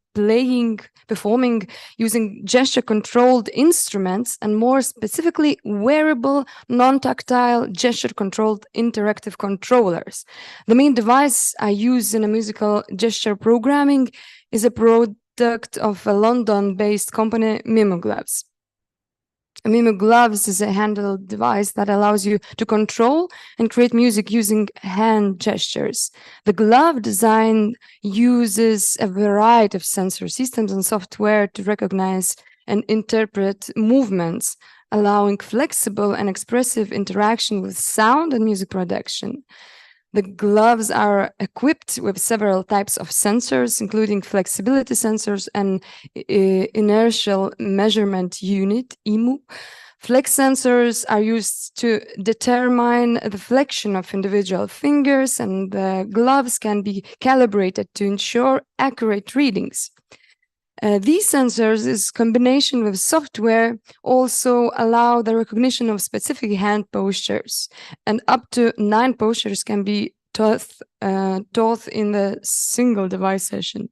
performing using gesture-controlled instruments, and more specifically, wearable, non-tactile, gesture-controlled interactive controllers. The main device I use in a musical gesture programming is a product of a London-based company, Mimogloves. Mimogloves is a handheld device that allows you to control and create music using hand gestures. The glove design uses a variety of sensor systems and software to recognize and interpret movements, allowing flexible and expressive interaction with sound and music production. The gloves are equipped with several types of sensors, including flexibility sensors and inertial measurement unit, IMU. Flex sensors are used to determine the flexion of individual fingers, and the gloves can be calibrated to ensure accurate readings. These sensors, in combination with software, also allow the recognition of specific hand postures, and up to 9 postures can be taught in the single device session.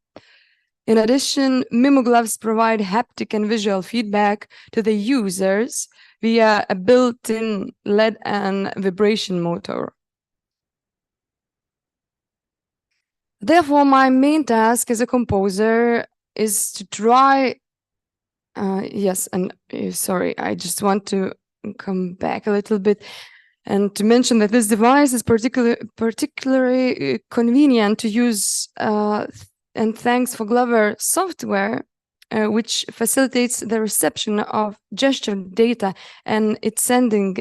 In addition, Mimo gloves provide haptic and visual feedback to the users via a built-in LED and vibration motor. Therefore, my main task as a composer is to try, sorry, I just want to come back a little bit and to mention that this device is particularly convenient to use, and thanks for Glover software, which facilitates the reception of gesture data, and it's sending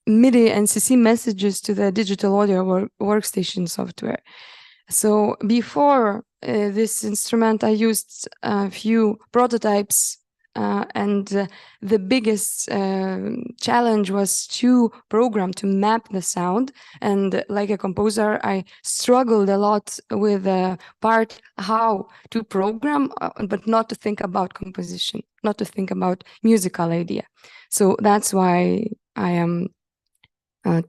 MIDI and CC messages to the digital audio workstation software. So before this instrument, I used a few prototypes, and the biggest challenge was to program to map the sound. And like a composer, I struggled a lot with the part how to program, but not to think about composition, not to think about musical idea. So that's why I am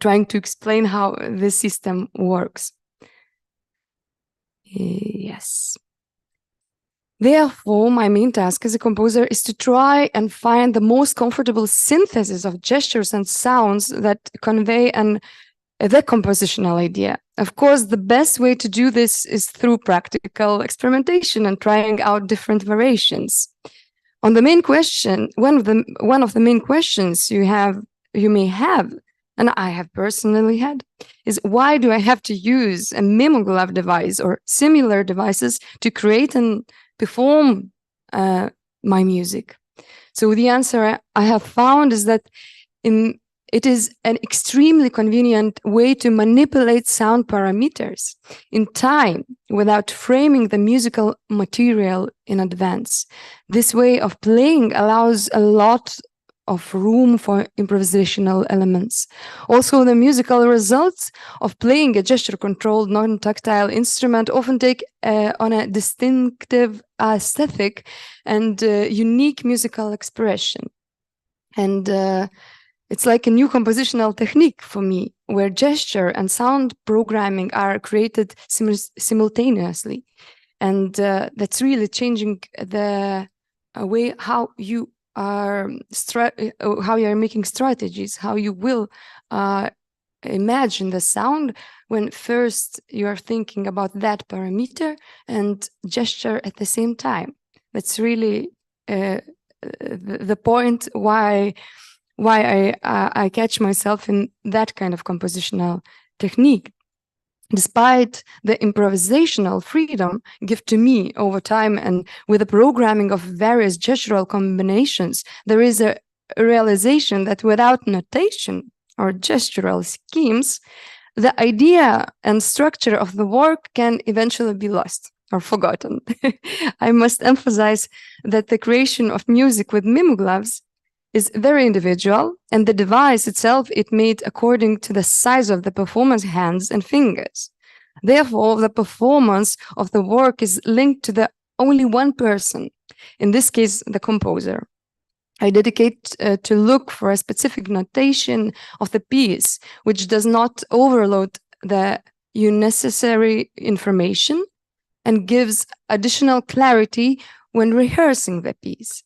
trying to explain how this system works. Yes. Therefore, my main task as a composer is to try and find the most comfortable synthesis of gestures and sounds that convey the compositional idea. Of course, the best way to do this is through practical experimentation and trying out different variations. On the main question, one of the main questions you may have, and I have personally had, is why do I have to use a Mimo glove device or similar devices to create and perform my music? So the answer I have found is that it is an extremely convenient way to manipulate sound parameters in time without framing the musical material in advance. This way of playing allows a lot of room for improvisational elements. Also, the musical results of playing a gesture-controlled, non-tactile instrument often take on a distinctive aesthetic and unique musical expression. And it's like a new compositional technique for me, where gesture and sound programming are created simultaneously. And that's really changing the way how you are making strategies, how you will imagine the sound when first you are thinking about that parameter and gesture at the same time. That's really the point why I catch myself in that kind of compositional technique. Despite the improvisational freedom given to me over time and with the programming of various gestural combinations, there is a realization that without notation or gestural schemes, the idea and structure of the work can eventually be lost or forgotten. I must emphasize that the creation of music with Mimo gloves is very individual, and the device itself is made according to the size of the performer's hands and fingers. Therefore, the performance of the work is linked to the only one person, in this case, the composer. I dedicate to look for a specific notation of the piece, which does not overload the unnecessary information and gives additional clarity when rehearsing the piece.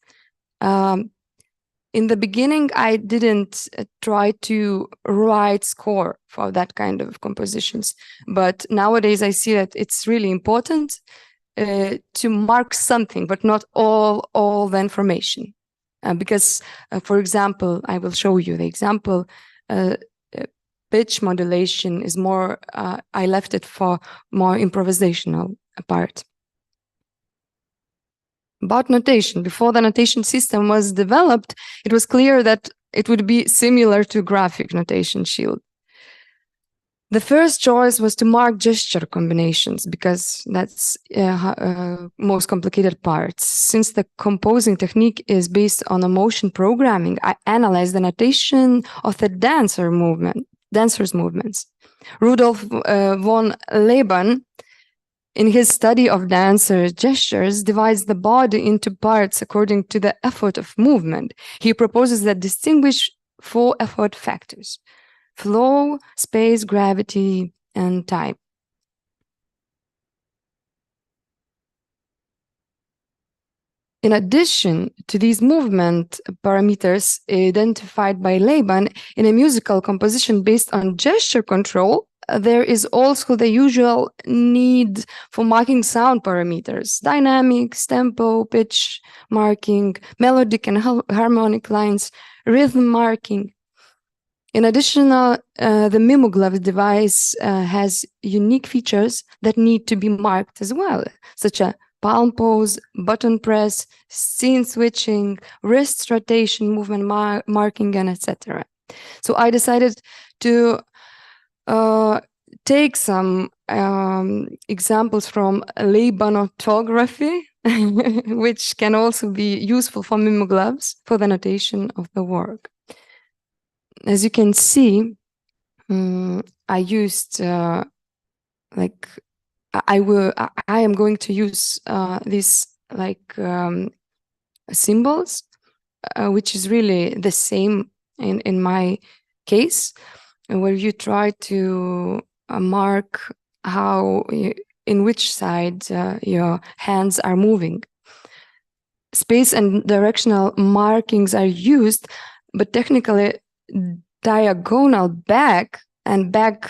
In the beginning, I didn't try to write score for that kind of compositions, but nowadays I see that it's really important to mark something, but not all the information. Because, for example, I will show you the example, pitch modulation is more, I left it for more improvisational part. About notation, before the notation system was developed, it was clear that it would be similar to graphic notation shield. The first choice was to mark gesture combinations because that's most complicated part. Since the composing technique is based on emotion programming, I analyzed the notation of the dancer's movements. Rudolf von Laban, in his study of dancer gestures, divides the body into parts according to the effort of movement. He proposes that distinguish 4 effort factors: flow, space, gravity, and time. In addition to these movement parameters identified by Laban in a musical composition based on gesture control, there is also the usual need for marking sound parameters: dynamics, tempo, pitch marking, melodic and harmonic lines, rhythm marking. In addition, the Mimogloves device has unique features that need to be marked as well, such as palm pose, button press, scene switching, wrist rotation, movement marking, and etc. So I decided to take some examples from Labanotography, which can also be useful for Mimogloves for the notation of the work. As you can see, I used I am going to use these symbols, which is really the same in my case, where you try to mark how in which side your hands are moving. Space and directional markings are used, but technically diagonal back and back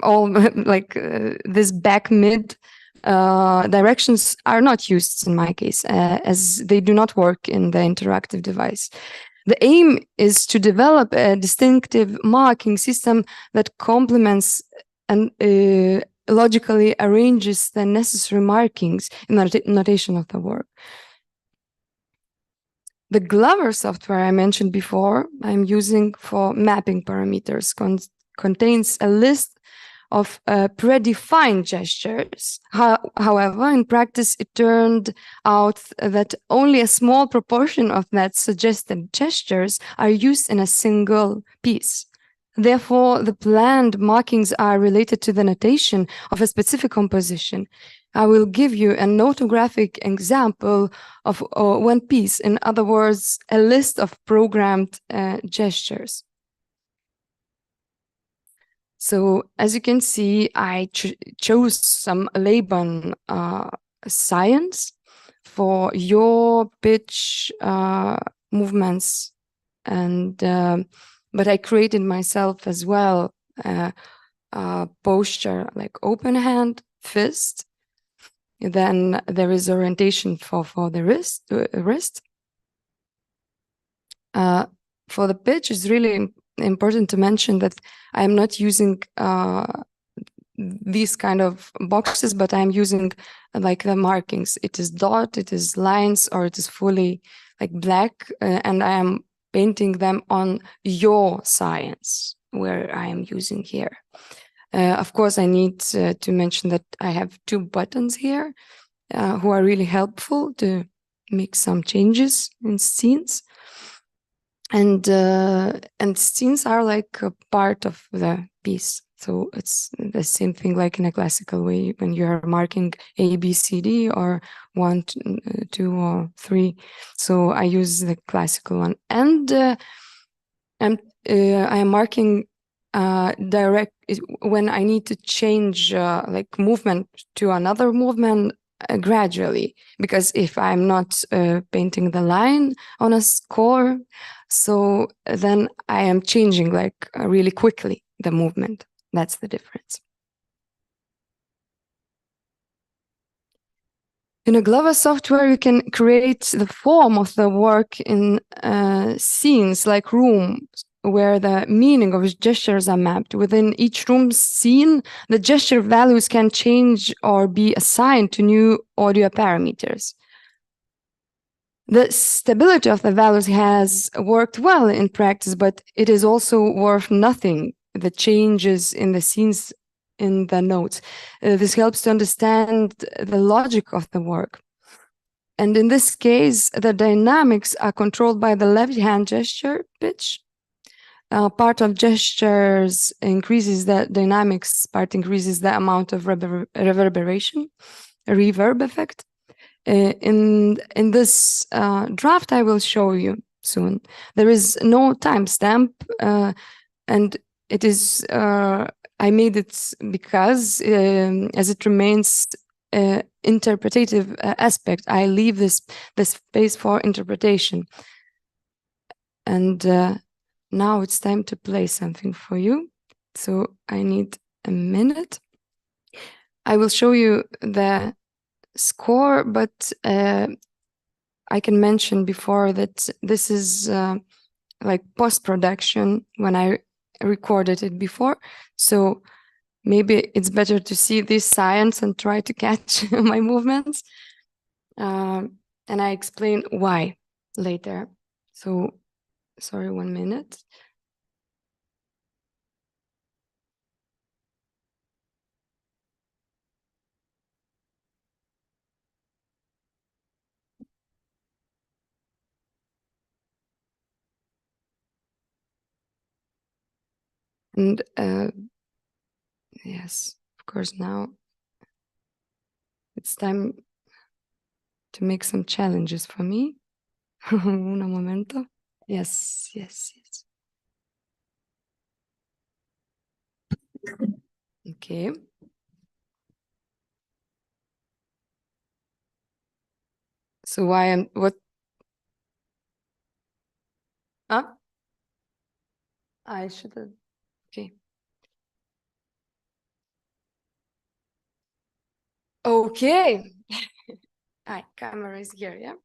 all this back mid directions are not used in my case, as they do not work in the interactive device. The aim is to develop a distinctive marking system that complements and logically arranges the necessary markings in the notation of the work. The Glover software I mentioned before, I'm using for mapping parameters, contains a list of predefined gestures. However, in practice, it turned out that only a small proportion of that suggested gestures are used in a single piece. Therefore, the planned markings are related to the notation of a specific composition. I will give you an orthographic example of one piece, in other words, a list of programmed gestures. So as you can see, I chose some Laban science for your pitch movements, and but I created myself as well posture like open hand, fist. Then there is orientation for the wrist. For the pitch, it's really important to mention that I am not using these kind of boxes, but I'm using like the markings. It is dot, it is lines, or it is fully like black, and I am painting them on your science, where I am using here. Of course, I need to mention that I have 2 buttons here who are really helpful to make some changes in scenes. And scenes are like a part of the piece. So it's the same thing like in a classical way when you're marking A, B, C, D, or 1, 2, or 3. So I use the classical one. And I am marking direct when I need to change like movement to another movement gradually, because if I'm not painting the line on a score, so then I am changing like really quickly the movement. That's the difference. In a Glover software, you can create the form of the work in scenes like rooms, where the meaning of gestures are mapped. Within each room scene, the gesture values can change or be assigned to new audio parameters. The stability of the values has worked well in practice, but it is also worth nothing the changes in the scenes in the notes. This helps to understand the logic of the work. And in this case, the dynamics are controlled by the left hand gesture pitch. Part of gestures increases the dynamics, part increases the amount of reverberation, reverb effect. In this draft, I will show you soon. There is no timestamp, and it is I made it because as it remains interpretative aspect, I leave this space for interpretation. And now it's time to play something for you. So I need a minute. I will show you the score, but I can mention before that this is like post-production when I recorded it before. So maybe it's better to see this science and try to catch my movements. And I explain why later. So, sorry, 1 minute. And yes, of course, now it's time to make some challenges for me. Un momento. Yes, yes, yes. Okay. So why am what? Huh? I should have. Okay. Okay. Hi, camera is here, yeah?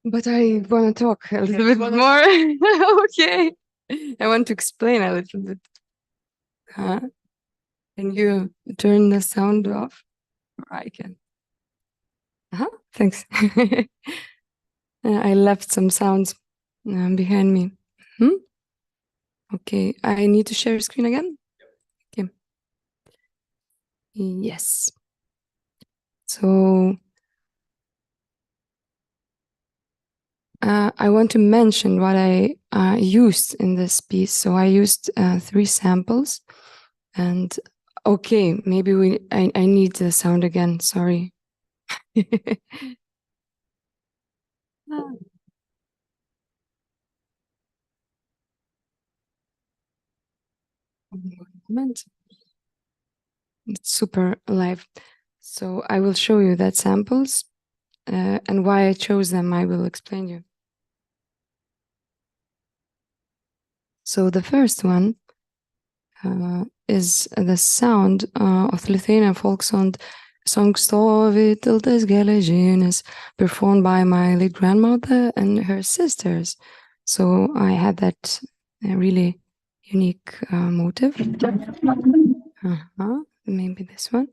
But I want to talk a little bit more. Okay. I want to explain a little bit. Can you turn the sound off? Or I can. Thanks. I left some sounds behind me. Okay, I need to share screen again? Okay. Yes. So I want to mention what I used in this piece. So I used 3 samples, and okay, maybe I need the sound again. Sorry. Moment. It's super live. So I will show you that samples and why I chose them. I will explain you. So the first one is the sound of the Lithuanian folk song Stovi Tiltas Geležinis, performed by my late grandmother and her sisters. So I had that really unique motive. Maybe this one.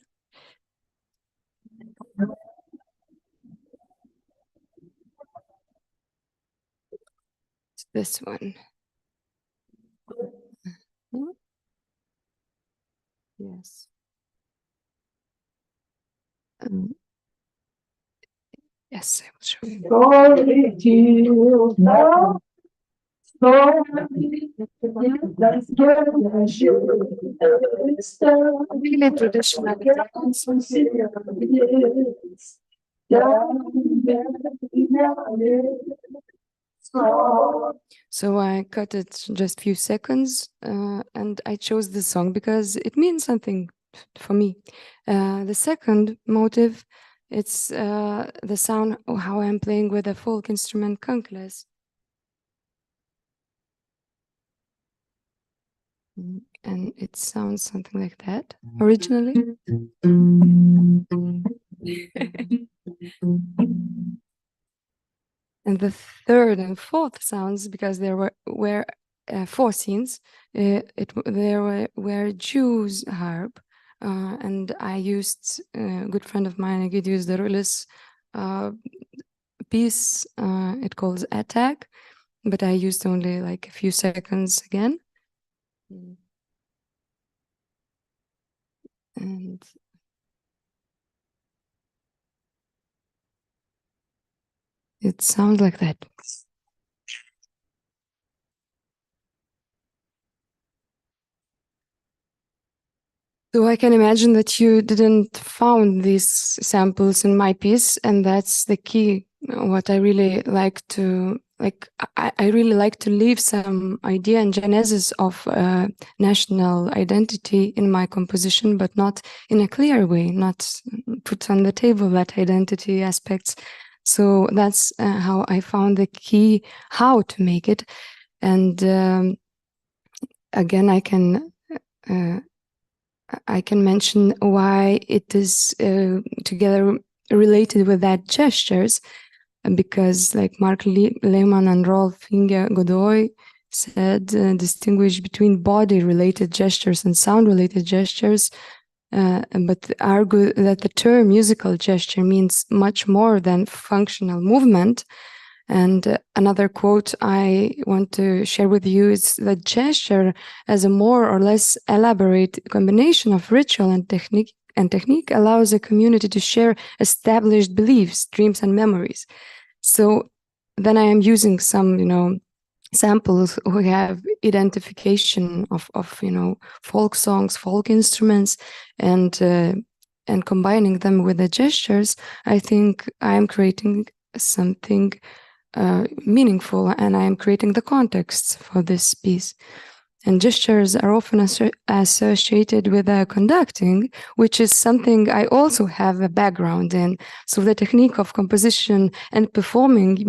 It's this one. Yes. Yes, I will show you. Really traditional. So I cut it just few seconds and I chose this song because it means something for me. The second motive, it's the sound of how I'm playing with a folk instrument kankles. And it sounds something like that originally. And the third and fourth sounds, because there were 4 scenes, there were Jews harp, and I used a good friend of mine, Egidijus Darulis, piece. It calls Attack, but I used only like a few seconds again. And it sounds like that. So I can imagine that you didn't found these samples in my piece, and that's the key. What I really like to I really like to leave some idea and genesis of national identity in my composition, but not in a clear way, not put on the table that identity aspects. So that's how I found the key how to make it. And again, I can mention why it is together related with that gestures, because like Mark Lehman and Rolf Inge Godoy said, distinguish between body-related gestures and sound-related gestures, but argue that the term musical gesture means much more than functional movement. And another quote I want to share with you is that gesture as a more or less elaborate combination of ritual and and technique allows a community to share established beliefs, dreams, and memories. So then I am using some, samples who have identification of folk songs, folk instruments, and combining them with the gestures. I think I am creating something meaningful, and I am creating the context for this piece. And gestures are often associated with conducting, which is something I also have a background in. So the technique of composition and performing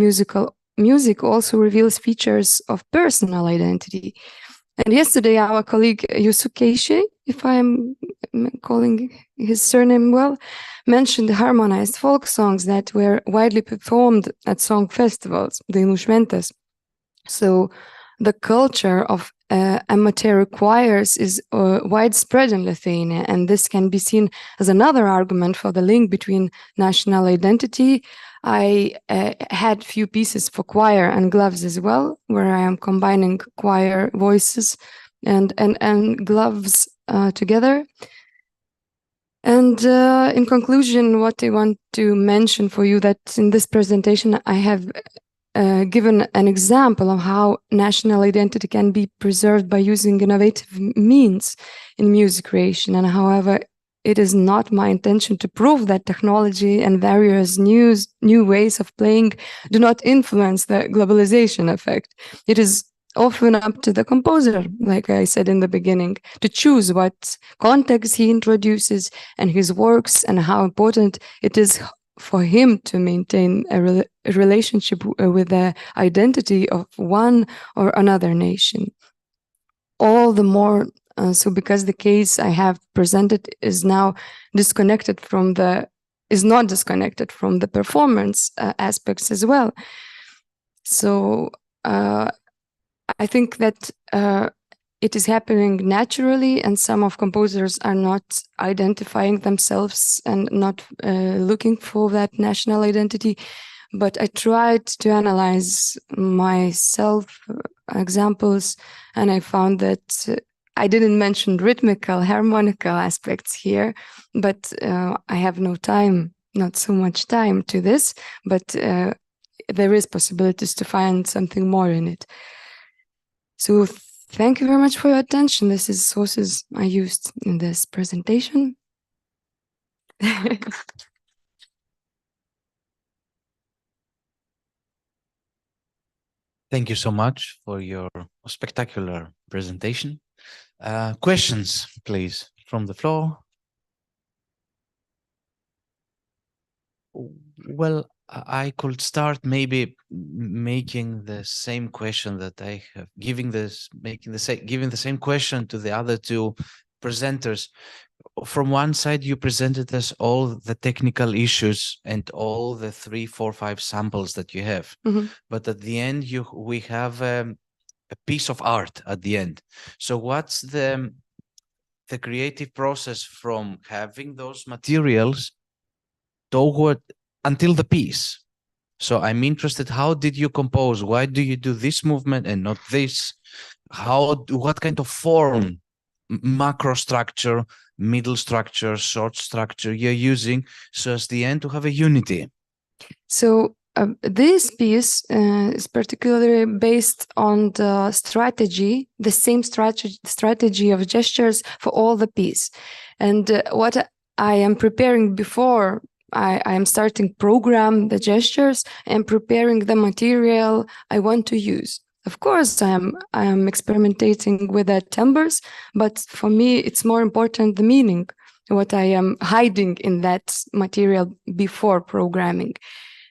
music also reveals features of personal identity. And yesterday, our colleague Yusuke, if I'm calling his surname well, mentioned harmonized folk songs that were widely performed at song festivals, the Inushventas. So the culture of amateur choirs is widespread in Lithuania, and this can be seen as another argument for the link between national identity. I had few pieces for choir and gloves as well, where I am combining choir voices and gloves together. And in conclusion, what I want to mention for you that in this presentation, I have given an example of how national identity can be preserved by using innovative means in music creation. And however, it is not my intention to prove that technology and various new ways of playing do not influence the globalization effect. It is often up to the composer, like I said in the beginning, to choose what context he introduces and his works, and how important it is for him to maintain a relationship with the identity of one or another nation. All the more so because the case I have presented is now disconnected from not disconnected from the performance aspects as well. So I think that it is happening naturally, and some of composers are not identifying themselves and not looking for that national identity. But I tried to analyze myself examples, and I found that I didn't mention rhythmical, harmonical aspects here, but I have no time, not so much time to this, but there is possibilities to find something more in it. So thank you very much for your attention. This is sources I used in this presentation. Thank you so much for your spectacular presentation. Questions, please, from the floor. Well, I could start maybe making the same question that I have, giving the same question to the other two presenters. From one side, you presented us all the technical issues and all the 3, 4, 5 samples that you have. Mm-hmm. But at the end, we have a piece of art at the end. So what's the creative process from having those materials toward until the piece? So I'm interested, how did you compose? Why do you do this movement and not this? What kind of form, macro structure, middle structure, short structure you're using, so as the end to have a unity? So this piece is particularly based on the strategy, the same strategy of gestures for all the piece. And what I am preparing before I am starting program the gestures and preparing the material I want to use. Of course, I am experimenting with the timbres, but for me, it's more important the meaning, what I am hiding in that material before programming.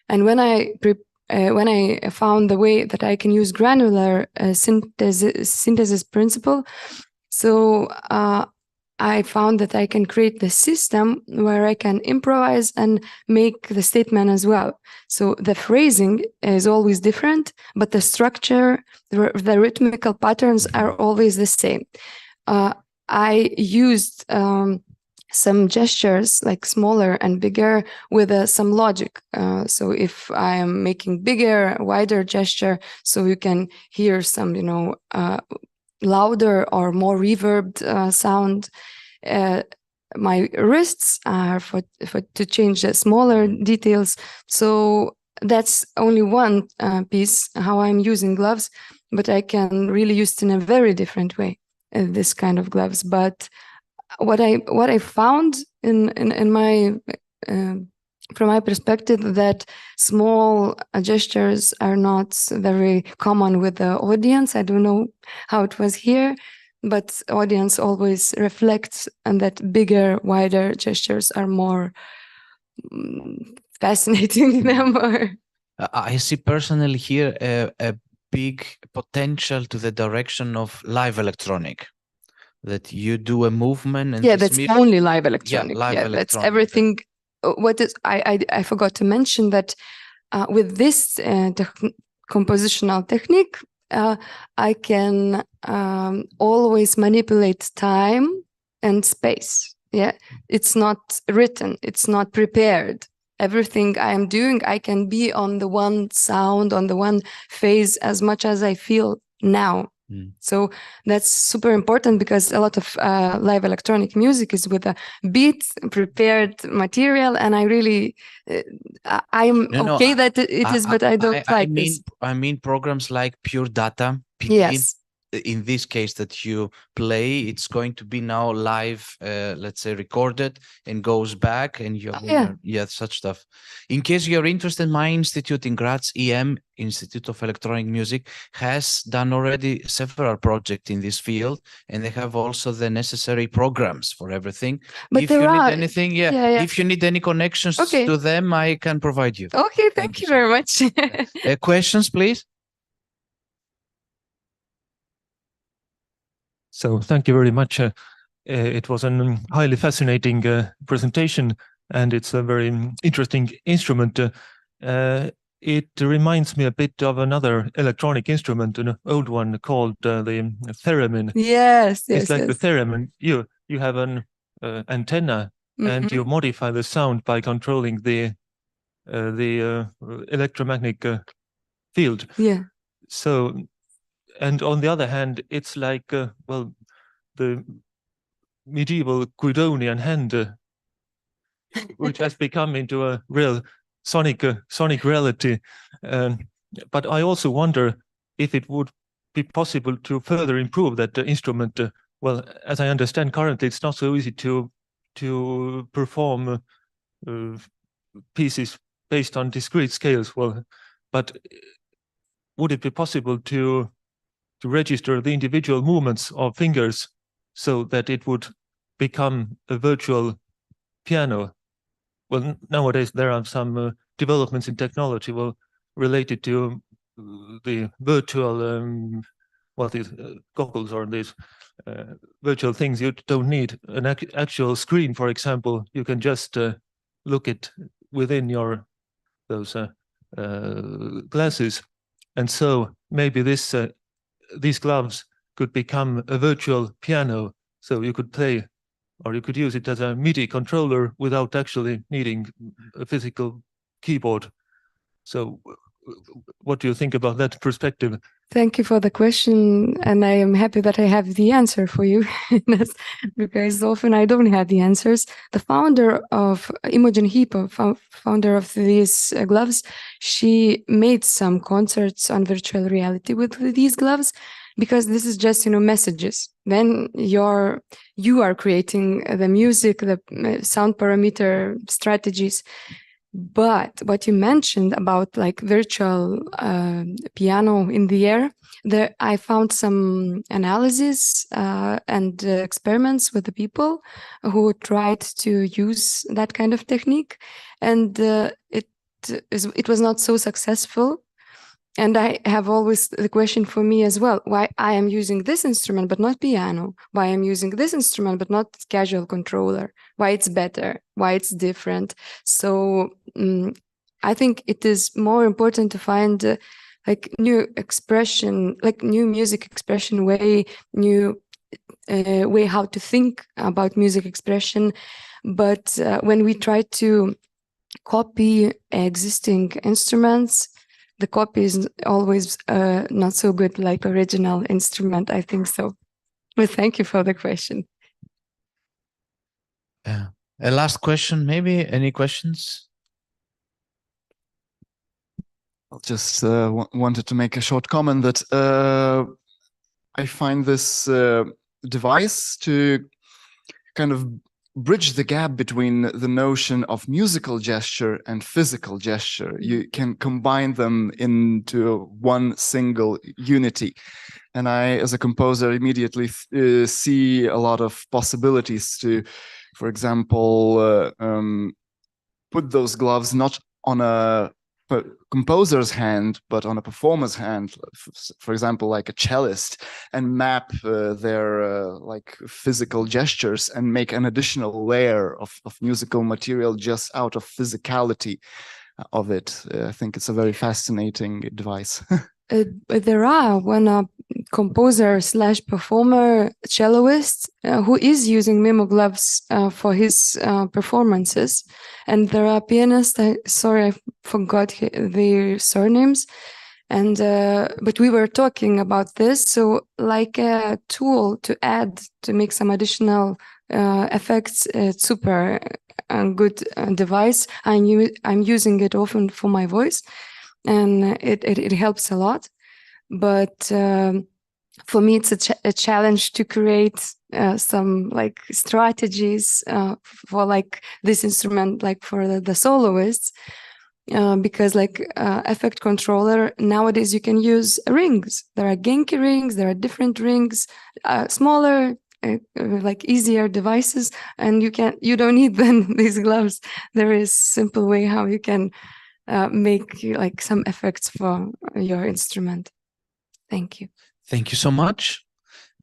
And when I found the way that I can use granular synthesis principle, so I found that I can create the system where I can improvise and make the statement as well. So the phrasing is always different, but the structure, the rhythmical patterns are always the same. I used some gestures like smaller and bigger with some logic. So if I am making bigger, wider gesture, so you can hear some, louder or more reverbed sound. my wrists are for to change the smaller details. So that's only one piece how I'm using gloves, but I can really use it in a very different way, this kind of gloves. But what I found in my from my perspective, that small gestures are not very common with the audience. I don't know how it was here, but audience always reflects, and that bigger, wider gestures are more fascinating them. I see personally here a big potential to the direction of live electronic, that you do a movement and Yeah, this that's only live electronic. live Yeah, that's electronic. everything. What is I forgot to mention that with this compositional technique, I can always manipulate time and space. Yeah, it's not written, it's not prepared. Everything I am doing, I can be on the one sound, on the one phase as much as I feel now. So that's super important, because a lot of live electronic music is with a beat, prepared material, and I really, I'm okay that it is, but I don't like this. I mean programs like Pure Data. Yes. In this case that you play, it's going to be now live, let's say recorded, and goes back, and yeah, such stuff. In case you're interested, my institute in Graz, EM, Institute of Electronic Music, has done already several projects in this field, and they have also the necessary programs for everything. But if you need anything, if you need any connections to them, I can provide you. Okay, thank you very much. Questions, please. So thank you very much. It was a highly fascinating presentation, and it's a very interesting instrument. It reminds me a bit of another electronic instrument, an old one called the theremin. Yes, it's like the theremin. You have an antenna, and you modify the sound by controlling the electromagnetic field. Yeah. So, and on the other hand, it's like well, the medieval Guidonian hand, which has become into a real sonic reality. But I also wonder if it would be possible to further improve that instrument. Well, as I understand currently, it's not so easy to perform pieces based on discrete scales. Well, but would it be possible to register the individual movements of fingers so that it would become a virtual piano? Well, nowadays there are some developments in technology related to the virtual these goggles or these virtual things. You don't need an actual screen, for example. You can just look it within those glasses, and so maybe these gloves could become a virtual piano, so you could play, or you could use it as a MIDI controller without actually needing a physical keyboard. So what do you think about that perspective? Thank you for the question, and I am happy that I have the answer for you, because often I don't have the answers. The founder of Imogen Heap, founder of these gloves, she made some concerts on virtual reality with these gloves, because this is just, messages. Then you are creating the music, the sound parameter strategies. But what you mentioned about like virtual piano in the air, there I found some analysis and experiments with the people who tried to use that kind of technique, and it was not so successful. And I have always the question for me as well, why I am using this instrument but not piano, why I'm using this instrument but not casual controller, why it's better, why it's different. So I think it is more important to find like new expression, like new music expression way, new way how to think about music expression. But when we try to copy existing instruments, the copy is always not so good like original instrument, I think so. But thank you for the question. A last question, maybe? Any questions? I just wanted to make a short comment that I find this device to kind of bridge the gap between the notion of musical gesture and physical gesture. You can combine them into one single unity. And I, as a composer, immediately see a lot of possibilities to, for example, put those gloves not on a composer's hand, but on a performer's hand, for example, like a cellist, and map their like physical gestures and make an additional layer of musical material just out of physicality of it. I think it's a very fascinating device. There are one composer / performer celloist who is using Mimo gloves for his performances, and there are pianists. Sorry, I forgot their surnames, and but we were talking about this. So, like a tool to add to make some additional effects, it's super good device. I'm using it often for my voice, and it helps a lot. But for me, it's a challenge to create some like strategies for like this instrument, like for the soloists, because like effect controller nowadays you can use rings. There are Genki rings, there are different rings, smaller, like easier devices, and you don't need then these gloves. There is simple way how you can make like some effects for your instrument. Thank you. Thank you so much.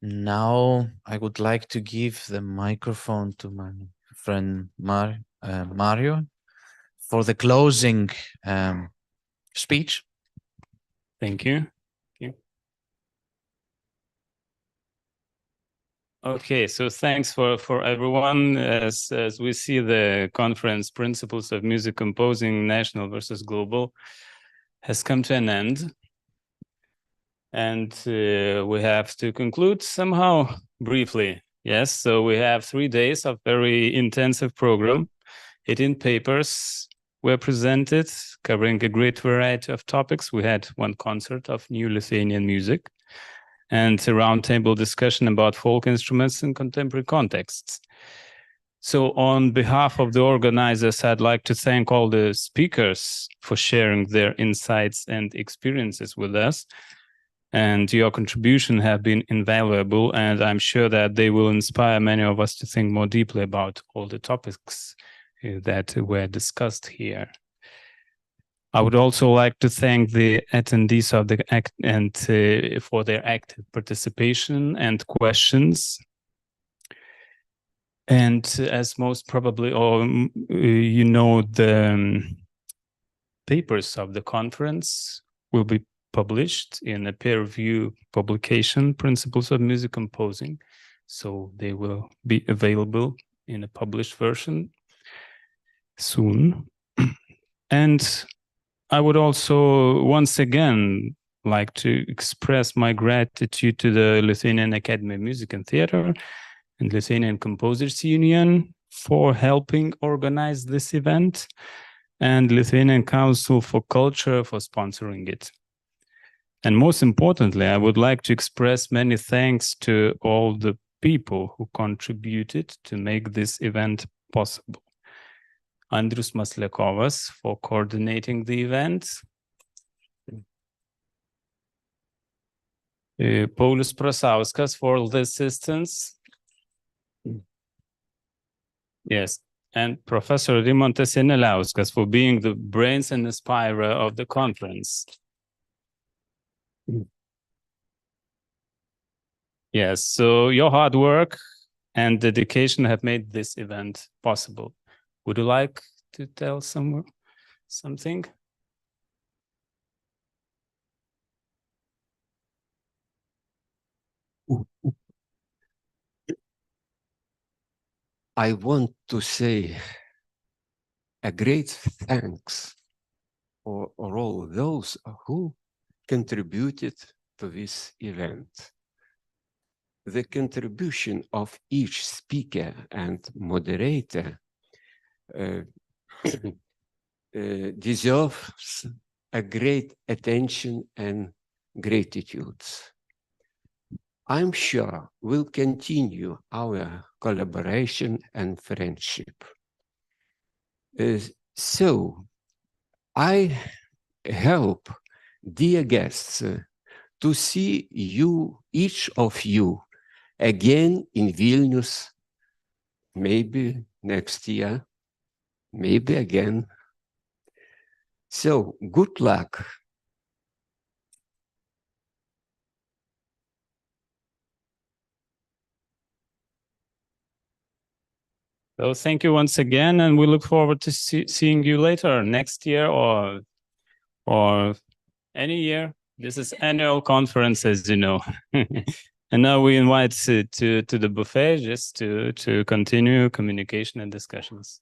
Now I would like to give the microphone to my friend Mario for the closing speech. Thank you. Okay, so thanks for everyone. As we see the conference Principles of Music Composing, National versus Global, has come to an end. And we have to conclude somehow briefly. Yes, so we have 3 days of very intensive program. 18 papers were presented, covering a great variety of topics. We had 1 concert of new Lithuanian music and a roundtable discussion about folk instruments in contemporary contexts. So on behalf of the organizers, I'd like to thank all the speakers for sharing their insights and experiences with us. And your contribution have been invaluable, and I'm sure that they will inspire many of us to think more deeply about all the topics that were discussed here. I would also like to thank the attendees of the act and for their active participation and questions. And as most probably, or you know, the papers of the conference will be published in a peer-reviewed publication, Principles of Music Composing. So they will be available in a published version soon. And I would also once again like to express my gratitude to the Lithuanian Academy of Music and Theatre and Lithuanian Composers Union for helping organize this event, and Lithuanian Council for Culture for sponsoring it. And most importantly, I would like to express many thanks to all the people who contributed to make this event possible. Andrius Maslekovas for coordinating the event. Paulius Prasauskas for the assistance. Yes, and Professor Rimontas Janeliauskas for being the brains and inspirer of the conference. Yes, so your hard work and dedication have made this event possible. Would you like to tell something? I want to say a great thanks for all those who contributed to this event. the contribution of each speaker and moderator deserves a great attention and gratitude. I'm sure we'll continue our collaboration and friendship. So I hope, dear guests, to see you, each of you, again in Vilnius, maybe next year, maybe again. So good luck. So thank you once again, and we look forward to seeing you later next year or any year. This is annual conference, as you know. And now we invite to the buffet just to continue communication and discussions.